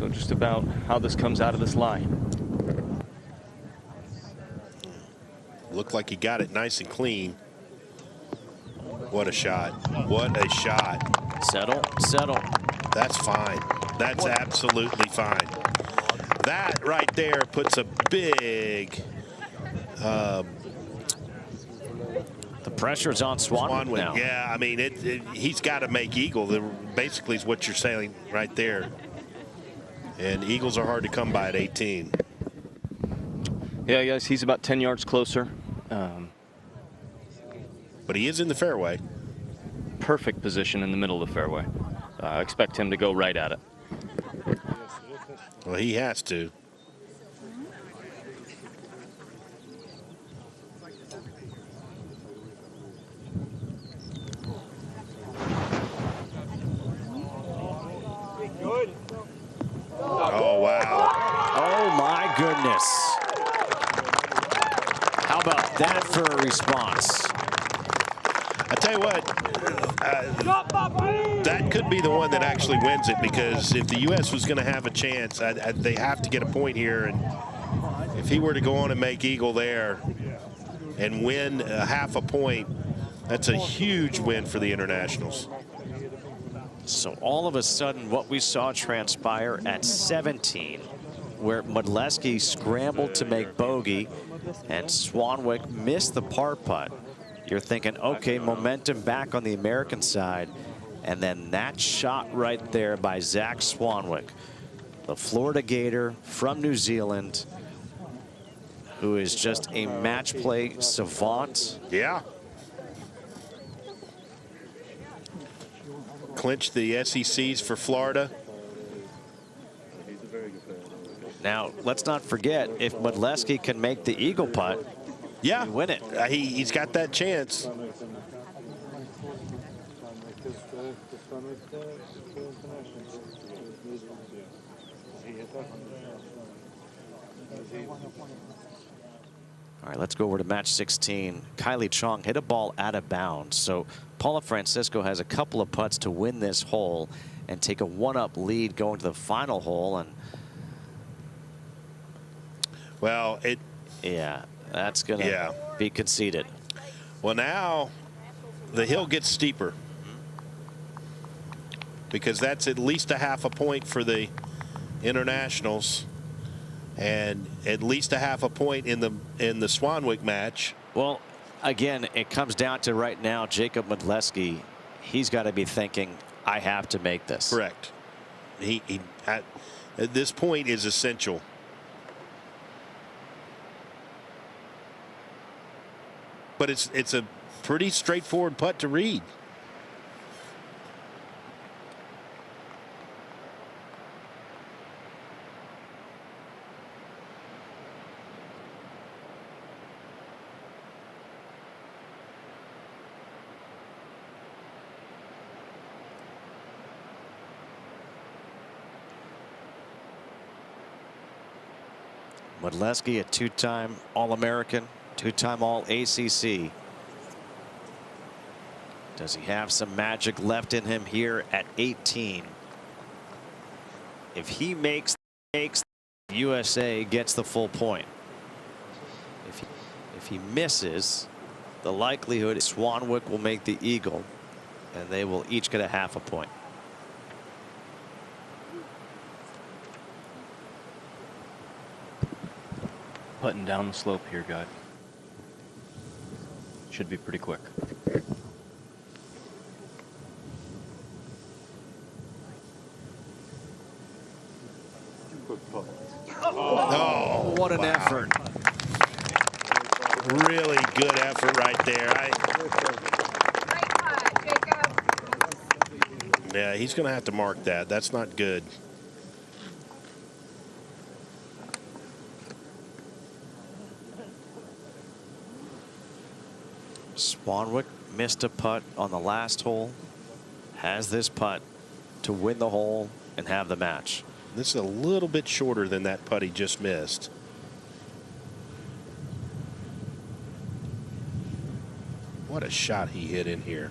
So just about how this comes out of this lie. Looked like he got it nice and clean. What a shot. What a shot. Settle, settle. That's fine. That's absolutely fine. That right there puts a big The pressure's on Swanwick now. Yeah, I mean, he's got to make eagle. Basically is what you're saying right there. And eagles are hard to come by at 18. Yeah, guys, he's about 10 yards closer. But he is in the fairway. Perfect position in the middle of the fairway. I expect him to go right at it. Well, he has to. Oh, wow. Oh, my goodness. How about that for a response? I tell you what, that could be the one that actually wins it, because if the U.S. was going to have a chance, they have to get a point here. And if he were to go on and make eagle there and win a half a point, that's a huge win for the internationals. So all of a sudden, what we saw transpire at 17, where Modleski scrambled to make bogey and Swanwick missed the par putt, you're thinking, okay, momentum back on the American side. And then that shot right there by Zach Swanwick, the Florida Gator from New Zealand, who is just a match play savant. Yeah. Clinched the SECs for Florida. Now, let's not forget, if Modleski can make the eagle putt, yeah, you win it. He's got that chance. All right, let's go over to match 16. Kylie Chong hit a ball out of bounds. So Paula Francisco has a couple of putts to win this hole and take a one-up lead going to the final hole. And well, yeah, that's going to be conceded. Well, now the hill gets steeper, because that's at least a half a point for the internationals and at least a half a point in the Swanwick match. Well, again, it comes down to right now, Jacob Modleski, he's got to be thinking, I have to make this. Correct. He at this point is essential. But it's a pretty straightforward putt to read. Modleski, a two-time All-American, two-time All-ACC. Does he have some magic left in him here at 18? If he makes, USA gets the full point. If he misses, the likelihood is Swanwick will make the eagle, and they will each get a half a point. Putting down the slope here, guy. Should be pretty quick. Oh, what an effort. Really good effort right there. Yeah, he's going to have to mark that. That's not good. Swanwick missed a putt on the last hole, has this putt to win the hole and have the match. This is a little bit shorter than that putt he just missed. What a shot he hit in here.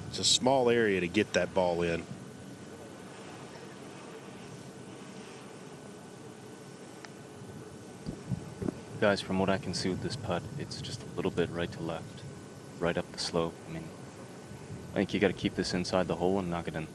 It's a small area to get that ball in. Guys, from what I can see with this putt, it's just a little bit right to left, right up the slope. I mean, I think you got to keep this inside the hole and knock it in.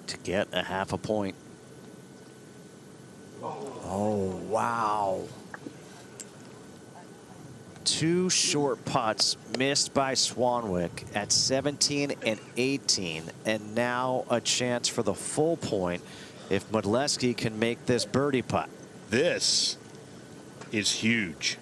To get a half a point. Oh, wow. Two short putts missed by Swanwick at 17 and 18, and now a chance for the full point if Modleski can make this birdie putt. This is huge.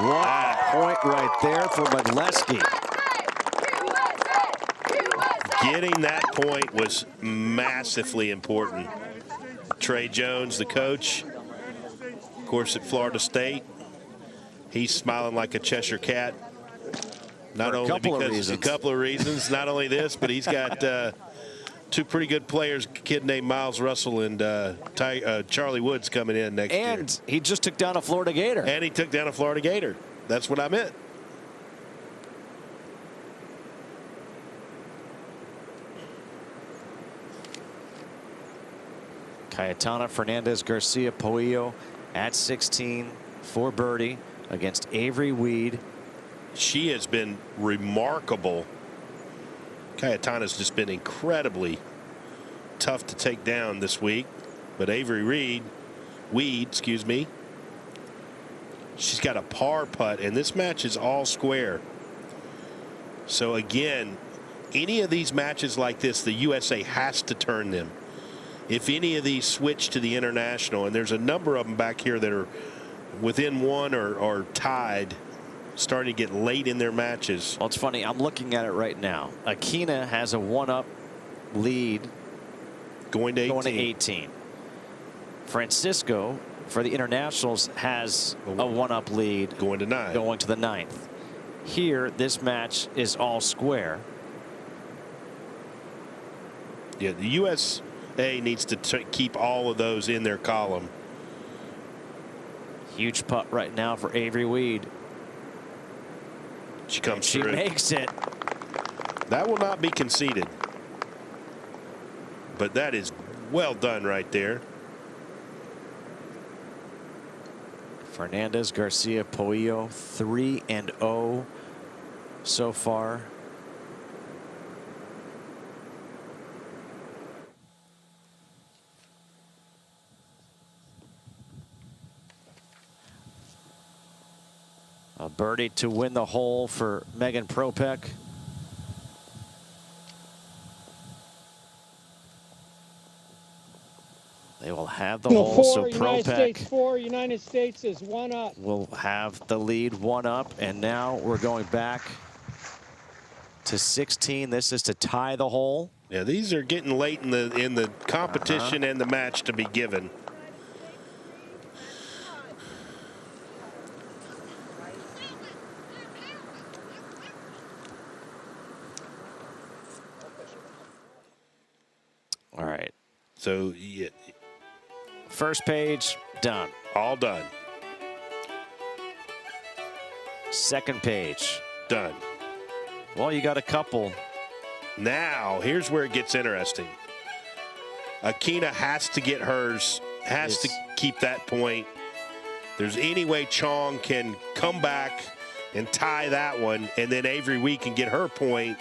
What a point right there for Modleski. Getting that point was massively important. Trey Jones, the coach, of course, at Florida State, he's smiling like a Cheshire cat. Not only because a couple of reasons, not only this, but he's got two pretty good players, a kid named Miles Russell and Charlie Woods coming in next year. And he just took down a Florida Gator. And he took down a Florida Gator. That's what I meant. Cayetana Fernandez Garcia Poillo at 16 for birdie against Avery Weed. She has been remarkable. Cayetana's just been incredibly tough to take down this week. But Avery Weed, excuse me, she's got a par putt, and this match is all square. So again, any of these matches like this, the USA has to turn them. If any of these switch to the international, and there's a number of them back here that are within one or tied, starting to get late in their matches. Well, it's funny. I'm looking at it right now. Akina has a one-up lead going to 18. Francisco, for the internationals, has a one-up lead going to the ninth. Here, this match is all square. Yeah, the USA needs to keep all of those in their column. Huge putt right now for Avery Weed. She comes through. She makes it. That will not be conceded. But that is well done right there. Fernandez Garcia Poillo 3-0 so far. A birdie to win the hole for Megan Propek. They will have the hole, so Propek United States is one up. will have the lead one up, and now we're going back to 16. This is to tie the hole. Yeah, these are getting late in the competition and the match to be given. All right. So, yeah. First page, done. All done. Second page. Done. Well, you got a couple. Now, here's where it gets interesting. Akina has to get hers, has to keep that point. There's any way Chong can come back and tie that one, and then Avery Weed can get her point.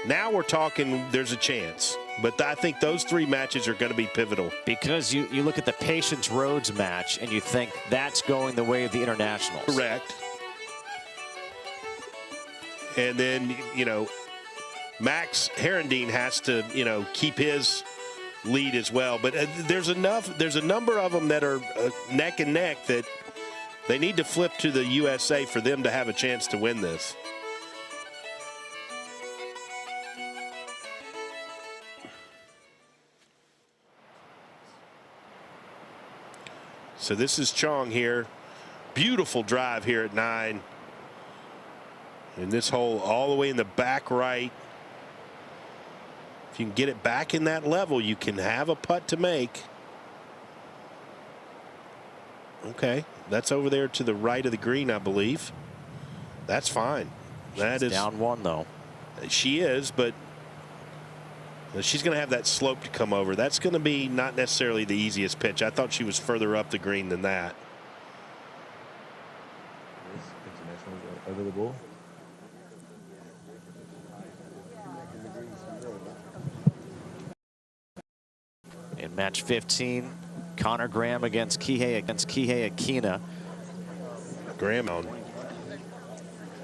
Now we're talking there's a chance. But I think those three matches are going to be pivotal. Because you look at the Patience Rhodes match and you think that's going the way of the internationals. Correct. And then, you know, Max Herendeen has to, you know, keep his lead as well. But there's a number of them that are neck and neck that they need to flip to the USA for them to have a chance to win this. So this is Chong here. Beautiful drive here at 9. And this hole all the way in the back right. If you can get it back in that level, you can have a putt to make. Okay, that's over there to the right of the green, I believe. That's fine. That is down 1 though. She is, but she's going to have that slope to come over. That's going to be not necessarily the easiest pitch. I thought she was further up the green than that. Over the ball. In match 15, Connor Graham against Kihei Akina. Graham on.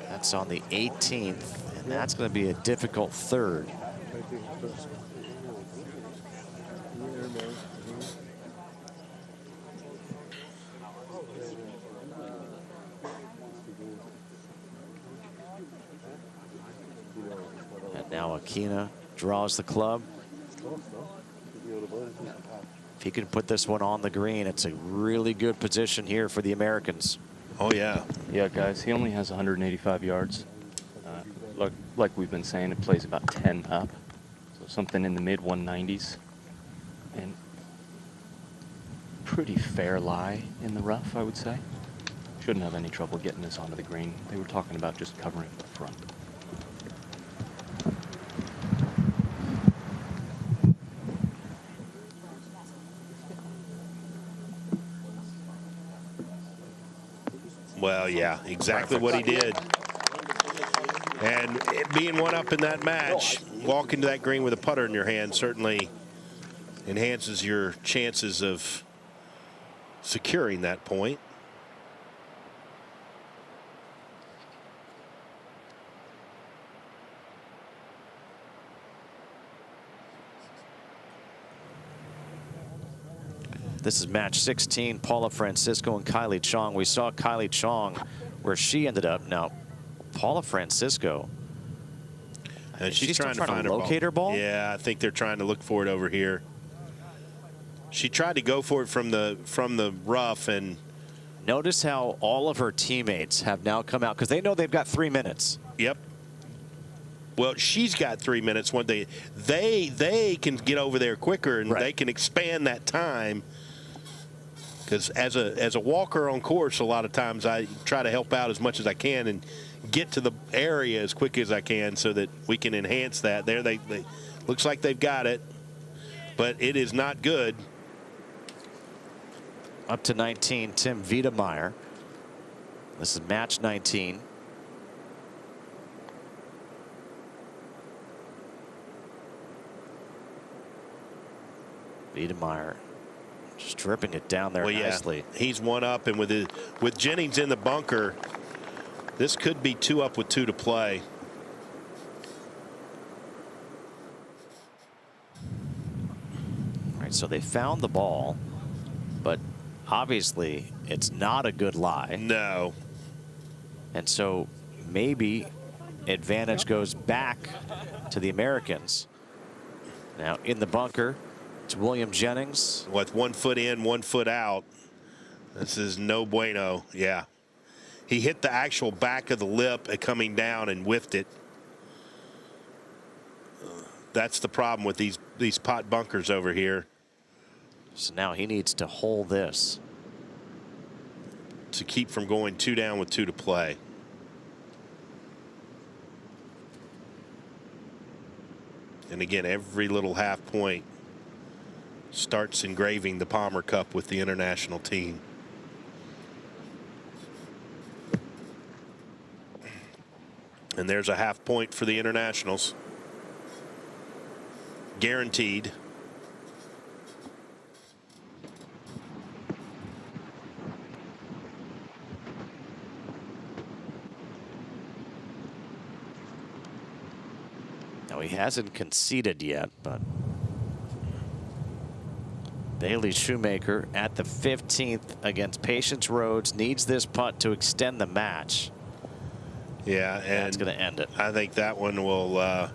That's on the 18th, and that's going to be a difficult third. And now Akina draws the club. If he can put this one on the green, it's a really good position here for the Americans. Oh, yeah. Yeah, guys, he only has 185 yards. Like we've been saying, it plays about 10 up. So something in the mid 190s. And pretty fair lie in the rough, I would say. Shouldn't have any trouble getting this onto the green. They were talking about just covering the front. Well, yeah, exactly what he did. And being one up in that match, walking to that green with a putter in your hand certainly enhances your chances of securing that point. This is match 16, Paula Francisco and Kylie Chong. We saw Kylie Chong where she ended up. Now, Paula Francisco, and she's trying to find her locate her ball. Yeah, I think they're trying to look for it over here. She tried to go for it from the rough, and notice how all of her teammates have now come out because they know they've got 3 minutes. Yep. Well, she's got 3 minutes. When they can get over there quicker, and they can expand that time. Because as a walker on course, a lot of times I try to help out as much as I can and get to the area as quick as I can so that we can enhance that. There they looks like they've got it, but it is not good. Up to 19, Tim Wiedemeyer. This is match 19. Wiedemeyer just dripping it down there nicely. He's one up, and with Jennings in the bunker, this could be 2 up with 2 to play. All right, so they found the ball, but obviously it's not a good lie. No. And so maybe advantage goes back to the Americans. Now in the bunker, it's William Jennings. With 1 foot in, 1 foot out. This is no bueno. Yeah. He hit the actual back of the lip coming down and whiffed it. That's the problem with these pot bunkers over here. So now he needs to hold this to keep from going 2 down with 2 to play. And again, every little half point starts engraving the Palmer Cup with the international team. And there's a half point for the internationals. Guaranteed. Now he hasn't conceded yet, but Bailey Shoemaker at the 15th against Patience Rhodes needs this putt to extend the match. Yeah, and that's going to end it. I think that one will.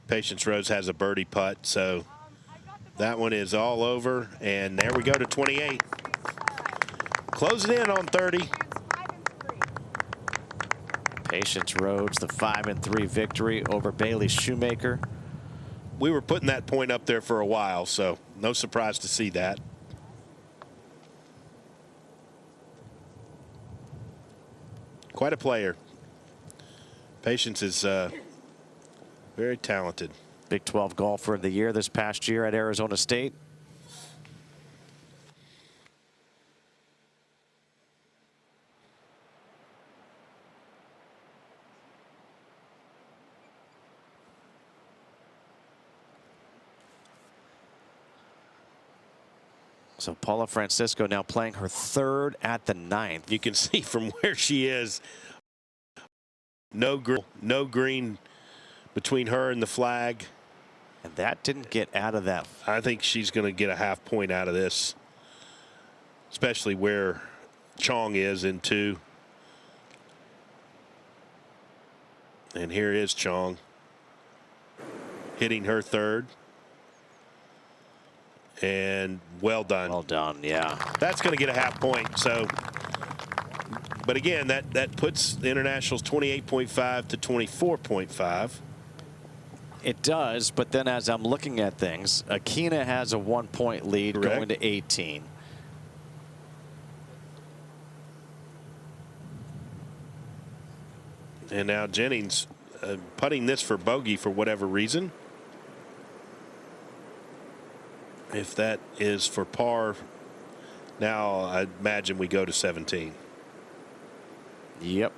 Patience Rhodes has a birdie putt, so that one is all over. And there we go to 28. Closing in on 30. Patience Rhodes, the 5-3 victory over Bailey Shoemaker. We were putting that point up there for a while, so no surprise to see that. Quite a player. Patience is very talented. Big 12 golfer of the year this past year at Arizona State. So Paula Francisco now playing her third at the 9th. You can see from where she is, no green between her and the flag. And that didn't get out of that. I think she's going to get a half point out of this, especially where Chong is in 2. And here is Chong hitting her third. And well done. Well done, yeah. That's going to get a half point. So, but again, that puts the Internationals 28.5 to 24.5. It does, but then as I'm looking at things, Akina has a 1-point lead. Correct. Going to 18. And now Jennings putting this for bogey for whatever reason. If that is for par, now I imagine we go to 17. Yep.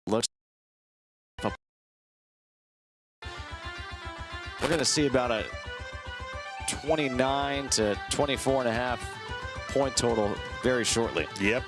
Looks. We're going to see about a 29 to 24.5 point total very shortly. Yep.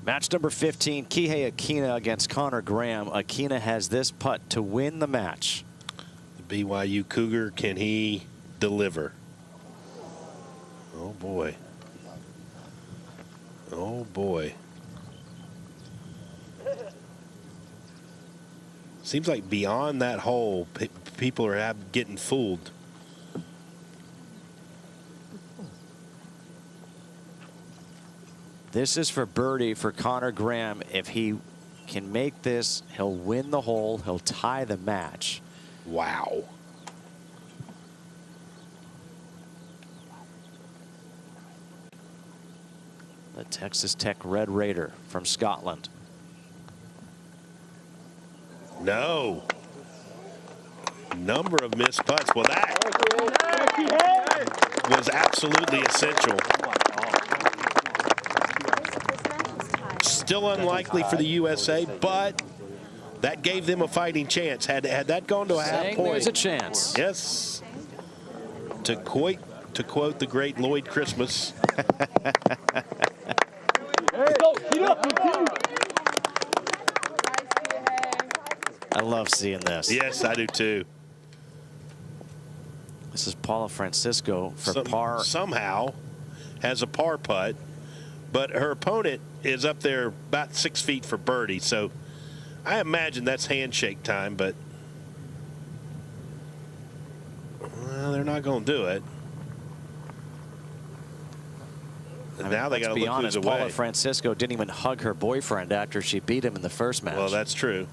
Match number 15, Kihei Akina against Connor Graham. Akina has this putt to win the match. The BYU Cougar, can he deliver? Oh, boy. Oh, boy. Seems like beyond that hole, people are getting fooled. This is for birdie for Connor Graham. If he can make this, he'll win the hole. He'll tie the match. Wow. The Texas Tech Red Raider from Scotland. No. Number of missed putts. Well, that was absolutely essential. Still unlikely for the USA, but that gave them a fighting chance. Had that gone to a half point, there's a chance. Yes. To quote the great Lloyd Christmas. I love seeing this. Yes, I do too. This is Paula Francisco for par. Somehow has a par putt, but her opponent is up there about 6 feet for birdie. So I imagine that's handshake time, but well, they're not going to do it. And now they got to look honest, who's away. Paula Francisco didn't even hug her boyfriend after she beat him in the first match. Well, that's true.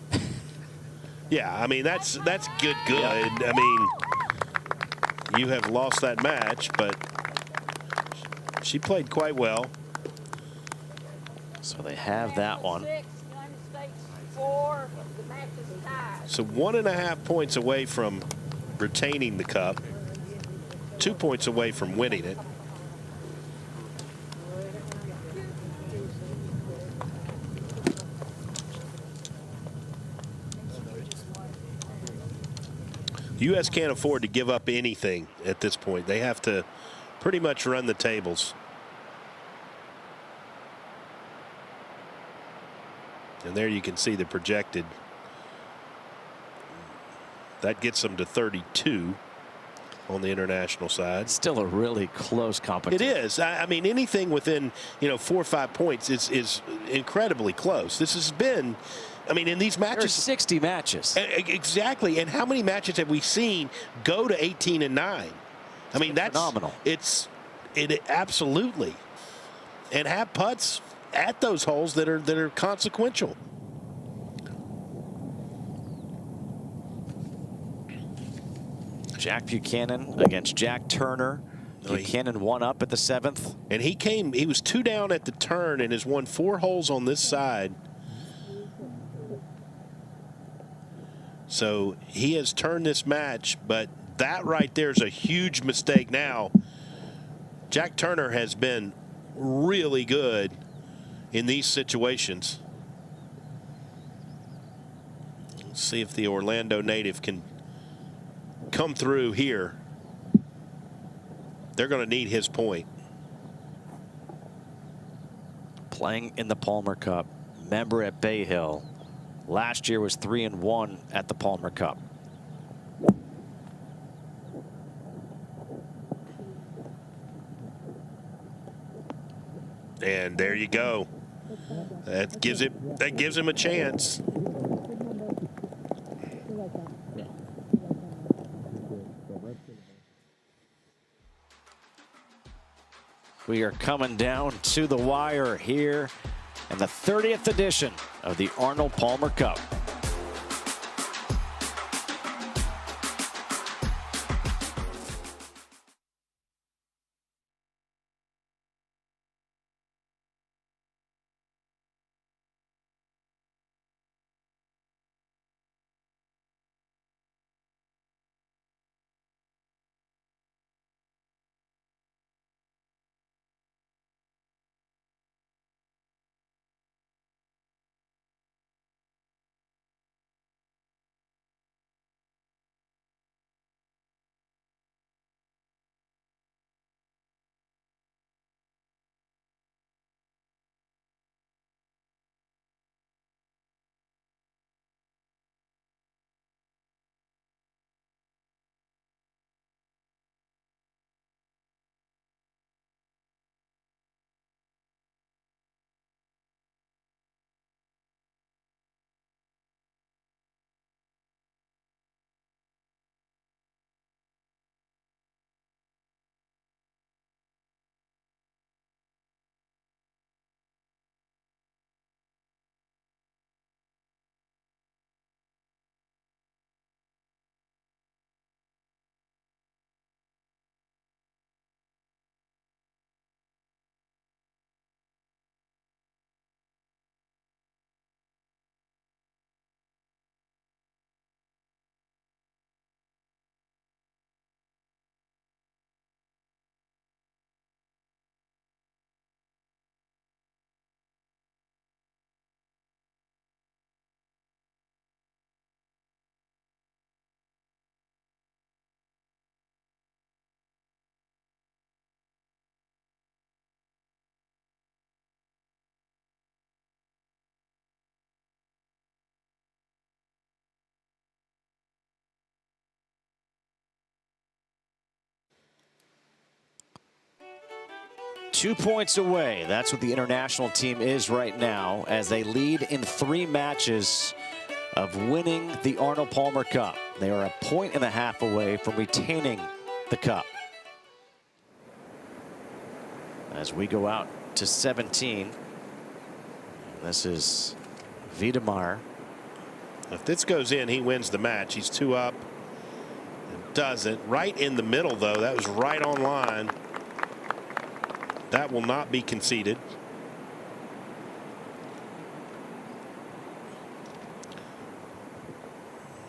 Yeah, I mean, that's good. I mean, you have lost that match, but she played quite well. So they have that one. So 1.5 points away from retaining the cup, 2 points away from winning it. U.S. can't afford to give up anything at this point. They have to pretty much run the tables. And there you can see the projected. That gets them to 32 on the international side. Still a really close competition. It is. I mean, anything within 4 or 5 points is incredibly close. This has been. I mean, in these matches, there's 60 matches. Exactly. And how many matches have we seen go to 18 and 9? I mean, that's phenomenal. It absolutely. And have putts at those holes that are consequential. Jack Buchanan against Jack Turner. Buchanan one up at the 7th. And he was 2 down at the turn and has won 4 holes on this side. So he has turned this match, but that right there is a huge mistake now. Jack Turner has been really good in these situations. Let's see if the Orlando native can come through here. They're going to need his point. Playing in the Palmer Cup, member at Bay Hill. Last year was 3-1 at the Palmer Cup. And there you go. That gives him a chance. We are coming down to the wire here in the 30th edition of the Arnold Palmer Cup. 2 points away. That's what the international team is right now, as they lead in 3 matches of winning the Arnold Palmer Cup. They are 1.5 points away from retaining the cup. As we go out to 17, this is Wiedemeyer. If this goes in, he wins the match. He's 2 up. It doesn't. Right in the middle, though. That was right on line. That will not be conceded.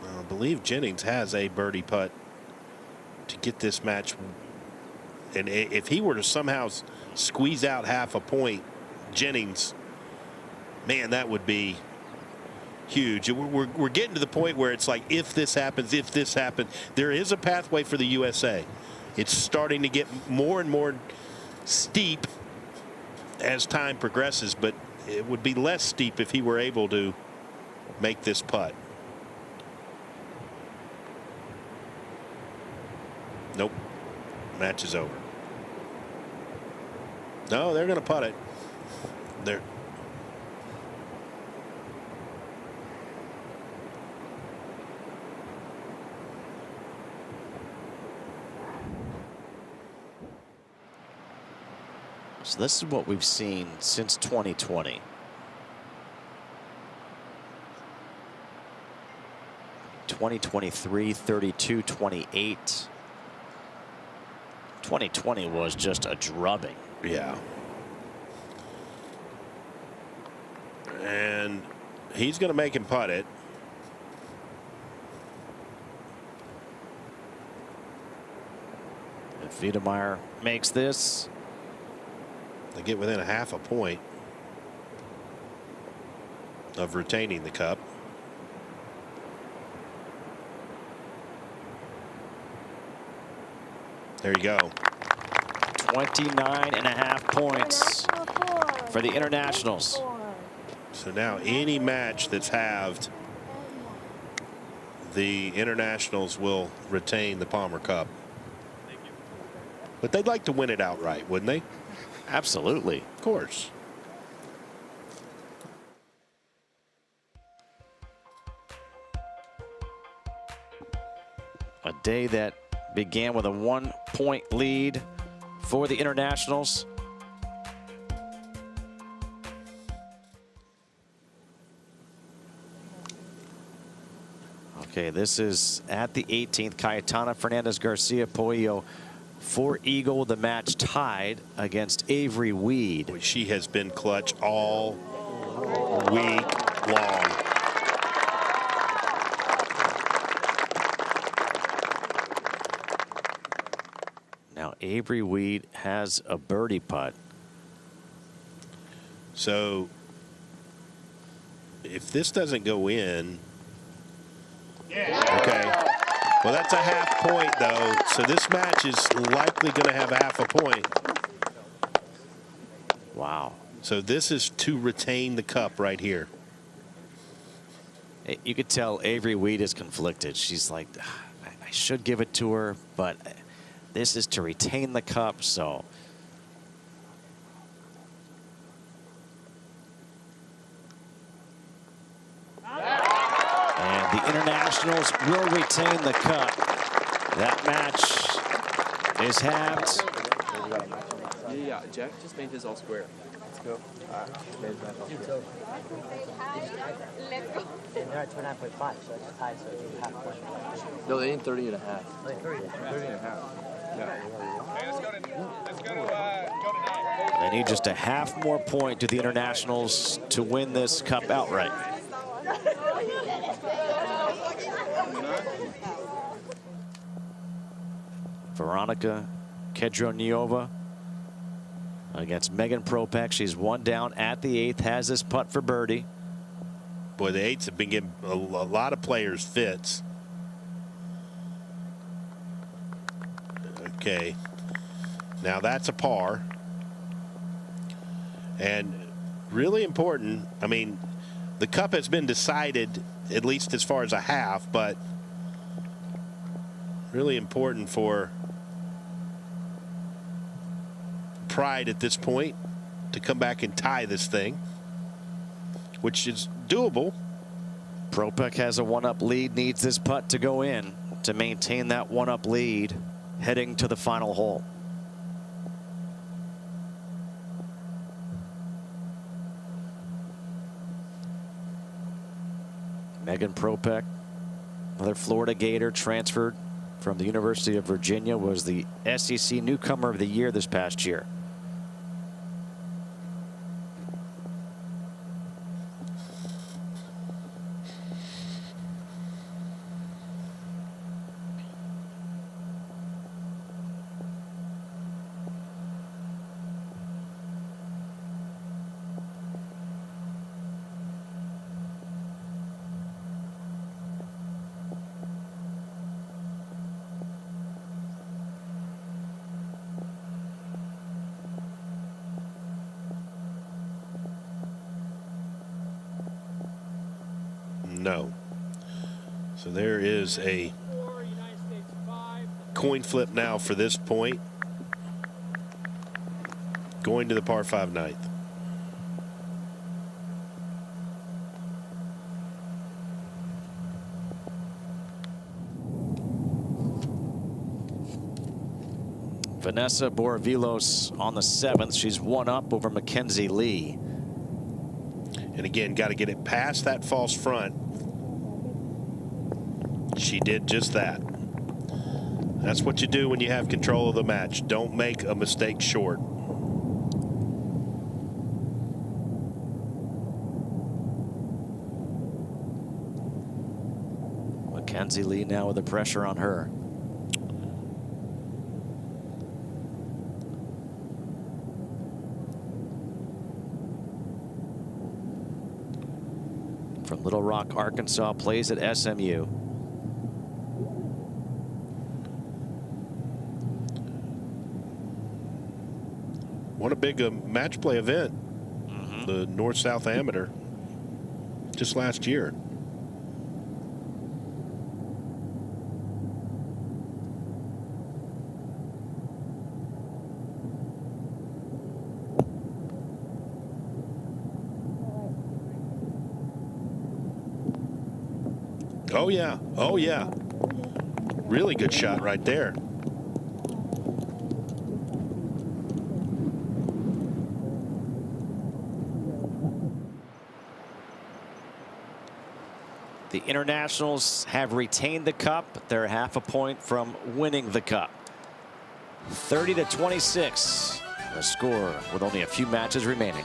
I believe Jennings has a birdie putt to get this match. And if he were to somehow squeeze out half a point, Jennings, man, that would be huge. We're getting to the point where it's like, if this happens, there is a pathway for the USA. It's starting to get more and more steep as time progresses, but it would be less steep if he were able to make this putt. Nope. Match is over. No, they're going to putt it. They're So this is what we've seen since 2020. (2023) 32, 28. 2020 was just a drubbing. Yeah. And he's going to make him putt it. If Wiedemeyer makes this, they get within a half a point of retaining the cup. There you go. 29.5 points for the internationals. So now any match that's halved, the internationals will retain the Palmer Cup. But they'd like to win it outright, wouldn't they? Absolutely. Of course. A day that began with a 1-point lead for the internationals. Okay, this is at the 18th. Cayetana Fernandez Garcia Pollo for eagle. The match tied against Avery Weed. She has been clutch all week long. Now Avery Weed has a birdie putt. So if this doesn't go in, okay. Well, that's a half point, though. So this match is likely going to have a half a point. Wow. So this is to retain the cup right here. You could tell Avery Weed is conflicted. She's like, I should give it to her, but this is to retain the cup, so. And the internationals will retain the cup. That match is halved. Yeah, Jack just made his all square. Let's go. Let's go. And they're at 29.5, so it's tied, so it's half point. No, they ain't 30 and a half. Like 30 and a half. They need just a half more point to the internationals to win this cup outright. Veronica Kedroniova against Megan Propek. She's 1 down at the 8th, has this putt for birdie. Boy, the 8s have been giving a lot of players fits. Okay. Now that's a par. And really important, I mean, the cup has been decided, at least as far as a half, but really important for pride at this point to come back and tie this thing, which is doable. Propek has a 1-up lead, needs this putt to go in to maintain that 1-up lead heading to the final hole. Megan Propek, another Florida Gator, transferred from the University of Virginia, was the SEC Newcomer of the Year this past year. No. So there is a coin flip now for this point. Going to the par 5 ninth. Vanessa Borovilos on the 7th. She's 1 up over Mackenzie Lee. And again, got to get it past that false front. She did just that. That's what you do when you have control of the match. Don't make a mistake short. Mackenzie Lee now with the pressure on her. From Little Rock, Arkansas, plays at SMU. Won a big match play event, the North-South Amateur, just last year. Oh, yeah. Oh, yeah. Really good shot right there. The Internationals have retained the cup. They're half a point from winning the cup. 30-26, the score with only a few matches remaining.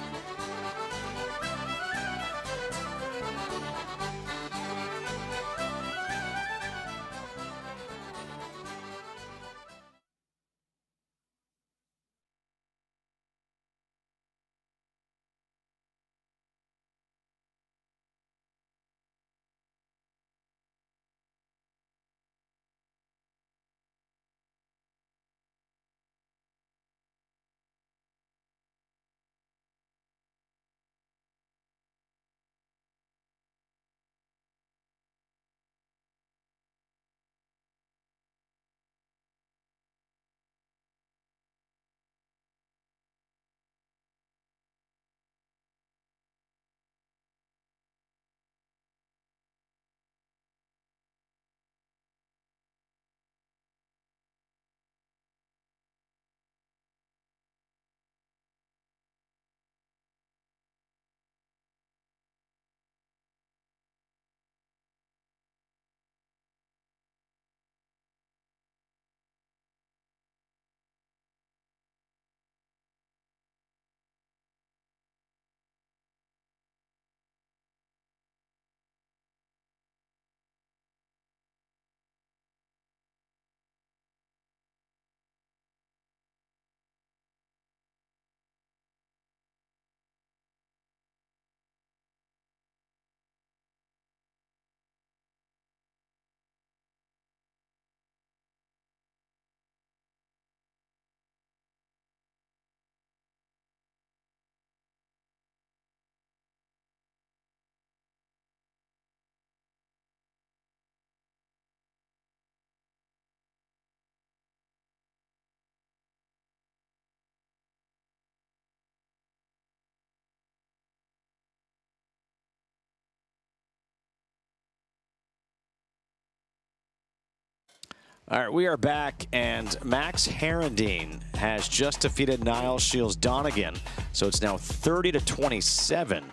All right, we are back, and Max Herendeen has just defeated Niall Shields Donegan, so it's now 30-27.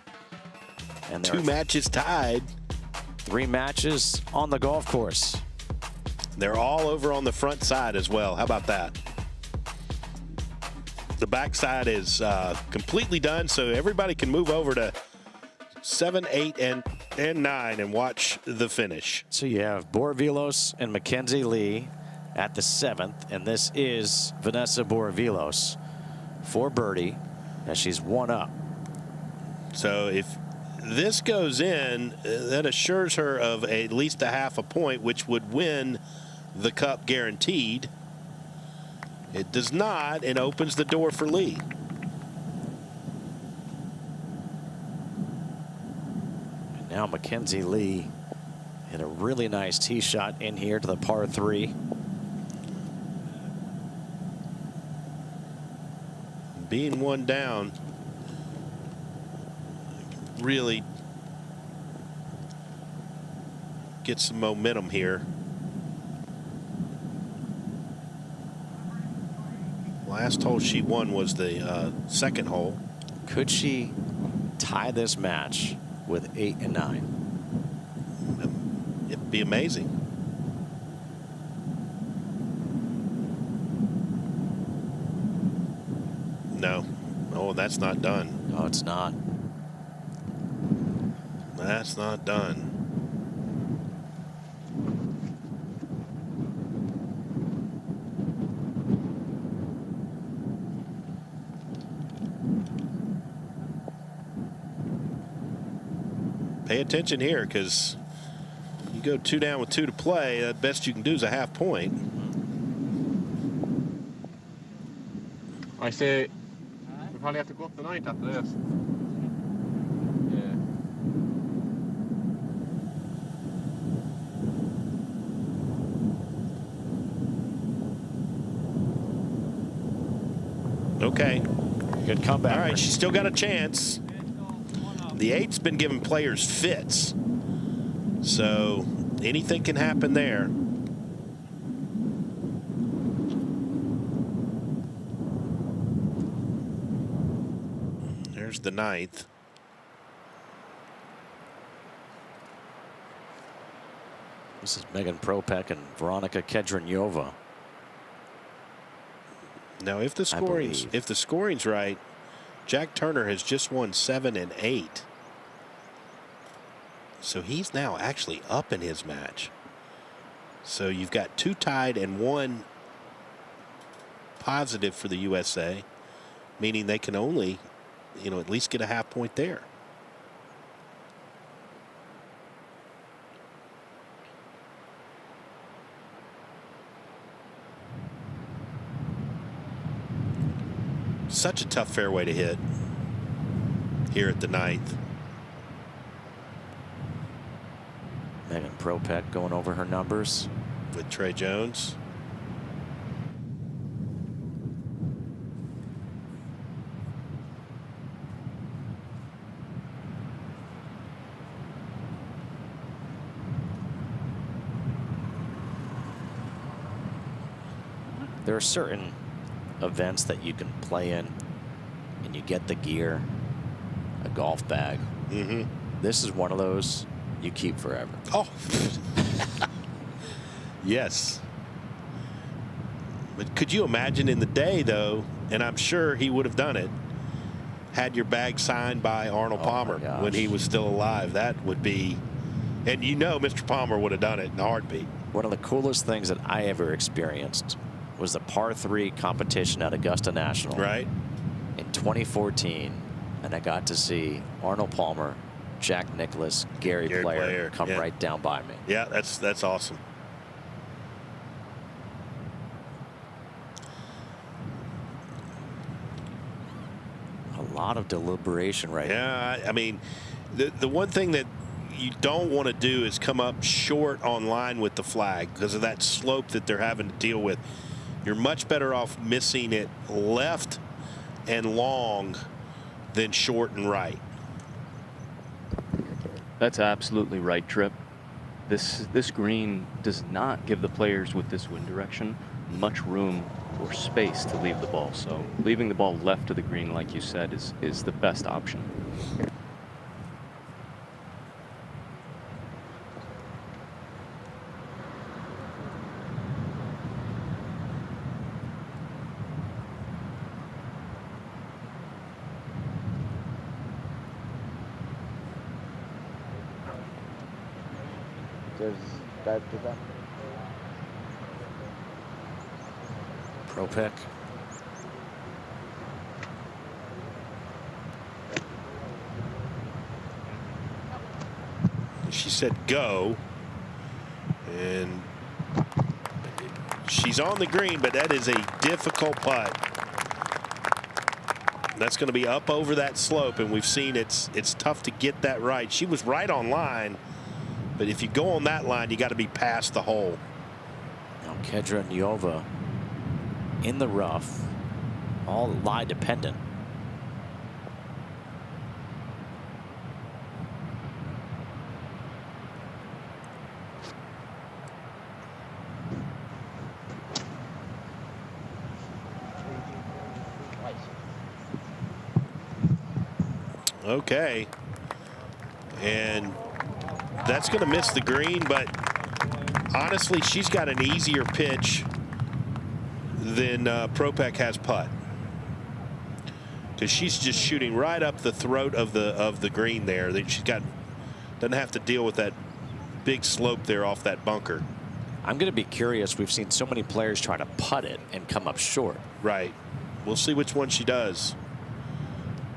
And there 2 matches tied. 3 matches on the golf course. They're all over on the front side as well. How about that? The back side is completely done, so everybody can move over to 7, 8, and 9 and watch the finish. So you have Borvilos and Mackenzie Lee at the 7th, and this is Vanessa Borvilos for birdie as she's 1 up. So if this goes in, that assures her of at least a half a point, which would win the cup guaranteed. It does not, and opens the door for Lee. Now Mackenzie Lee hit a really nice tee shot in here to the par 3. Being 1 down really gets some momentum here. Last hole she won was the second hole. Could she tie this match with 8 and 9? It'd be amazing. No. Oh, that's not done. No, it's not. That's not done. Pay attention here, because you go 2 down with 2 to play. The best you can do is a half point. I say we probably have to go up the 9th after this. Yeah. Okay. Good comeback. All right, she's still got a chance. The 8's been giving players fits, so anything can happen there. There's the 9th. This is Megan Propek and Veronica Kedronyova. Now, if the scoring's right, Jack Turner has just won 7 and 8. So he's now actually up in his match. So you've got 2 tied and 1 positive for the USA, meaning they can only, at least get a half point there. Such a tough fairway to hit here at the 9th. Megan Propek going over her numbers with Trey Jones. There are certain events that you can play in and you get the gear, a golf bag. Mm-hmm. This is one of those you keep forever. Oh. Yes. But could you imagine in the day, though, and I'm sure he would have done it, had your bag signed by Arnold Palmer when he was still alive? That would be, and Mr. Palmer would have done it in a heartbeat. One of the coolest things that I ever experienced was the par 3 competition at Augusta National. Right. In 2014, and I got to see Arnold Palmer, Jack Nicklaus, Gary Player come right down by me. Yeah, that's awesome. A lot of deliberation right now. Yeah, I mean, the one thing that you don't want to do is come up short on line with the flag because of that slope that they're having to deal with. You're much better off missing it left and long than short and right. That's absolutely right, Trip. This green does not give the players with this wind direction much room or space to leave the ball. So leaving the ball left of the green, like you said, is the best option. Pro pick. She said go, and she's on the green, but that is a difficult putt. That's going to be up over that slope, and we've seen it's tough to get that right. She was right on line, but if you go on that line, you got to be past the hole. Now Kedra Nyova in the rough, all lie dependent. Okay, and that's going to miss the green, but honestly, she's got an easier pitch than Propek has putt, because she's just shooting right up the throat of the green there. That she's got, doesn't have to deal with that big slope there off that bunker. I'm going to be curious. We've seen so many players try to putt it and come up short. Right. We'll see which one she does.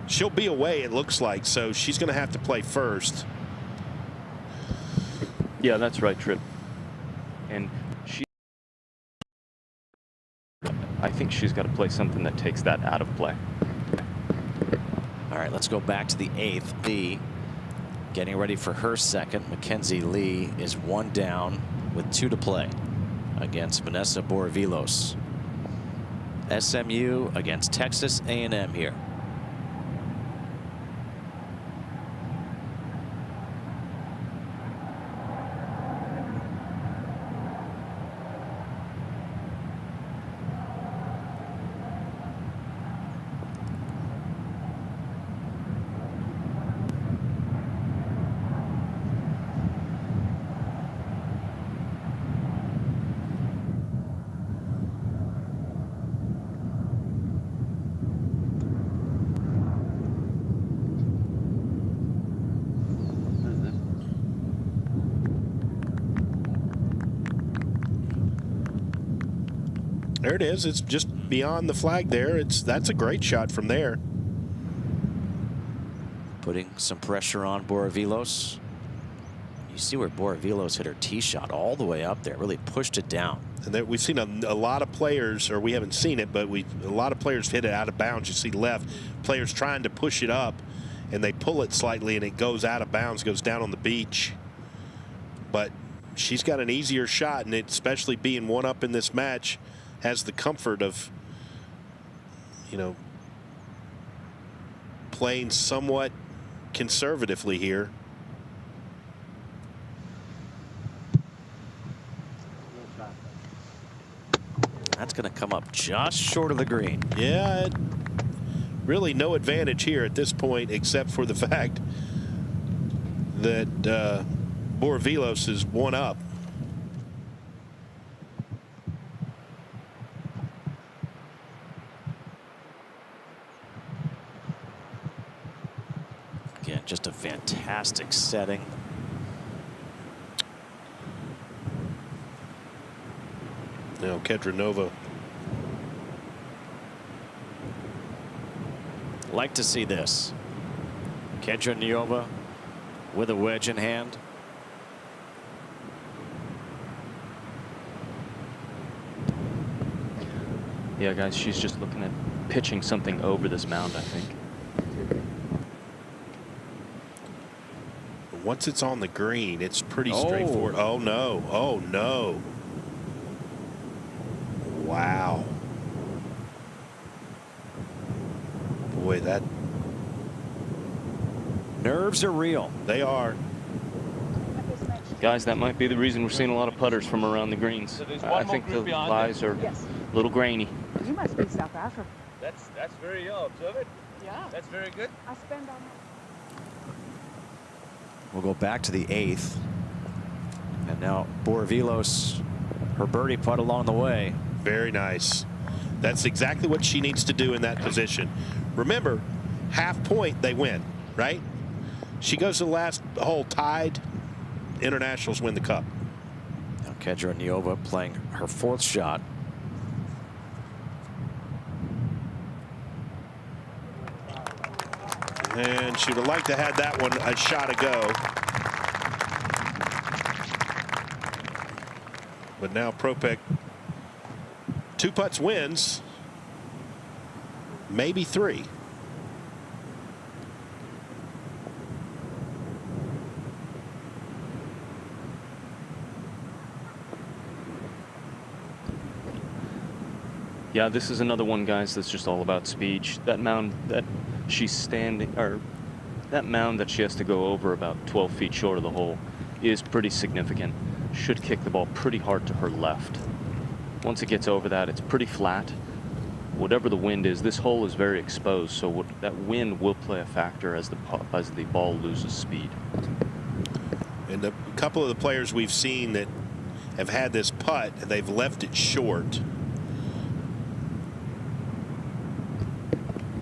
She'll be away, it looks like, so she's going to have to play first. Yeah, that's right, Tripp. And I think she's got to play something that takes that out of play. All right, let's go back to the 8th. Lee getting ready for her second. Mackenzie Lee is 1 down with 2 to play against Vanessa Borovilos. SMU against Texas A&M here. There it is. It's just beyond the flag there. That's a great shot from there. Putting some pressure on Borovilos. You see where Borovilos hit her tee shot all the way up there, really pushed it down. And there, we've seen a lot of players, or we haven't seen it, but a lot of players hit it out of bounds. You see left players trying to push it up, and they pull it slightly, and it goes out of bounds, goes down on the beach. But she's got an easier shot, and especially being 1 up in this match, has the comfort of, you know, playing somewhat conservatively here. That's going to come up just short of the green. Yeah, really no advantage here at this point, except for the fact that Borovilos is 1 up. Again, just a fantastic setting. Now Kedra Nova. Like to see this. Kedra Nova with a wedge in hand. Yeah, guys, she's just looking at pitching something over this mound, I think. Once it's on the green, it's pretty straightforward. Oh, no. Oh, no. Wow. Boy, that... Nerves are real. They are. Guys, that might be the reason we're seeing a lot of putters from around the greens. I think the lies are a little grainy. You must be South Africa. That's very observe it. Yeah. That's very good. I spend on We'll go back to the 8th. And now Borovilos, her birdie putt along the way. Very nice. That's exactly what she needs to do in that position. Remember, half point, they win, right? She goes to the last hole tied. Internationals win the cup. Now Kedra Niova playing her 4th shot. And she would have liked to have that one a shot ago. But now Propek, 2 putts wins, maybe 3. Yeah, this is another one, guys, that's just all about speed. That mound that she's standing, or that mound that she has to go over about 12 feet short of the hole is pretty significant. Should kick the ball pretty hard to her left. Once it gets over that, it's pretty flat. Whatever the wind is, this hole is very exposed, so that wind will play a factor as the ball loses speed. And a couple of the players we've seen that have had this putt, and they've left it short.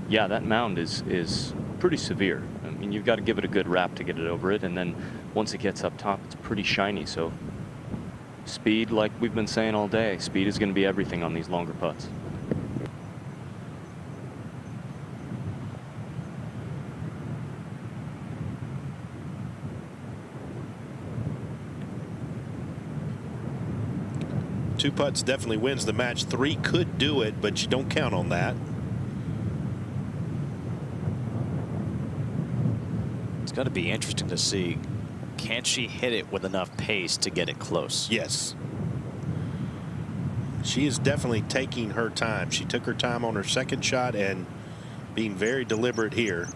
Yeah, that mound is pretty severe. I mean, you've got to give it a good wrap to get it over it, and then once it gets up top, it's pretty shiny. So speed, like we've been saying all day, speed is going to be everything on these longer putts. Two putts definitely wins the match. 3 could do it, but you don't count on that. It's going to be interesting to see, can she hit it with enough pace to get it close? Yes. She is definitely taking her time. She took her time on her 2nd shot and being very deliberate here.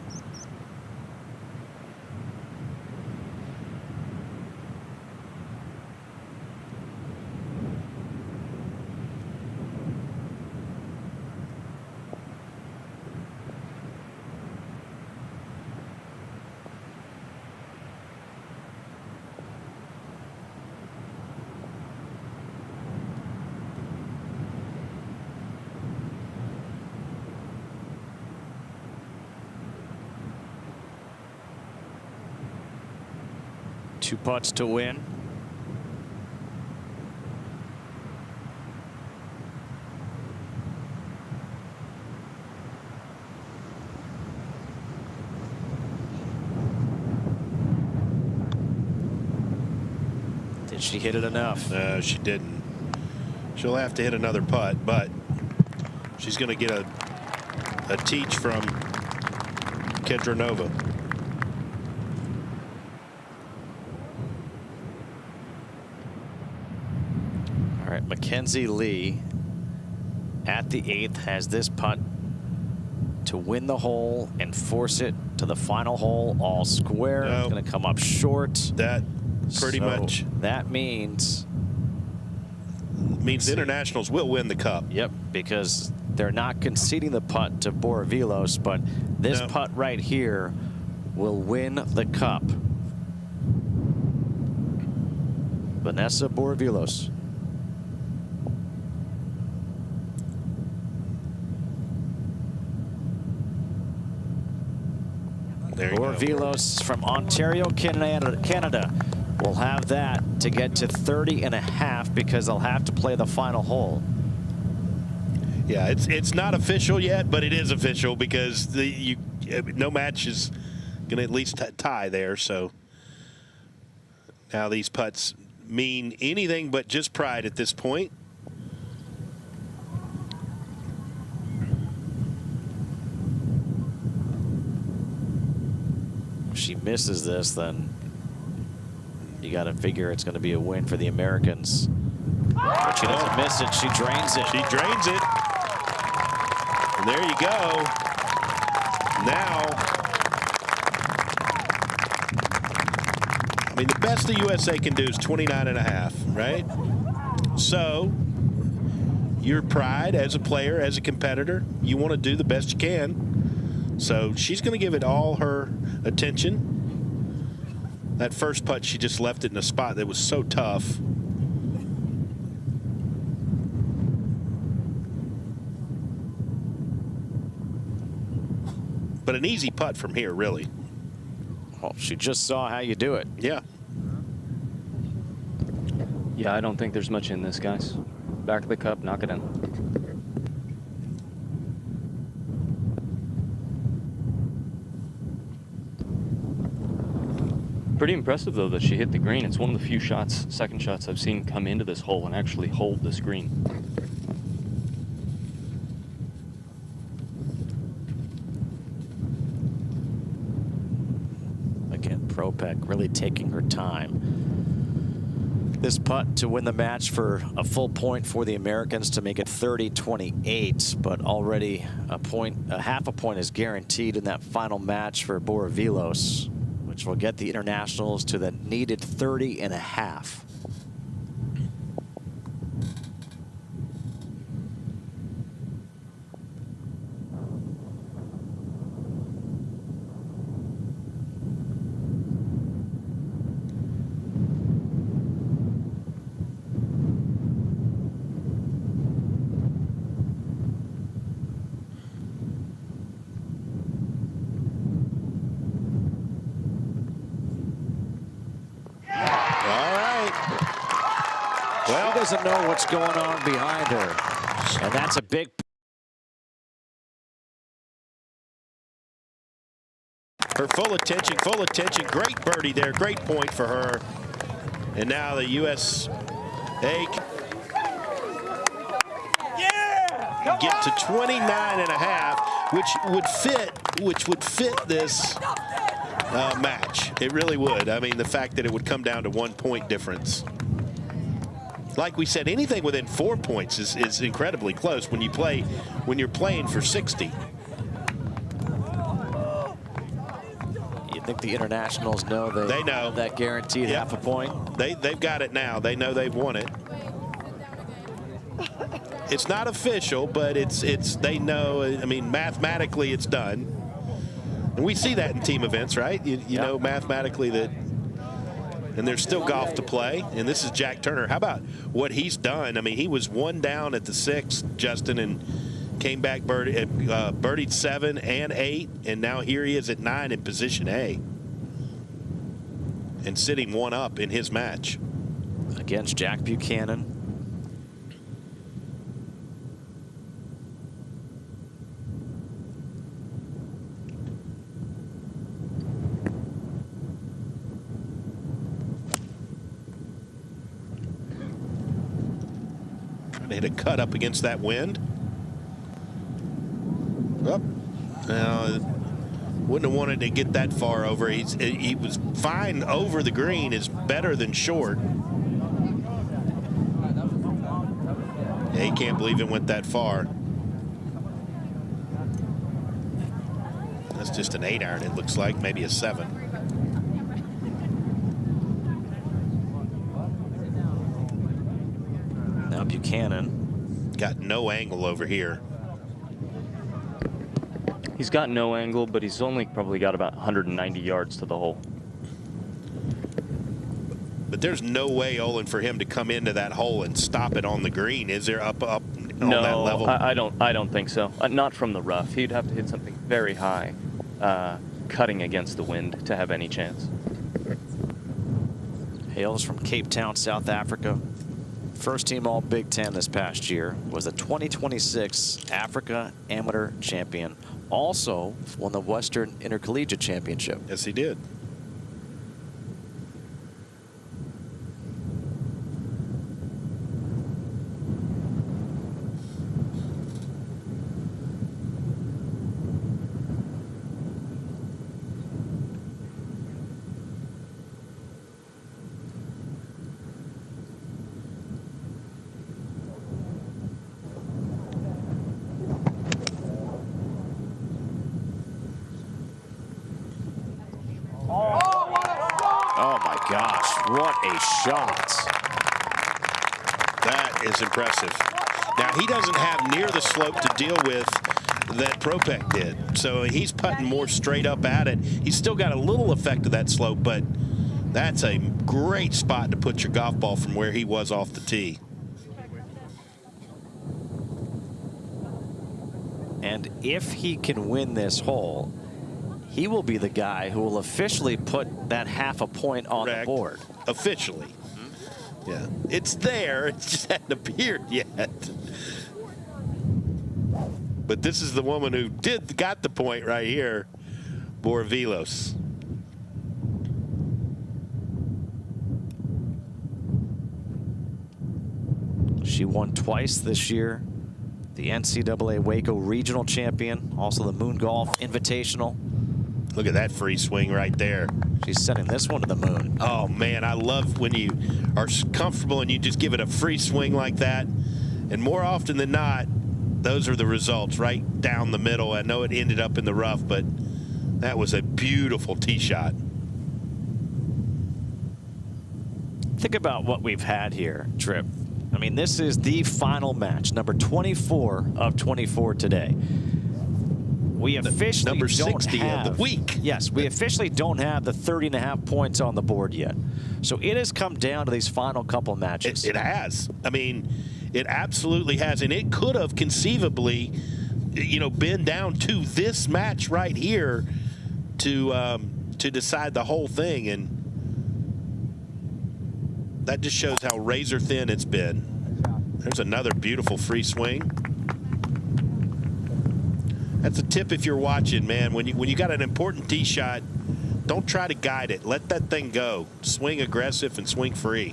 Two putts to win. Did she hit it enough? No, she didn't. She'll have to hit another putt, but she's going to get a teach from Kedra Nova. All right, Mackenzie Lee at the 8th has this putt to win the hole and force it to the final hole all square. No. It's going to come up short. That pretty So much that means Internationals will win the cup. Yep, because they're not conceding the putt to Borovilos, but this putt right here will win the cup. Vanessa Borovilos. Borovilos from Ontario, Canada will have that to get to 30.5 because they'll have to play the final hole. Yeah, it's not official yet, but it is official because no match is going to at least tie there. So now these putts mean anything but just pride at this point. If she misses this, then you got to figure it's going to be a win for the Americans. But she doesn't miss it. She drains it. She drains it. And there you go. Now I mean, the best the USA can do is 29.5, right? So your pride as a player, as a competitor, you want to do the best you can. So she's going to give it all her attention. That first putt, she just left it in a spot that was so tough. But an easy putt from here, really. Well, she just saw how you do it. Yeah. Yeah, I don't think there's much in this, guys. Back of the cup, knock it in. Pretty impressive, though, that she hit the green. It's one of the few shots, second shots I've seen come into this hole and actually hold this green. Again, Propek really taking her time. This putt to win the match for a full point for the Americans to make it 30-28, but already a half a point is guaranteed in that final match for Borovilos, which will get the internationals to the needed 30.5. Well, doesn't know what's going on behind her, and that's a big. Her full attention, great birdie there, great point for her. And now the USA get to 29.5, which would fit this match. It really would. I mean, the fact that it would come down to 1 point difference. Like we said, anything within 4 points is incredibly close when you're playing for 60. You think the internationals know they know that guaranteed half a point? They've got it now. They know they've won it. It's not official, but they know. I mean, mathematically, it's done. And we see that in team events, right? You know mathematically that. And there's still golf to play. And this is Jack Turner. How about what he's done? I mean, he was one down at the 6th, Justin, and came back birdied 7 and 8. And now here he is at 9 in position A. And sitting 1 up in his match. Against Jack Buchanan. Hit a cut up against that wind. Up. Wouldn't have wanted to get that far over. He was fine over the green, is better than short. Yeah, he can't believe it went that far. That's just an 8-iron, it looks like, maybe a 7. Now Buchanan. Got no angle over here. He's got no angle, but he's only probably got about 190 yards to the hole. But there's no way, Olin, for him to come into that hole and stop it on the green. Is there up on that level? I don't think so. Not from the rough. He'd have to hit something very high, cutting against the wind to have any chance. Hails from Cape Town, South Africa. First team all Big Ten this past year. Was the 2026 Africa Amateur Champion. Also won the Western Intercollegiate Championship. Yes, he did. What a shot. That is impressive. Now, he doesn't have near the slope to deal with that Propek did. So he's putting more straight up at it. He's still got a little effect of that slope, but that's a great spot to put your golf ball from where he was off the tee. And if he can win this hole, he will be the guy who will officially put that half a point on the board. Officially. Yeah, it's there. It just hadn't appeared yet. But this is the woman who got the point right here, Borvilos. She won twice this year. The NCAA Waco Regional Champion, also the Moon Golf Invitational. Look at that free swing right there. She's sending this one to the moon. Oh, man, I love when you are comfortable and you just give it a free swing like that. And more often than not, those are the results right down the middle. I know it ended up in the rough, but that was a beautiful tee shot. Think about what we've had here, Tripp. I mean, this is the final match, number 24 of 24 today. We officially number don't 60 have, of the week. Yes, we officially don't have the 30.5 points on the board yet. So it has come down to these final couple matches. It has. I mean, it absolutely has. And it could have conceivably, you know, been down to this match right here to decide the whole thing. And that just shows how razor thin it's been. There's another beautiful free swing. That's a tip if you're watching, man. When you got an important tee shot, don't try to guide it. Let that thing go. Swing aggressive and swing free.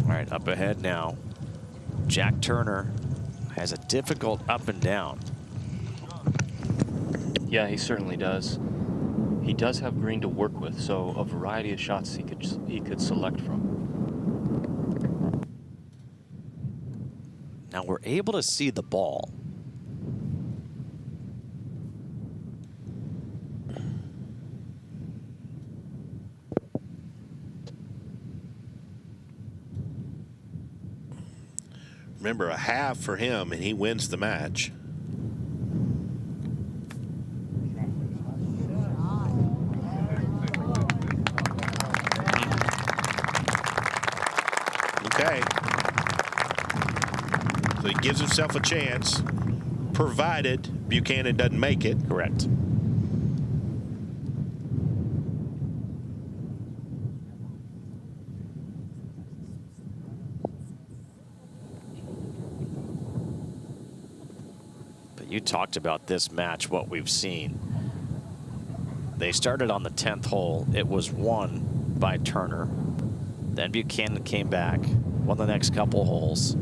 All right, up ahead now. Jack Turner has a difficult up and down. Yeah, he certainly does. He does have green to work with, so a variety of shots he could select from. Now we're able to see the ball. Remember, a half for him, and he wins the match. Okay. So he gives himself a chance, provided Buchanan doesn't make it. Correct. But you talked about this match, what we've seen. They started on the 10th hole. It was won by Turner. Then Buchanan came back, won the next couple holes.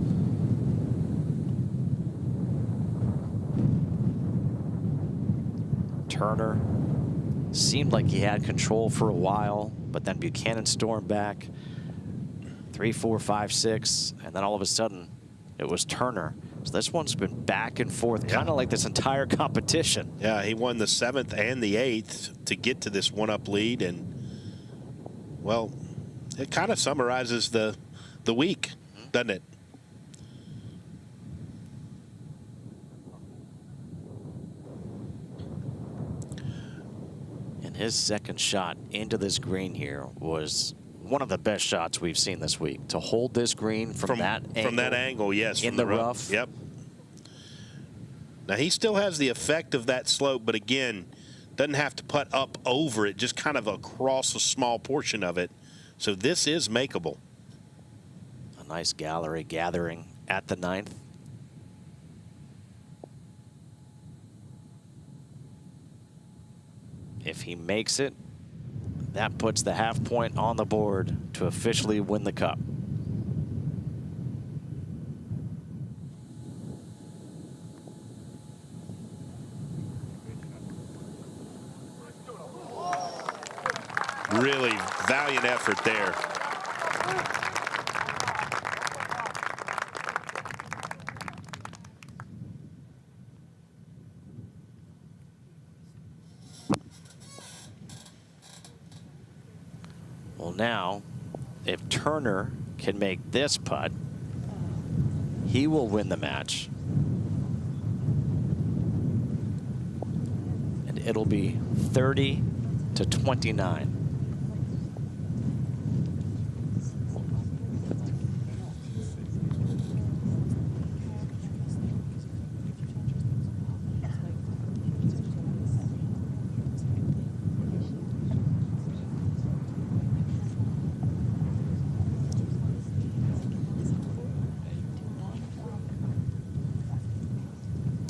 Turner seemed like he had control for a while, but then Buchanan stormed back. 3, 4, 5, 6, and then all of a sudden it was Turner. So this one's been back and forth, kind of like this entire competition. Yeah, he won the 7th and the 8th to get to this one-up lead, and well, it kind of summarizes the week, doesn't it? And his second shot into this green here was one of the best shots we've seen this week. To hold this green from that angle. From that angle, yes. In the rough. Yep. Now, he still has the effect of that slope, but again, doesn't have to putt up over it, just kind of across a small portion of it. So this is makeable. A nice gallery gathering at the 9th. If he makes it, that puts the half point on the board to officially win the cup. Really valiant effort there. now, if Turner can make this putt, he will win the match. And it'll be 30-29.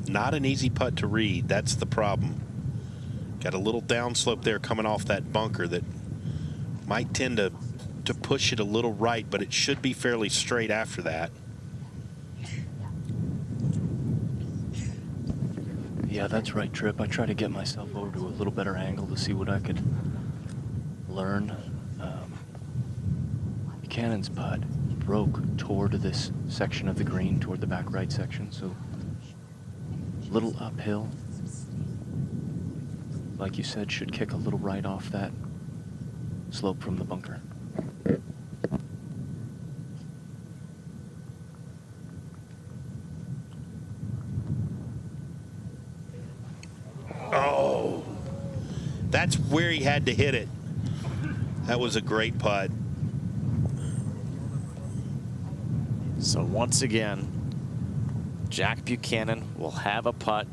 Not an easy putt to read. That's the problem. Got a little downslope there coming off that bunker that might tend to push it a little right, but it should be fairly straight after that. Yeah, that's right, Trip. I try to get myself over to a little better angle to see what I could learn. Buchanan's putt broke toward this section of the green, toward the back right section, so a little uphill. Like you said, should kick a little right off that slope from the bunker. Oh, that's where he had to hit it. That was a great putt. So once again, Jack Buchanan will have a putt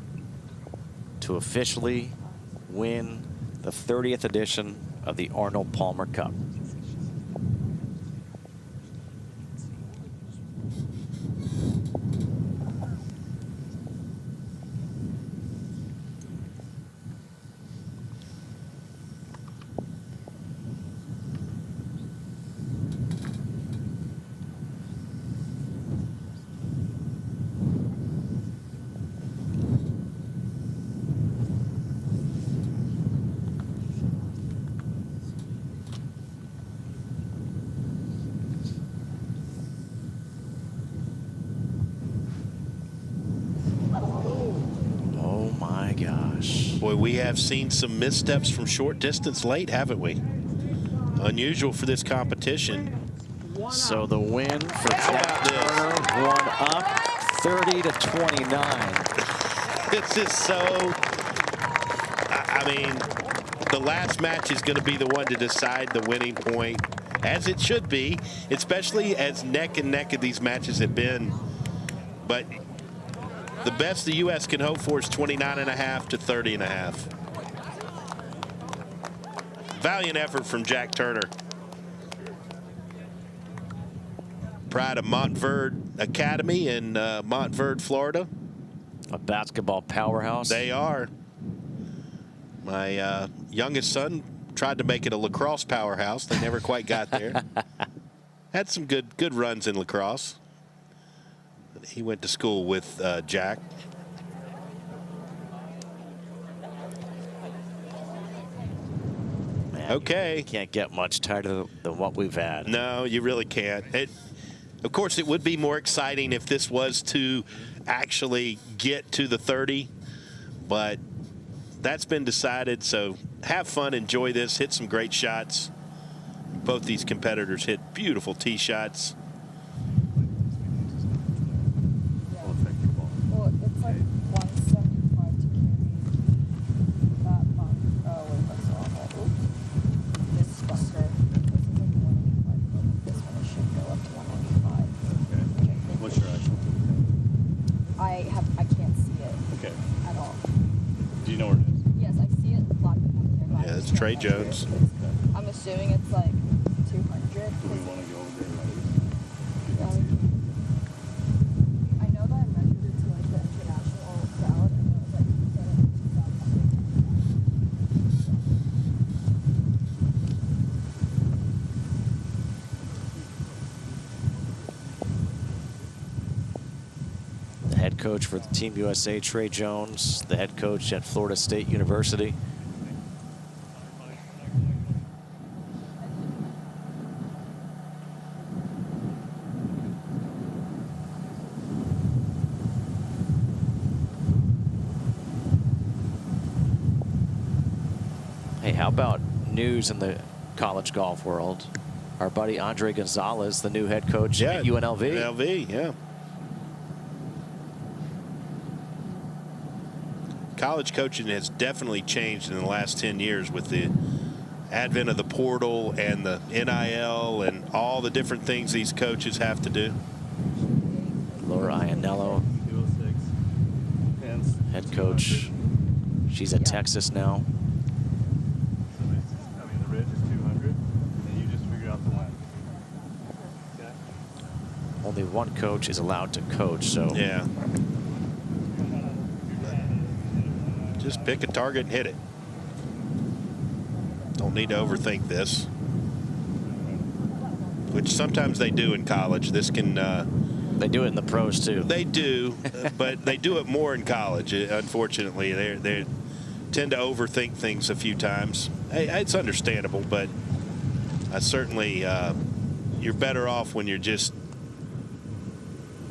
to officially win the 30th edition of the Arnold Palmer Cup. Boy, we have seen some missteps from short distance late, haven't we? Unusual for this competition. So the win for Jack Turner, one up, 30-29. This is so, I mean, the last match is going to be the one to decide the winning point, as it should be, especially as neck and neck of these matches have been. But the best the U.S. can hope for is 29.5 to 30.5. Valiant effort from Jack Turner. Pride of Montverde Academy in Montverde, Florida. A basketball powerhouse. They are. My youngest son tried to make it a lacrosse powerhouse. They never quite got there. Had some good runs in lacrosse. He went to school with Jack. Man, okay. You can't get much tighter than what we've had. No, you really can't. Of course, it would be more exciting if this was to actually get to the 30, but that's been decided. So have fun, enjoy this, hit some great shots. Both these competitors hit beautiful tee shots. Well, it's like 175 to carry that bump. Oh, wait, that's all. This bunker. This is like 185. This one should go up to 195. Okay. What's your actual? I can't see it. Okay. At all. Do you know where it is? Yes, I see it flapping up there. But Yeah, I that's can't Trey measure Jones. it. I'm assuming it's like 200. Do we want to go over there? I know that I measured it to like the international crowd, and it was like 2,000. The head coach for the Team USA, Trey Jones, the head coach at Florida State University. Hey, how about news in the college golf world? Our buddy Andre Gonzalez, the new head coach at UNLV. UNLV, yeah. College coaching has definitely changed in the last 10 years with the advent of the portal and the NIL and all the different things these coaches have to do. Laura Iannello, head coach. She's at Texas now. The ridge is 200, and you just figure out the length. Okay. Only one coach is allowed to coach, so. Yeah. Just pick a target and hit it. Don't need to overthink this. Which sometimes they do in college. This can... they do it in the pros, too. They do, but they do it more in college, unfortunately. They tend to overthink things a few times. It's understandable, but I certainly... you're better off when you're just...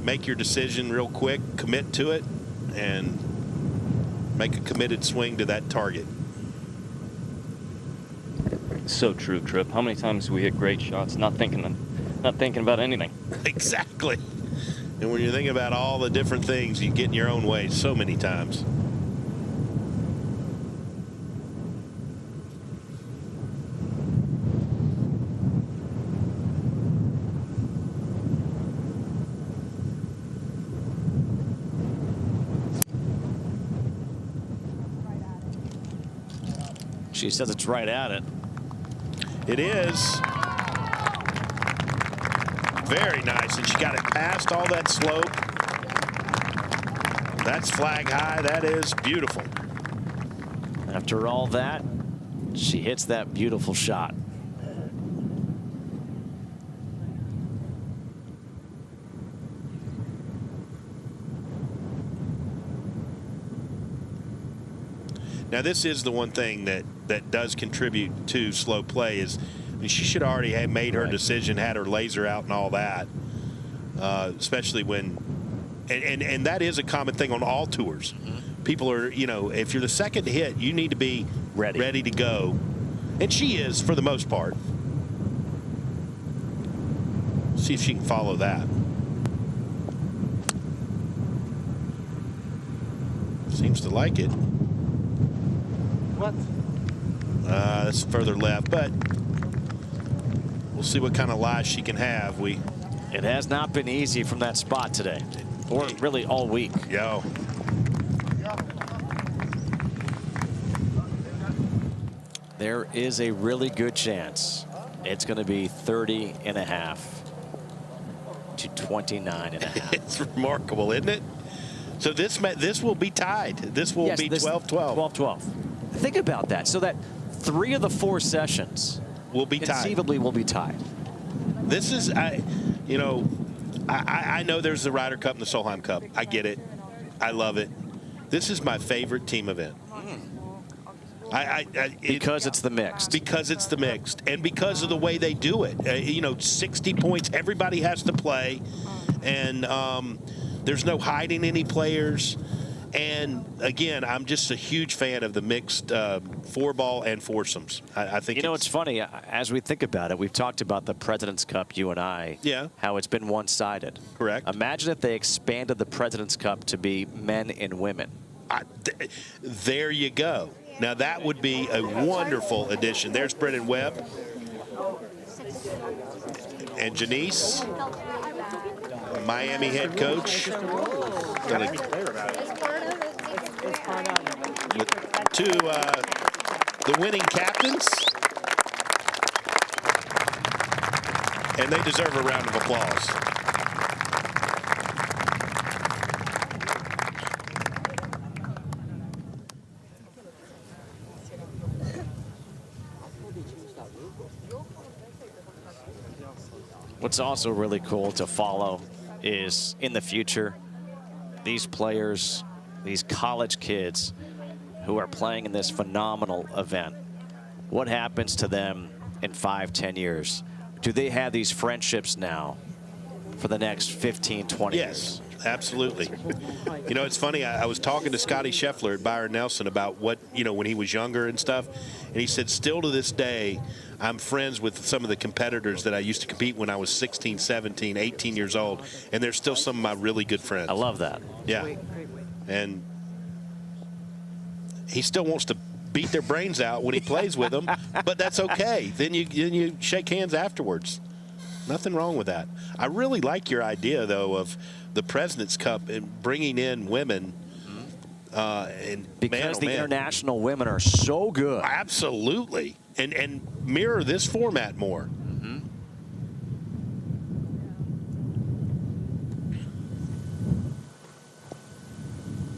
make your decision real quick, commit to it, and make a committed swing to that target. So true, Tripp. How many times we hit great shots, not thinking about anything. Exactly. And when you're thinking about all the different things, you get in your own way so many times. She says it's right at it. It is. Very nice. And she got it past all that slope. That's flag high. That is beautiful. After all that, she hits that beautiful shot. Now, this is the one thing that does contribute to slow play is, I mean, she should already have made her decision, had her laser out and all that, especially when, and that is a common thing on all tours. People are, you know, if you're the second hit, you need to be ready to go. And she is, for the most part. See if she can follow that. Seems to like it. What? That's further left, but we'll see what kind of lies she can have. It has not been easy from that spot today, or really all week. Yo. There is a really good chance it's going to be 30.5 to 29.5. It's remarkable, isn't it? So this will be tied. This will be 12-12. 12-12. Think about that. So that 3 of the 4 sessions will be conceivably will be tied. This is, you know, I know there's the Ryder Cup and the Solheim Cup. I get it. I love it. This is my favorite team event. Because it's the mixed. Because it's the mixed, and because of the way they do it. You know, 60 points. Everybody has to play, and there's no hiding any players. And again, I'm just a huge fan of the mixed 4-ball and foursomes. I think. You know, it's funny as we think about it. We've talked about the President's Cup, you and I. Yeah. How it's been one-sided. Correct. Imagine if they expanded the President's Cup to be men and women. There you go. Now that would be a wonderful addition. There's Brennan Webb and Janice, Miami head coach. To the winning captains, and they deserve a round of applause. What's also really cool to follow is in the future, these players, these college kids who are playing in this phenomenal event. What happens to them in 5-10 years? Do they have these friendships now for the next 15-20 years? Absolutely. You know, it's funny. I was talking to Scotty Scheffler at Byron Nelson about what, you know, when he was younger and stuff. And he said, still to this day, I'm friends with some of the competitors that I used to compete when I was 16, 17, 18 years old. And they're still some of my really good friends. I love that. Yeah. And he still wants to beat their brains out when he plays with them, but that's okay. Then you shake hands afterwards. Nothing wrong with that. I really like your idea, though, of the President's Cup and bringing in women. And because the international women are so good. Absolutely. And mirror this format more.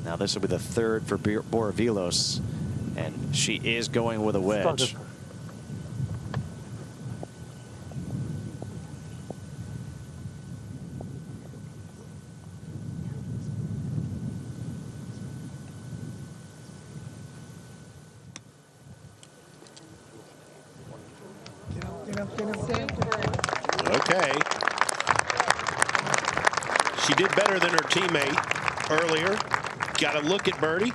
Now this will be the third for Boravilos, and she is going with a wedge. Okay. She did better than her teammate earlier. Got to look at birdie.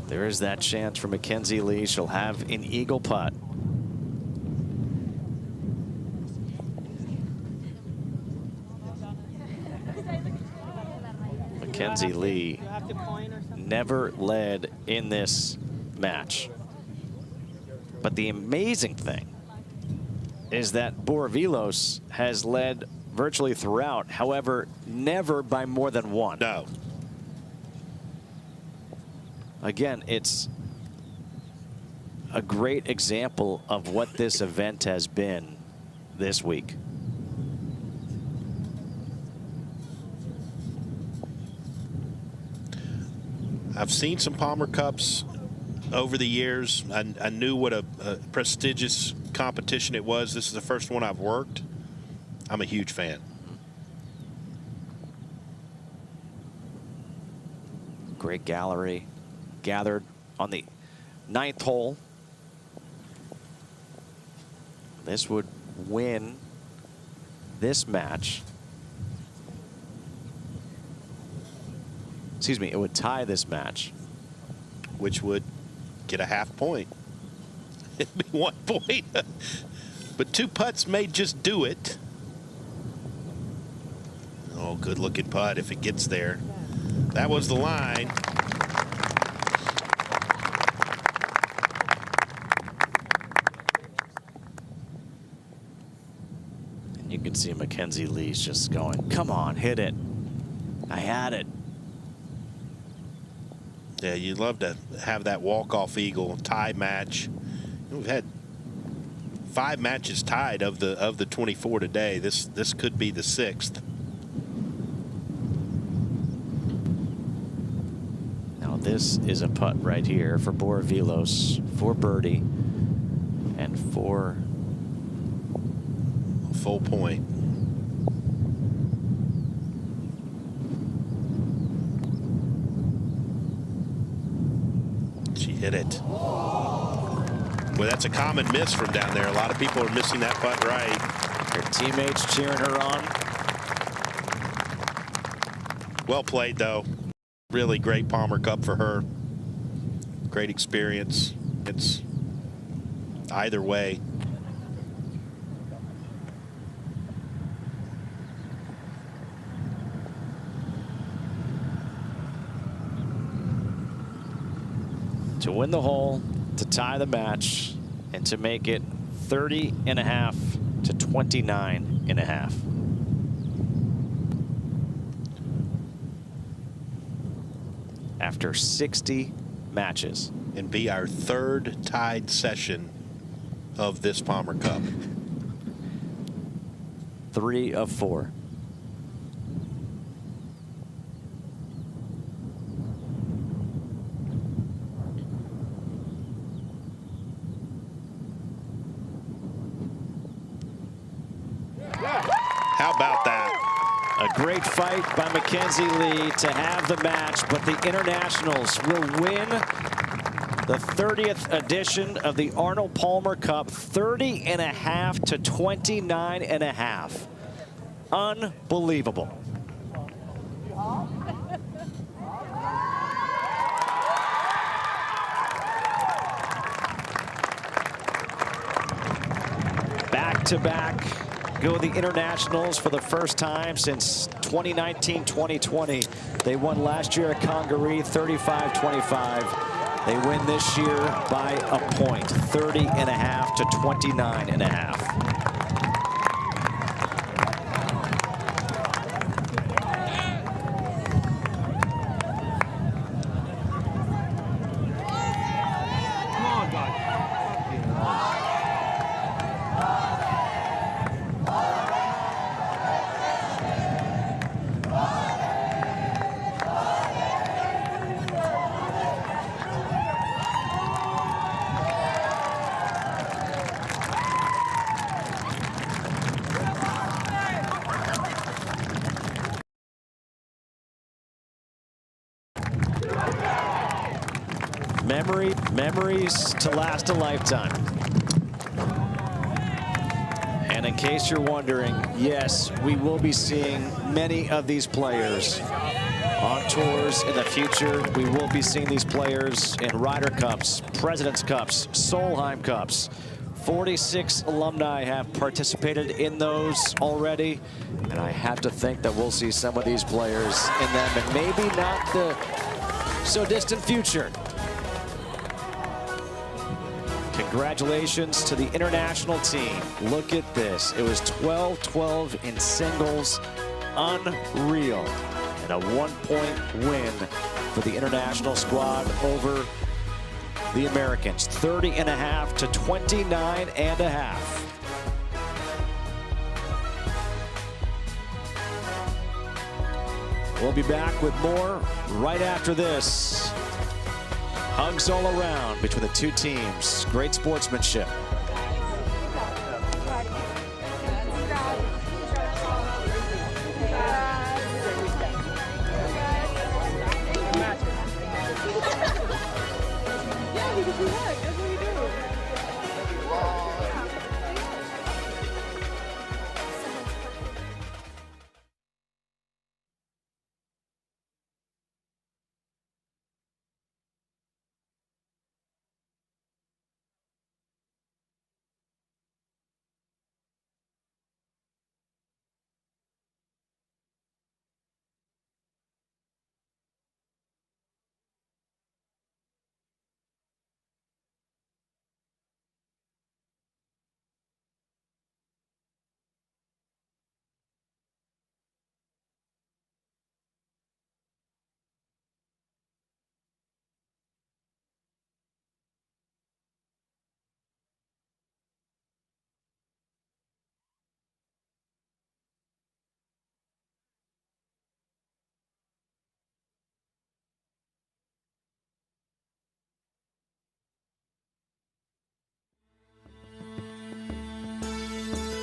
There is that chance for Mackenzie Lee. She'll have an eagle putt. Mackenzie Lee never led in this match. But the amazing thing is that Boravilos has led virtually throughout, however, never by more than one. No. Again, it's a great example of what this event has been this week. I've seen some Palmer Cups over the years. I knew what a prestigious competition it was. This is the first one I've worked. I'm a huge fan. Great gallery gathered on the 9th hole. This would win this match. Excuse me, it would tie this match. Which would get a half point. It'd be 1 point. But 2 putts may just do it. Oh, good looking putt if it gets there. That was the line. And you can see Mackenzie Lee's just going, come on, hit it. I had it. Yeah, you'd love to have that walk-off eagle tie match. We've had 5 matches tied of the 24 today. This could be the 6th. Now this is a putt right here for Boravilos, for birdie, and for a full point. She hit it. Well, that's a common miss from down there. A lot of people are missing that putt right. Her teammates cheering her on. Well played, though. Really great Palmer Cup for her. Great experience. It's either way. To win the hole, to tie the match, and to make it 30.5 to 29.5. After 60 matches. And be our 3rd tied session of this Palmer Cup. 3 of 4. How about that? A great fight by Mackenzie Lee to have the match, but the internationals will win the 30th edition of the Arnold Palmer Cup, 30.5 to 29.5. Unbelievable. Back-to-back go the internationals for the first time since 2019-2020. They won last year at Congaree 35-25. They win this year by a point, 30.5 to 29.5. Memories to last a lifetime. And in case you're wondering, yes, we will be seeing many of these players on tours in the future. We will be seeing these players in Ryder Cups, President's Cups, Solheim Cups. 46 alumni have participated in those already, and I have to think that we'll see some of these players in them, and maybe not the so distant future. Congratulations to the international team. Look at this. It was 12-12 in singles. Unreal. And a 1-point win for the international squad over the Americans. 30.5 to 29.5. We'll be back with more right after this. Hugs all around between the two teams. Great sportsmanship.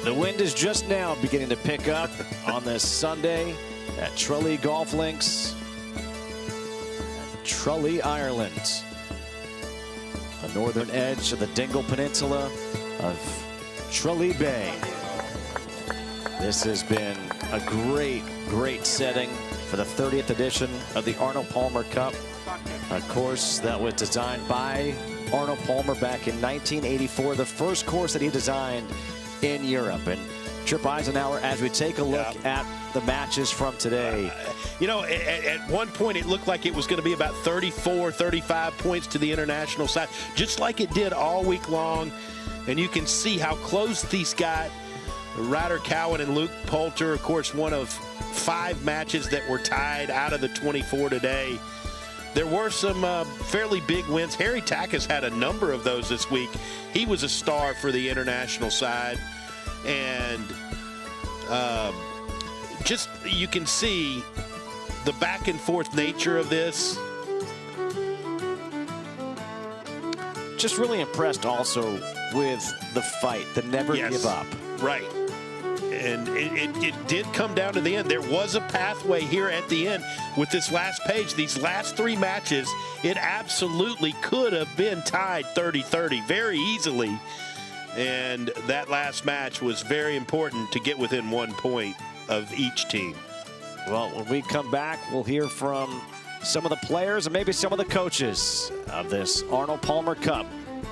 The wind is just now beginning to pick up on this Sunday at Tralee Golf Links, Tralee, Ireland. The northern edge of the Dingle Peninsula of Tralee Bay. This has been a great setting for the 30th edition of the Arnold Palmer Cup. A course that was designed by Arnold Palmer back in 1984, the first course that he designed in Europe. And Trip Eisenhower, as we take a look at the matches from today. You know, at one point it looked like it was going to be about 34, 35 points to the international side, just like it did all week long. And you can see how close these got. Ryder Cowan and Luke Poulter, of course, one of 5 matches that were tied out of the 24 today. There were some fairly big wins. Harry Tackus had a number of those this week. He was a star for the international side. And just you can see the back and forth nature of this. Just really impressed also with the fight, the never give up. Right. And it did come down to the end. There was a pathway here at the end with this last page. These last 3 matches, it absolutely could have been tied 30-30 very easily. And that last match was very important to get within 1 point of each team. Well, when we come back, we'll hear from some of the players and maybe some of the coaches of this Arnold Palmer Cup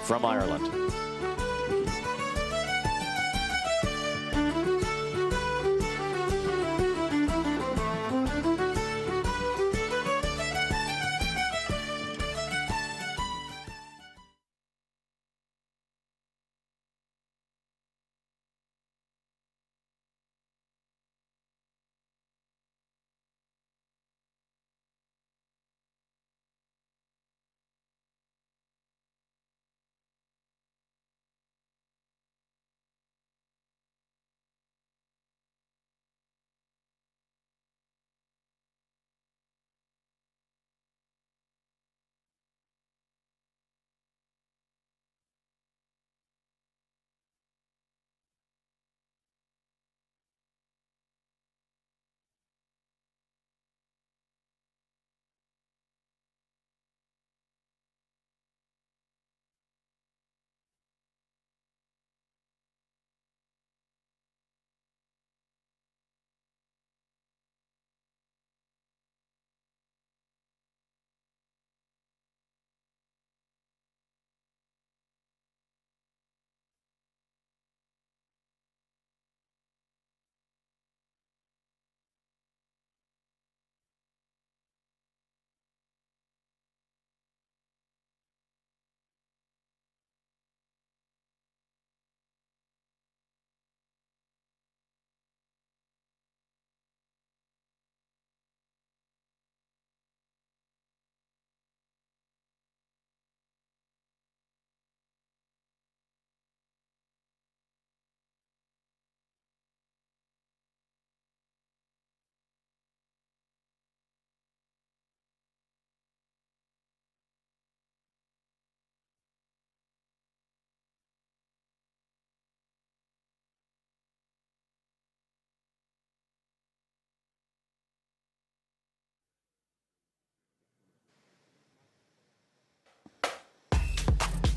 from Ireland.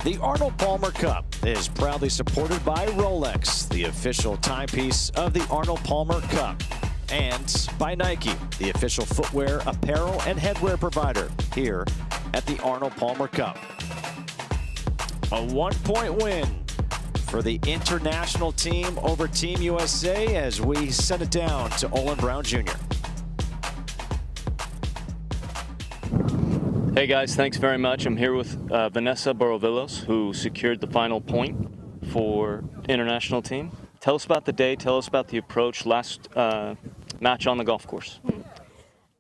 The Arnold Palmer Cup is proudly supported by Rolex, the official timepiece of the Arnold Palmer Cup, and by Nike, the official footwear, apparel, and headwear provider here at the Arnold Palmer Cup. A 1-point win for the international team over Team USA as we send it down to Olin Brown Jr. Hey guys, thanks very much. I'm here with Vanessa Borovillos, who secured the final point for international team. Tell us about the day, tell us about the approach, last match on the golf course.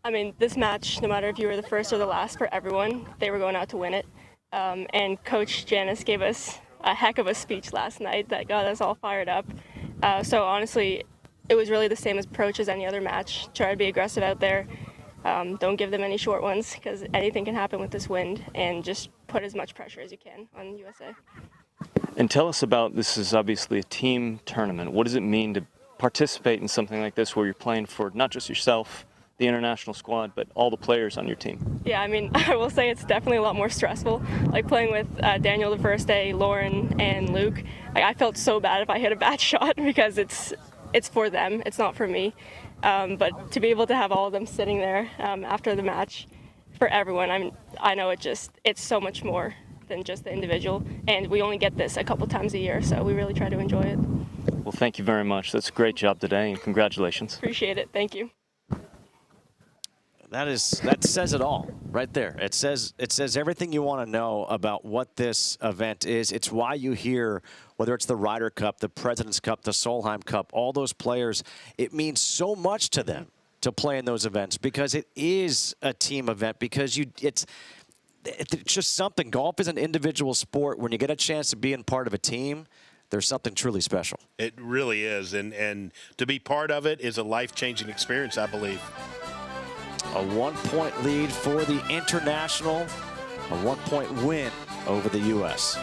I mean, this match, no matter if you were the first or the last, for everyone, they were going out to win it. And Coach Janice gave us a heck of a speech last night that got us all fired up. So honestly, it was really the same approach as any other match. Try to be aggressive out there. Don't give them any short ones because anything can happen with this wind, and just put as much pressure as you can on USA. And tell us about, this is obviously a team tournament. What does it mean to participate in something like this where you're playing for not just yourself, the international squad, but all the players on your team? Yeah, I mean, I will say it's definitely a lot more stressful. Like playing with Daniel the first day, Lauren, and Luke, like, I felt so bad if I hit a bad shot because it's for them, it's not for me. But to be able to have all of them sitting there after the match for everyone, I know it's so much more than just the individual, and we only get this a couple times a year, so we really try to enjoy it. Well, thank you very much. That's a great job today, and congratulations. Appreciate it. Thank you. That says it all right there. It says everything you want to know about what this event is. It's why you hear, whether it's the Ryder Cup, the President's Cup, the Solheim Cup, all those players, it means so much to them to play in those events because it is a team event, because it's just something. Golf is an individual sport. When you get a chance to be in part of a team, there's something truly special. It really is, and to be part of it is a life-changing experience, I believe. A 1-point lead for the international, a 1-point win over the U.S.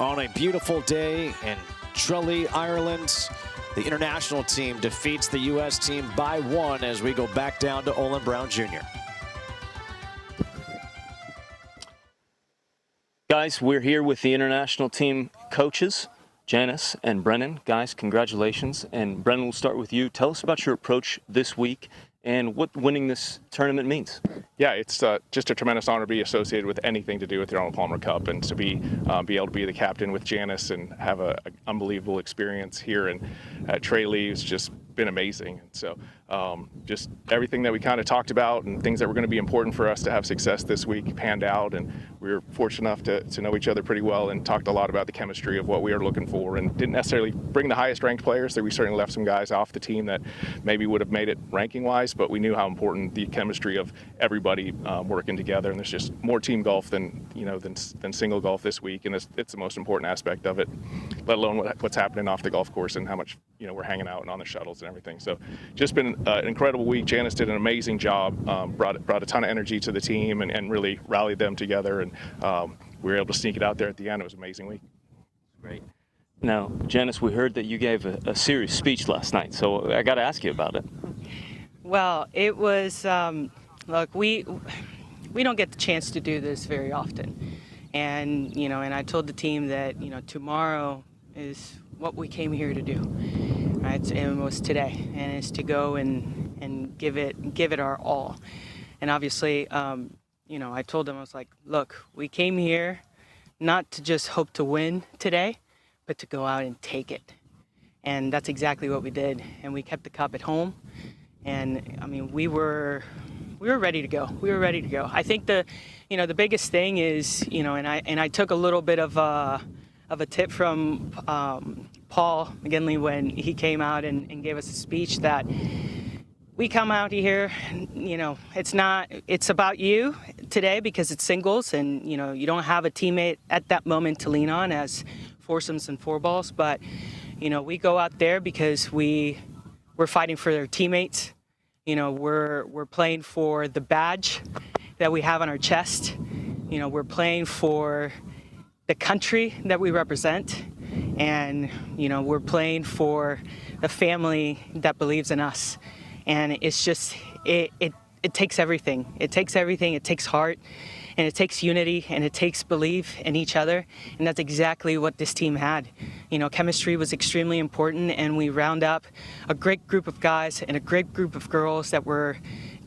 on a beautiful day in Tralee, Ireland. The international team defeats the U.S. team by 1 as we go back down to Olin Brown Jr. Guys, we're here with the international team coaches, Janice and Brennan. Guys, congratulations. And Brennan, we'll start with you. Tell us about your approach this week and what winning this tournament means. Yeah, it's just a tremendous honor to be associated with anything to do with the Arnold Palmer Cup, and to be able to be the captain with Janice and have an unbelievable experience here at Tralee has just been amazing. And so just everything that we kind of talked about and things that were going to be important for us to have success this week panned out, and we were fortunate enough to know each other pretty well and talked a lot about the chemistry of what we are looking for, and didn't necessarily bring the highest ranked players. That we certainly left some guys off the team that maybe would have made it ranking wise, but we knew how important the chemistry of everybody working together, and there's just more team golf than single golf this week, and it's the most important aspect of it, let alone what's happening off the golf course and how much we're hanging out and on the shuttles and everything. So just been an incredible week. Janice did an amazing job, brought a ton of energy to the team and really rallied them together, and we were able to sneak it out there at the end. It was an amazing week. Great. Now, Janice, we heard that you gave a serious speech last night, so I got to ask you about it. Well, it was, look, we don't get the chance to do this very often. And, and I told the team that, tomorrow is what we came here to do, right? And it was today, and it's to go and give it our all. And obviously, I told them, I was like, look, we came here not to just hope to win today, but to go out and take it. And that's exactly what we did. And we kept the cup at home. And I mean, we were ready to go. We were ready to go. I think the biggest thing is, and I took a little bit of a tip from Paul McGinley when he came out and gave us a speech, that we come out here, it's about you today because it's singles, and you don't have a teammate at that moment to lean on as foursomes and four balls, but we go out there because we're fighting for their teammates. We're playing for the badge that we have on our chest. We're playing for the country that we represent, and we're playing for the family that believes in us. And it's just it takes everything. It takes everything. It takes heart, and it takes unity, and it takes belief in each other, and that's exactly what this team had. Chemistry was extremely important, and we round up a great group of guys and a great group of girls that were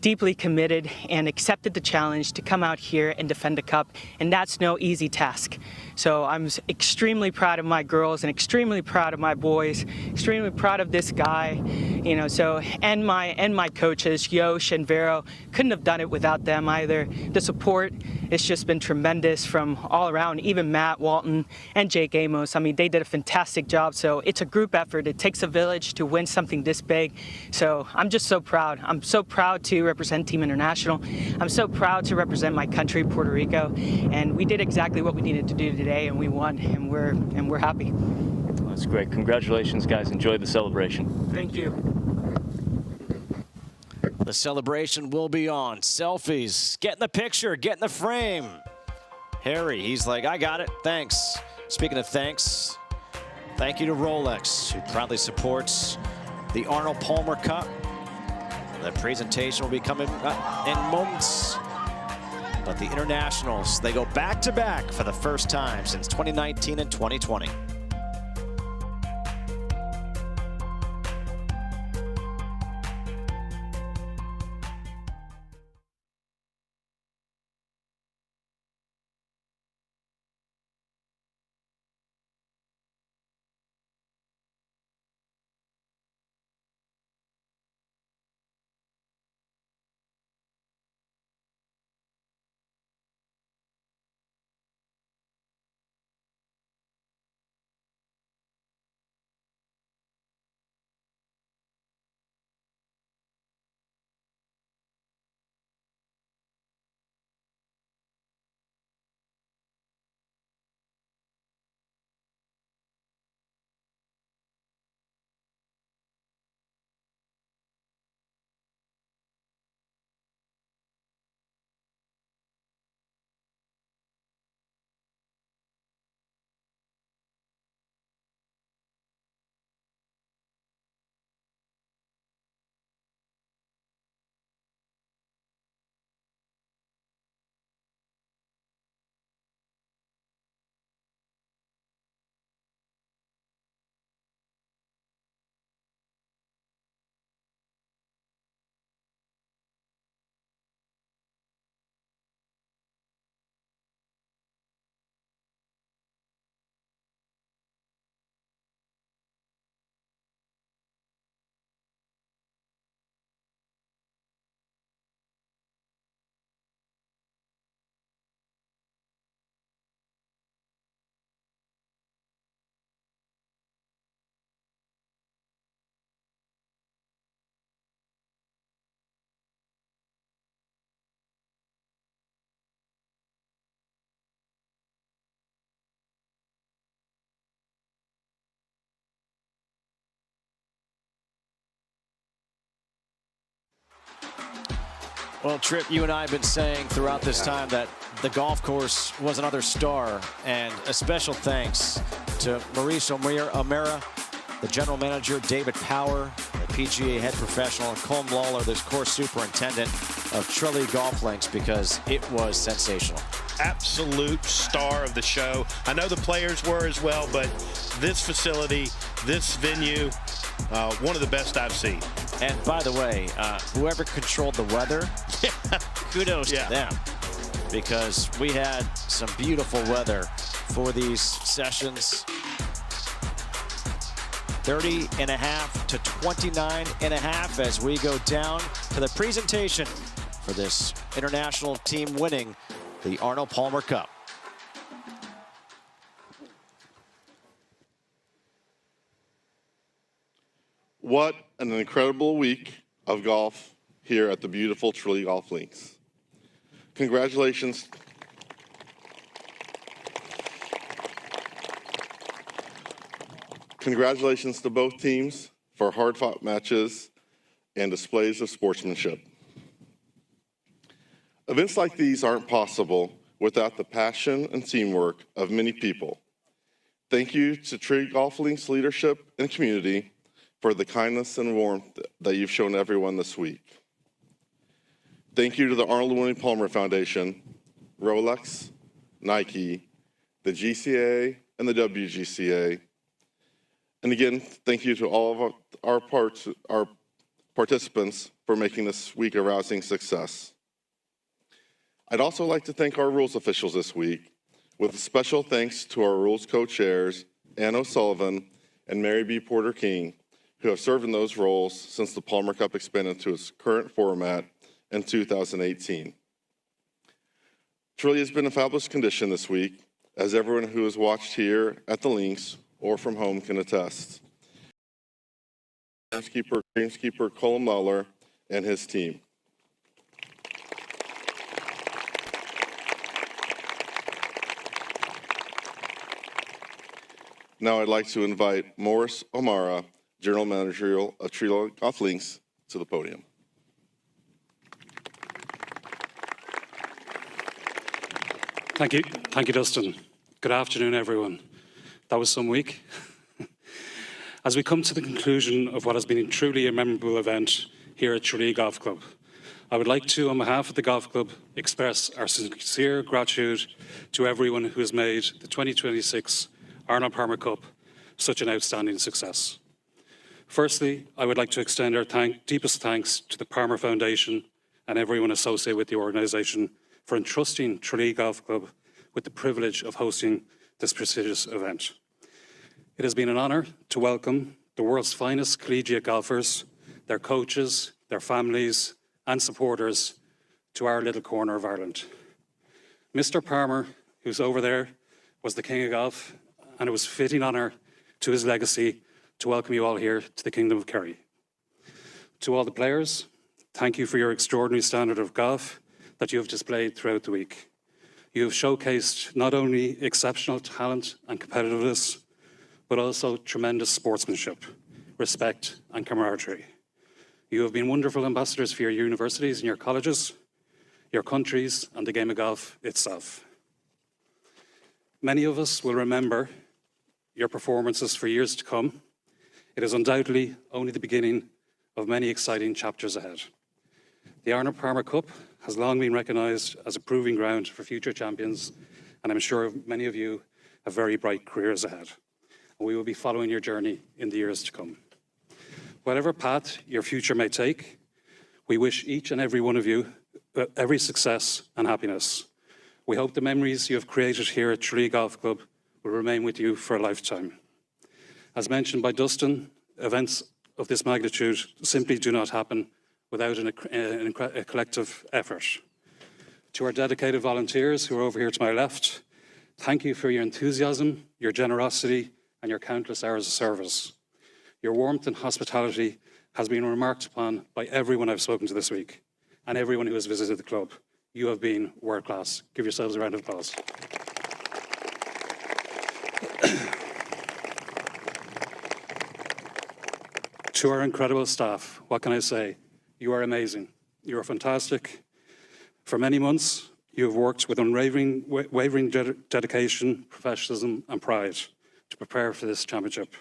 deeply committed and accepted the challenge to come out here and defend a cup, and that's no easy task. So I'm extremely proud of my girls and extremely proud of my boys, extremely proud of this guy, and my coaches, Yosh and Vero. Couldn't have done it without them either. The support, it's just been tremendous from all around, even Matt Walton and Jake Amos. I mean, they did a fantastic job. So it's a group effort. It takes a village to win something this big. So I'm just so proud. I'm so proud to represent Team International. I'm so proud to represent my country, Puerto Rico. And we did exactly what we needed to do today, and we won, and we're happy. That's great. Congratulations, guys. Enjoy the celebration. Thank you. The celebration will be on. Selfies. Get in the picture. Get in the frame. Harry, he's like, I got it. Thanks. Speaking of thanks, thank you to Rolex, who proudly supports the Arnold Palmer Cup. The presentation will be coming in moments. But the internationals, they go back-to-back for the first time since 2019 and 2020. Well, Tripp, you and I have been saying throughout this time that the golf course was another star, and a special thanks to Maurice O'Meara, the general manager, David Power, the PGA head professional, and Colm Lawler, the course superintendent of Tralee Golf Links, because it was sensational. Absolute star of the show. I know the players were as well, but this facility, this venue, one of the best I've seen. And by the way, whoever controlled the weather, kudos to them, because we had some beautiful weather for these sessions. 30.5 to 29.5 as we go down to the presentation for this international team winning the Arnold Palmer Cup. What an incredible week of golf here at the beautiful Tralee Golf Links. Congratulations. Congratulations to both teams for hard-fought matches and displays of sportsmanship. Events like these aren't possible without the passion and teamwork of many people. Thank you to Tralee Golf Links leadership and community for the kindness and warmth that you've shown everyone this week. Thank you to the Arnold William Palmer Foundation, Rolex, Nike, the GCA, and the WGCA. And again, thank you to all of our participants for making this week a rousing success. I'd also like to thank our rules officials this week, with a special thanks to our rules co-chairs, Ann O'Sullivan and Mary B. Porter King, who have served in those roles since the Palmer Cup expanded to its current format in 2018. Tralee has been in fabulous condition this week, as everyone who has watched here at the links or from home can attest. Greenskeeper Colm Lawler and his team. Now I'd like to invite Maurice O'Meara, General Manager of Tralee Golf Links, to the podium. Thank you, Dustin. Good afternoon, everyone. That was some week. As we come to the conclusion of what has been truly a memorable event here at Tralee Golf Club, I would like to, on behalf of the golf club, express our sincere gratitude to everyone who has made the 2026 Arnold Palmer Cup such an outstanding success. Firstly, I would like to extend our deepest thanks to the Palmer Foundation and everyone associated with the organisation for entrusting Tralee Golf Club with the privilege of hosting this prestigious event. It has been an honour to welcome the world's finest collegiate golfers, their coaches, their families and supporters to our little corner of Ireland. Mr. Palmer, who's over there, was the king of golf, and it was fitting honour to his legacy to welcome you all here to the Kingdom of Kerry. To all the players, thank you for your extraordinary standard of golf that you have displayed throughout the week. You have showcased not only exceptional talent and competitiveness, but also tremendous sportsmanship, respect and camaraderie. You have been wonderful ambassadors for your universities and your colleges, your countries and the game of golf itself. Many of us will remember your performances for years to come. It is undoubtedly only the beginning of many exciting chapters ahead. The Arnold Palmer Cup has long been recognised as a proving ground for future champions, and I'm sure many of you have very bright careers ahead. And we will be following your journey in the years to come. Whatever path your future may take, we wish each and every one of you every success and happiness. We hope the memories you have created here at Tralee Golf Club will remain with you for a lifetime. As mentioned by Dustin, events of this magnitude simply do not happen without a collective effort. To our dedicated volunteers who are over here to my left, thank you for your enthusiasm, your generosity, and your countless hours of service. Your warmth and hospitality has been remarked upon by everyone I've spoken to this week, and everyone who has visited the club. You have been world-class. Give yourselves a round of applause. To our incredible staff, what can I say? You are amazing. You are fantastic. For many months, you have worked with unwavering dedication, professionalism and pride to prepare for this championship.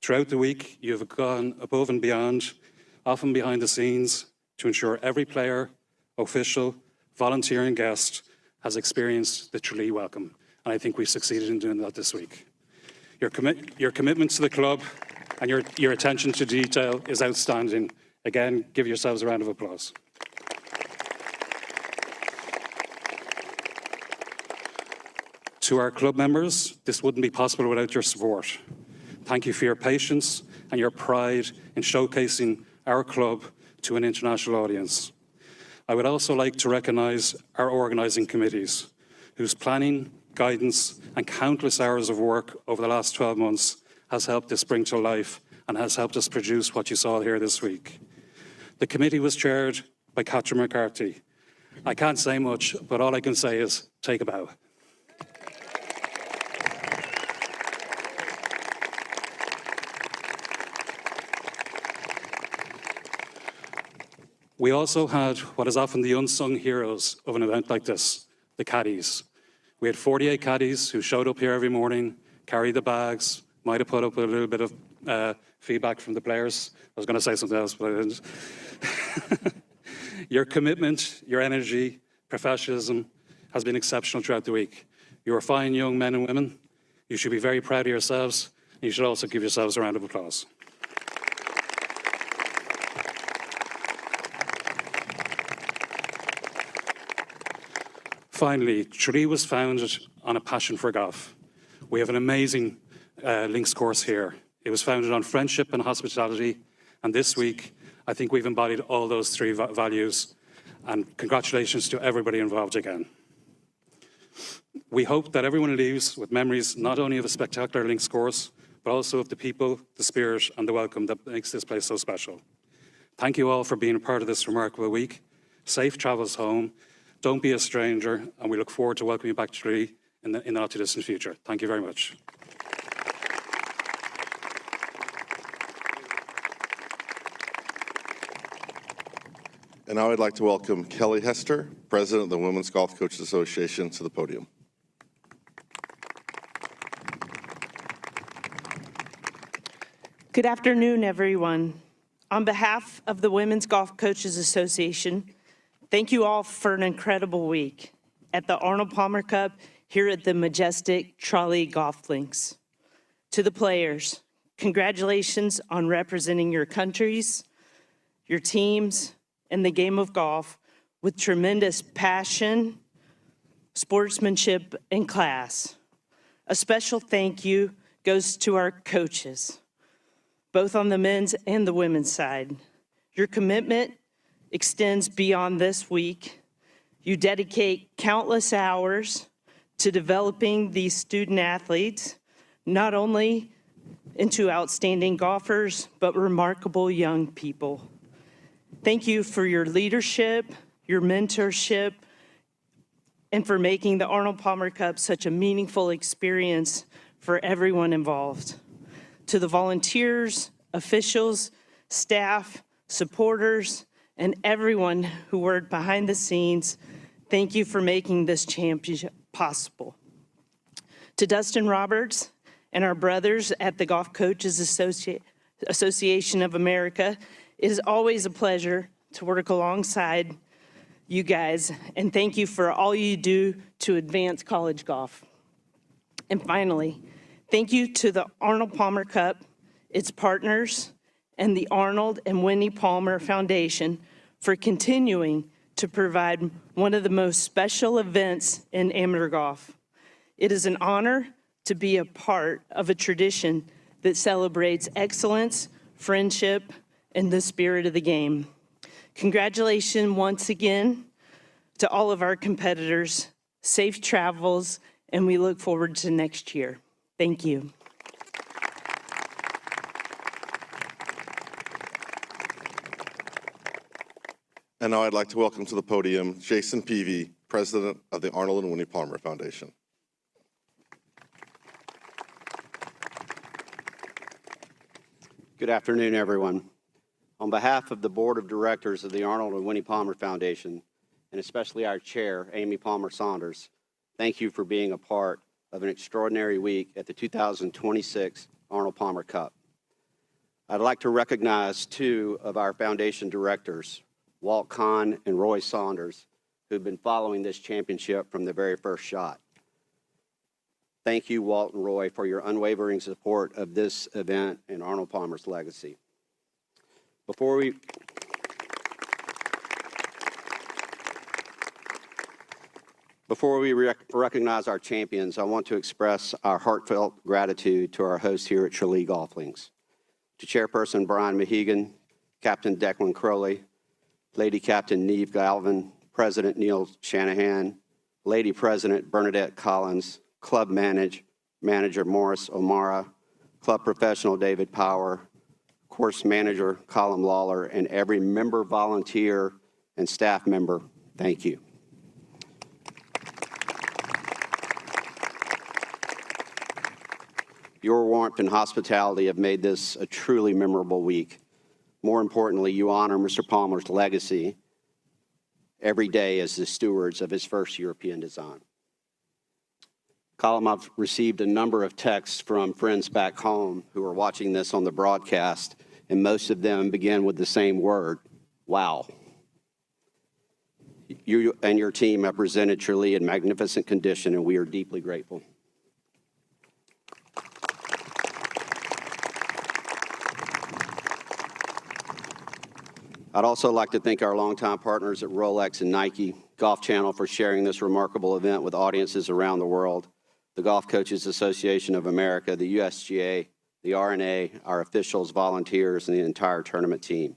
Throughout the week, you have gone above and beyond, often behind the scenes, to ensure every player, official, volunteer and guest has experienced the Tralee welcome. And I think we succeeded in doing that this week. Your commitment to the club and your attention to detail is outstanding. Again, give yourselves a round of applause. To our club members, this wouldn't be possible without your support. Thank you for your patience and your pride in showcasing our club to an international audience. I would also like to recognise our organising committees, whose planning, guidance and countless hours of work over the last 12 months has helped this bring to life and has helped us produce what you saw here this week. The committee was chaired by Catherine McCarthy. I can't say much, but all I can say is take a bow. We also had what is often the unsung heroes of an event like this, the caddies. We had 48 caddies who showed up here every morning, carried the bags, might have put up a little bit of feedback from the players. I was going to say something else, but I didn't. Your commitment, your energy, professionalism has been exceptional throughout the week. You are fine young men and women. You should be very proud of yourselves. And you should also give yourselves a round of applause. Finally, Tralee was founded on a passion for golf. We have an amazing links course here. It was founded on friendship and hospitality, and this week, I think we've embodied all those three values, and congratulations to everybody involved again. We hope that everyone leaves with memories not only of a spectacular links course, but also of the people, the spirit, and the welcome that makes this place so special. Thank you all for being a part of this remarkable week. Safe travels home. Don't be a stranger, and we look forward to welcoming you back to Tralee in the not too distant future. Thank you very much. And now I'd like to welcome Kelly Hester, President of the Women's Golf Coaches Association, to the podium. Good afternoon, everyone. On behalf of the Women's Golf Coaches Association, thank you all for an incredible week at the Arnold Palmer Cup here at the majestic Tralee Golf Links. To the players, congratulations on representing your countries, your teams, and the game of golf with tremendous passion, sportsmanship, and class. A special thank you goes to our coaches, both on the men's and the women's side. Your commitment extends beyond this week. You dedicate countless hours to developing these student athletes, not only into outstanding golfers, but remarkable young people. Thank you for your leadership, your mentorship, and for making the Arnold Palmer Cup such a meaningful experience for everyone involved. To the volunteers, officials, staff, supporters, and everyone who worked behind the scenes, thank you for making this championship possible. To Dustin Roberts and our brothers at the Golf Coaches Association of America, it is always a pleasure to work alongside you guys, and thank you for all you do to advance college golf. And finally, thank you to the Arnold Palmer Cup, its partners, and the Arnold and Winnie Palmer Foundation for continuing to provide one of the most special events in amateur golf. It is an honor to be a part of a tradition that celebrates excellence, friendship, and the spirit of the game. Congratulations once again to all of our competitors. Safe travels, and we look forward to next year. Thank you. And now I'd like to welcome to the podium Jason Peavy, President of the Arnold and Winnie Palmer Foundation. Good afternoon, everyone. On behalf of the Board of Directors of the Arnold and Winnie Palmer Foundation and especially our chair, Amy Palmer Saunders, thank you for being a part of an extraordinary week at the 2026 Arnold Palmer Cup. I'd like to recognize two of our foundation directors, Walt Kahn and Roy Saunders, who've been following this championship from the very first shot. Thank you, Walt and Roy, for your unwavering support of this event and Arnold Palmer's legacy. Before we recognize our champions, I want to express our heartfelt gratitude to our hosts here at Tralee Golf Links, to Chairperson Brian Mahegan, Captain Declan Crowley, Lady Captain Neve Galvin, President Neil Shanahan, Lady President Bernadette Collins, Club Manager Morris O'Mara, Club Professional David Power, Course Manager Colin Lawler, and every member, volunteer, and staff member, thank you. Your warmth and hospitality have made this a truly memorable week. More importantly, you honor Mr. Palmer's legacy every day as the stewards of his first European design. Colin, I've received a number of texts from friends back home who are watching this on the broadcast, and most of them begin with the same word, wow. You and your team have presented Tralee in magnificent condition, and we are deeply grateful. I'd also like to thank our longtime partners at Rolex and Nike, Golf Channel for sharing this remarkable event with audiences around the world, the Golf Coaches Association of America, the USGA, the R&A, our officials, volunteers, and the entire tournament team.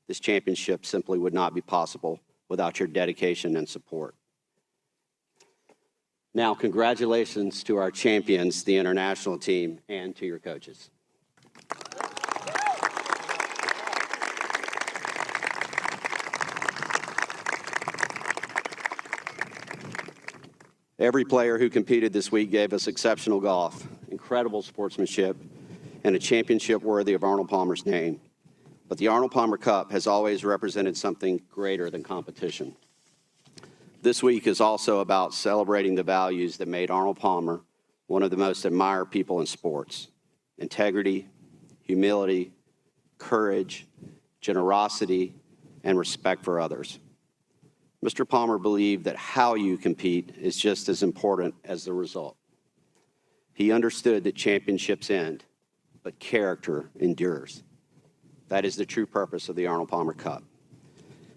This championship simply would not be possible without your dedication and support. Now, congratulations to our champions, the international team, and to your coaches. Every player who competed this week gave us exceptional golf, incredible sportsmanship, and a championship worthy of Arnold Palmer's name. But the Arnold Palmer Cup has always represented something greater than competition. This week is also about celebrating the values that made Arnold Palmer one of the most admired people in sports: integrity, humility, courage, generosity, and respect for others. Mr. Palmer believed that how you compete is just as important as the result. He understood that championships end, but character endures. That is the true purpose of the Arnold Palmer Cup.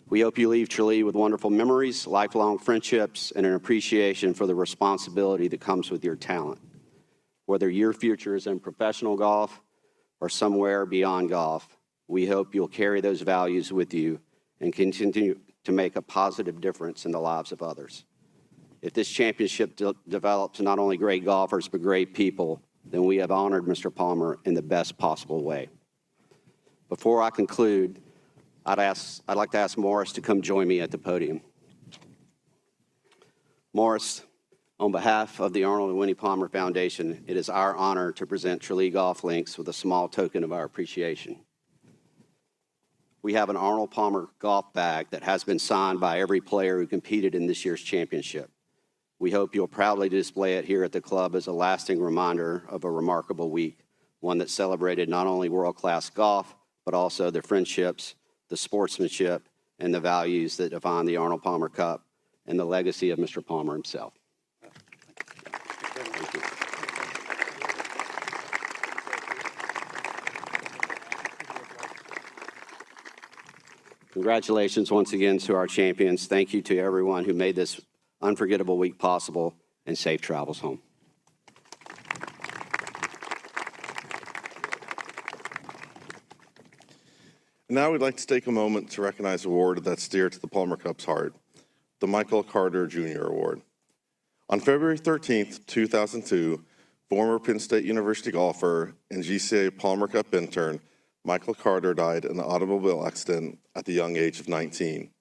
We hope you leave Tralee with wonderful memories, lifelong friendships, and an appreciation for the responsibility that comes with your talent. Whether your future is in professional golf or somewhere beyond golf, we hope you'll carry those values with you and continue to make a positive difference in the lives of others. If this championship develops not only great golfers, but great people, then we have honored Mr. Palmer in the best possible way. Before I conclude, I'd like to ask Morris to come join me at the podium. Morris, on behalf of the Arnold and Winnie Palmer Foundation, it is our honor to present Tralee Golf Links with a small token of our appreciation. We have an Arnold Palmer golf bag that has been signed by every player who competed in this year's championship. We hope you'll proudly display it here at the club as a lasting reminder of a remarkable week, one that celebrated not only world-class golf, but also the friendships, the sportsmanship, and the values that define the Arnold Palmer Cup and the legacy of Mr. Palmer himself. Thank you. Congratulations once again to our champions. Thank you to everyone who made this unforgettable week possible, and safe travels home. Now we'd like to take a moment to recognize an award that's dear to the Palmer Cup's heart, the Michael Carter Jr. Award. On February 13th, 2002, former Penn State University golfer and GCA Palmer Cup intern Michael Carter died in an automobile accident at the young age of 19.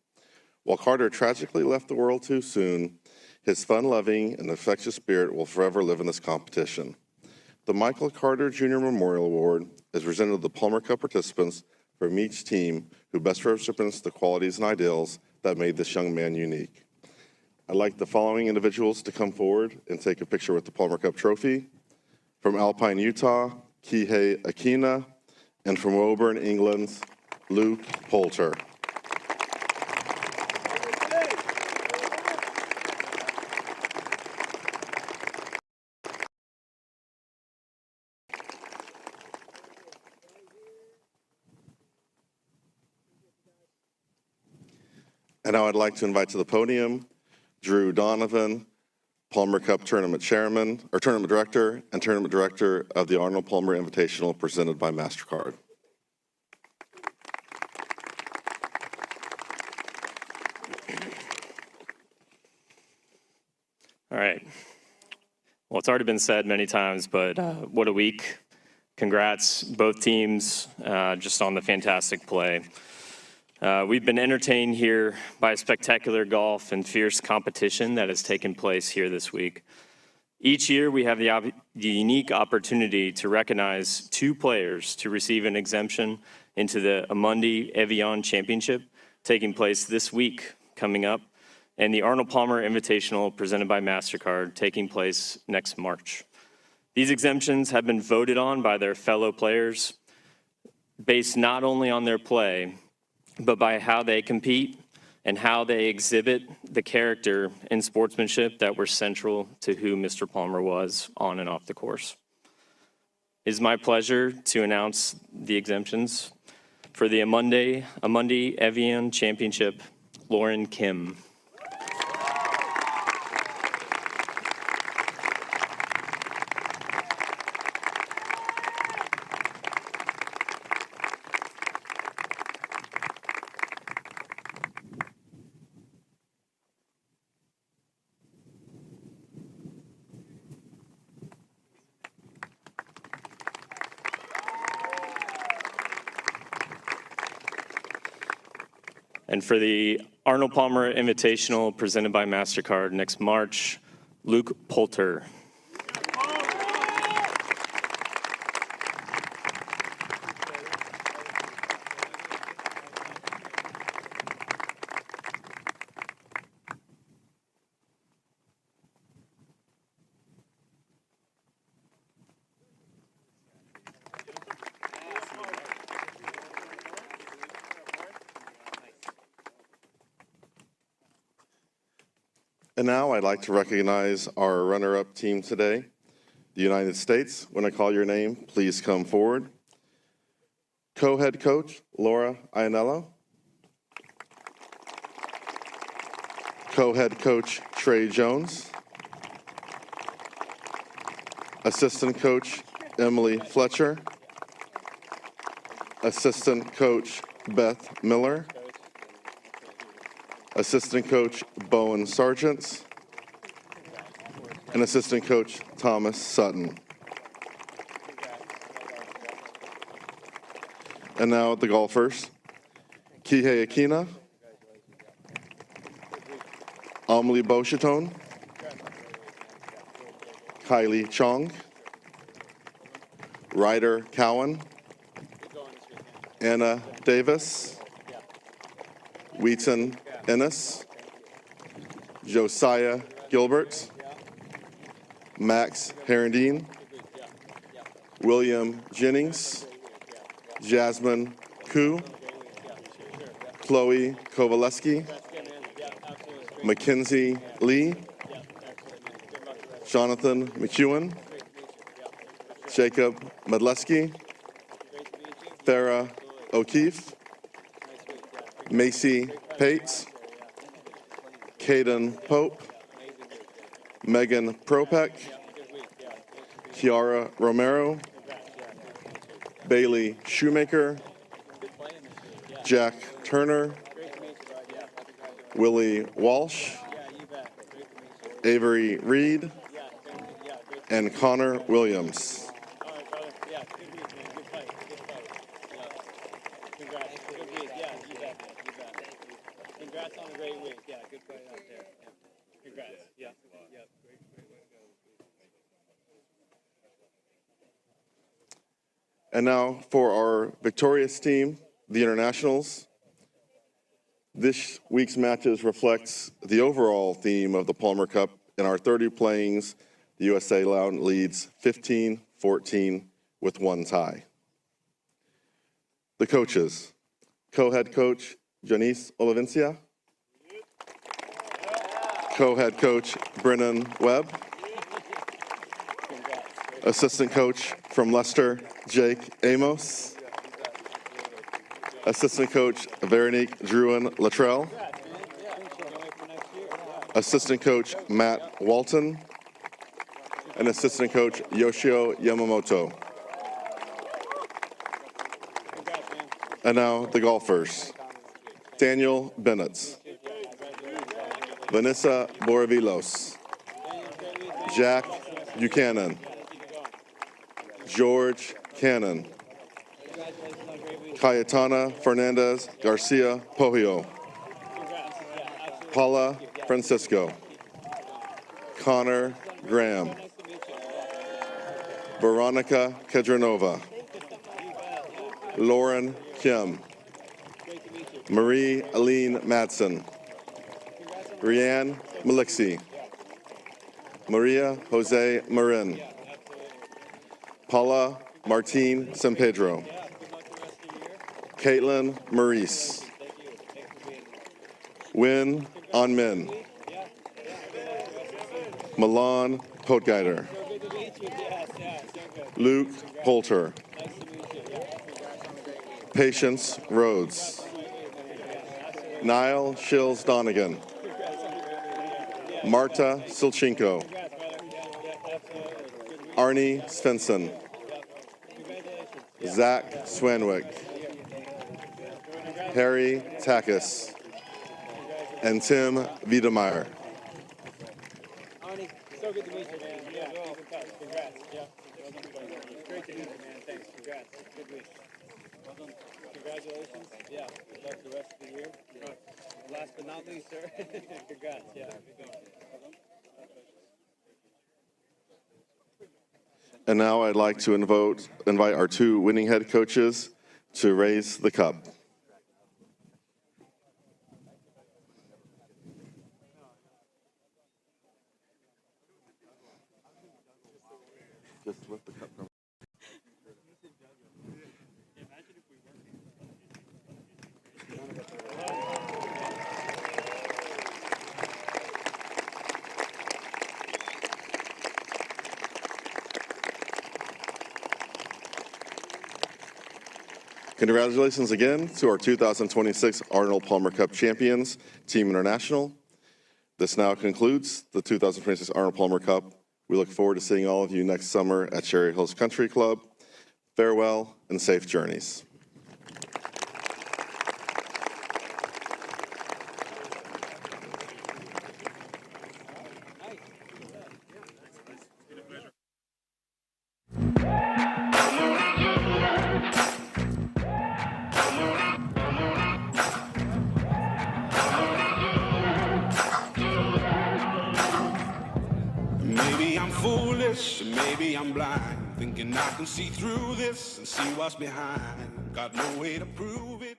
While Carter tragically left the world too soon, his fun-loving and infectious spirit will forever live in this competition. The Michael Carter Jr. Memorial Award is presented to the Palmer Cup participants from each team who best represents the qualities and ideals that made this young man unique. I'd like the following individuals to come forward and take a picture with the Palmer Cup trophy. From Alpine, Utah, Kihei Akina, and from Woburn, England, Luke Poulter. And now I'd like to invite to the podium Drew Donovan, Palmer Cup Tournament Chairman, or Tournament Director, and Tournament Director of the Arnold Palmer Invitational presented by MasterCard. All right. Well, it's already been said many times, but what a week. Congrats, both teams, just on the fantastic play. We've been entertained here by spectacular golf and fierce competition that has taken place here this week. Each year, we have the unique opportunity to recognize 2 players to receive an exemption into the Amundi Evian Championship taking place this week coming up, and the Arnold Palmer Invitational presented by MasterCard taking place next March. These exemptions have been voted on by their fellow players based not only on their play, but by how they compete and how they exhibit the character and sportsmanship that were central to who Mr. Palmer was on and off the course. It is my pleasure to announce the exemptions for the Amundi Evian Championship, Lauren Kim. And for the Arnold Palmer Invitational presented by MasterCard next March, Luke Poulter. And now I'd like to recognize our runner-up team today, the United States. When I call your name, please come forward. Co-head coach, Laura Ianello. Co-head coach, Trey Jones. Assistant coach, Emily Fletcher. Assistant coach, Beth Miller. Assistant coach, Bowen Sargent. And assistant coach, Thomas Sutton. And now the golfers, Kihei Akina, Amelie Beauchaton, Kylie Chong, Ryder Cowan, Anna Davis, Wheaton Ennis, Josiah Gilbert, Max Herendine, William Jennings, Jasmine Koo, Chloe Kovaleski, Mackenzie Lee, Jonathan McEwen, Jacob Medleski, Farah O'Keefe, Macy Pates, Caden Pope, Megan Propek, Kiara Romero, Bailey Shoemaker, Jack Turner, Willie Walsh, Avery Reed, and Connor Williams. Congrats on a great week. Yeah, good play out there. Congrats. Yeah. And now for our victorious team, the Internationals. This week's matches reflects the overall theme of the Palmer Cup. In our 30 playings, the USA leads 15-14 with one tie. The coaches, co-head coach Janice Olivencia, co-head coach Brennan Webb, assistant coach from Leicester, Jake Amos, assistant coach Veronique Druin-Latrell, assistant coach Matt Walton, and assistant coach Yoshio Yamamoto. And now the golfers. Daniel Bennett, Vanessa Boravilos, Jack Buchanan, George Cannon, Cayetana Fernandez Garcia Pohio, Paula Francisco, Connor Graham, Veronica Kedranova, Lauren Kim, Marie Aline Madsen, Rianne Malixi, Maria Jose Marin, Paula Martin Sampedro, Caitlin Maurice, Win Onmin, Milan Hotgeider, Luke Poulter, Patience Rhodes, Niall Shills Donegan, Marta Silchenko, Arnie Svensson, Zach Swanwick, Harry Takis, and Tim Wiedemeyer. Arnie, so good to meet you, man. Yeah, keep in touch. Congrats. Yeah. Great to meet you, man. Thanks. Congrats. Good week. Well done. Congratulations. Yeah. Good luck the rest of the year. Last but not least, sir. Congrats. Yeah. Good going. And now I'd like to invite our two winning head coaches to raise the cup. Just lift the cup from. Congratulations again to our 2026 Arnold Palmer Cup champions, Team International. This now concludes the 2026 Arnold Palmer Cup. We look forward to seeing all of you next summer at Cherry Hills Country Club. Farewell and safe journeys. Maybe I'm foolish, maybe I'm blind, thinking I can see through this and see what's behind. Got no way to prove it.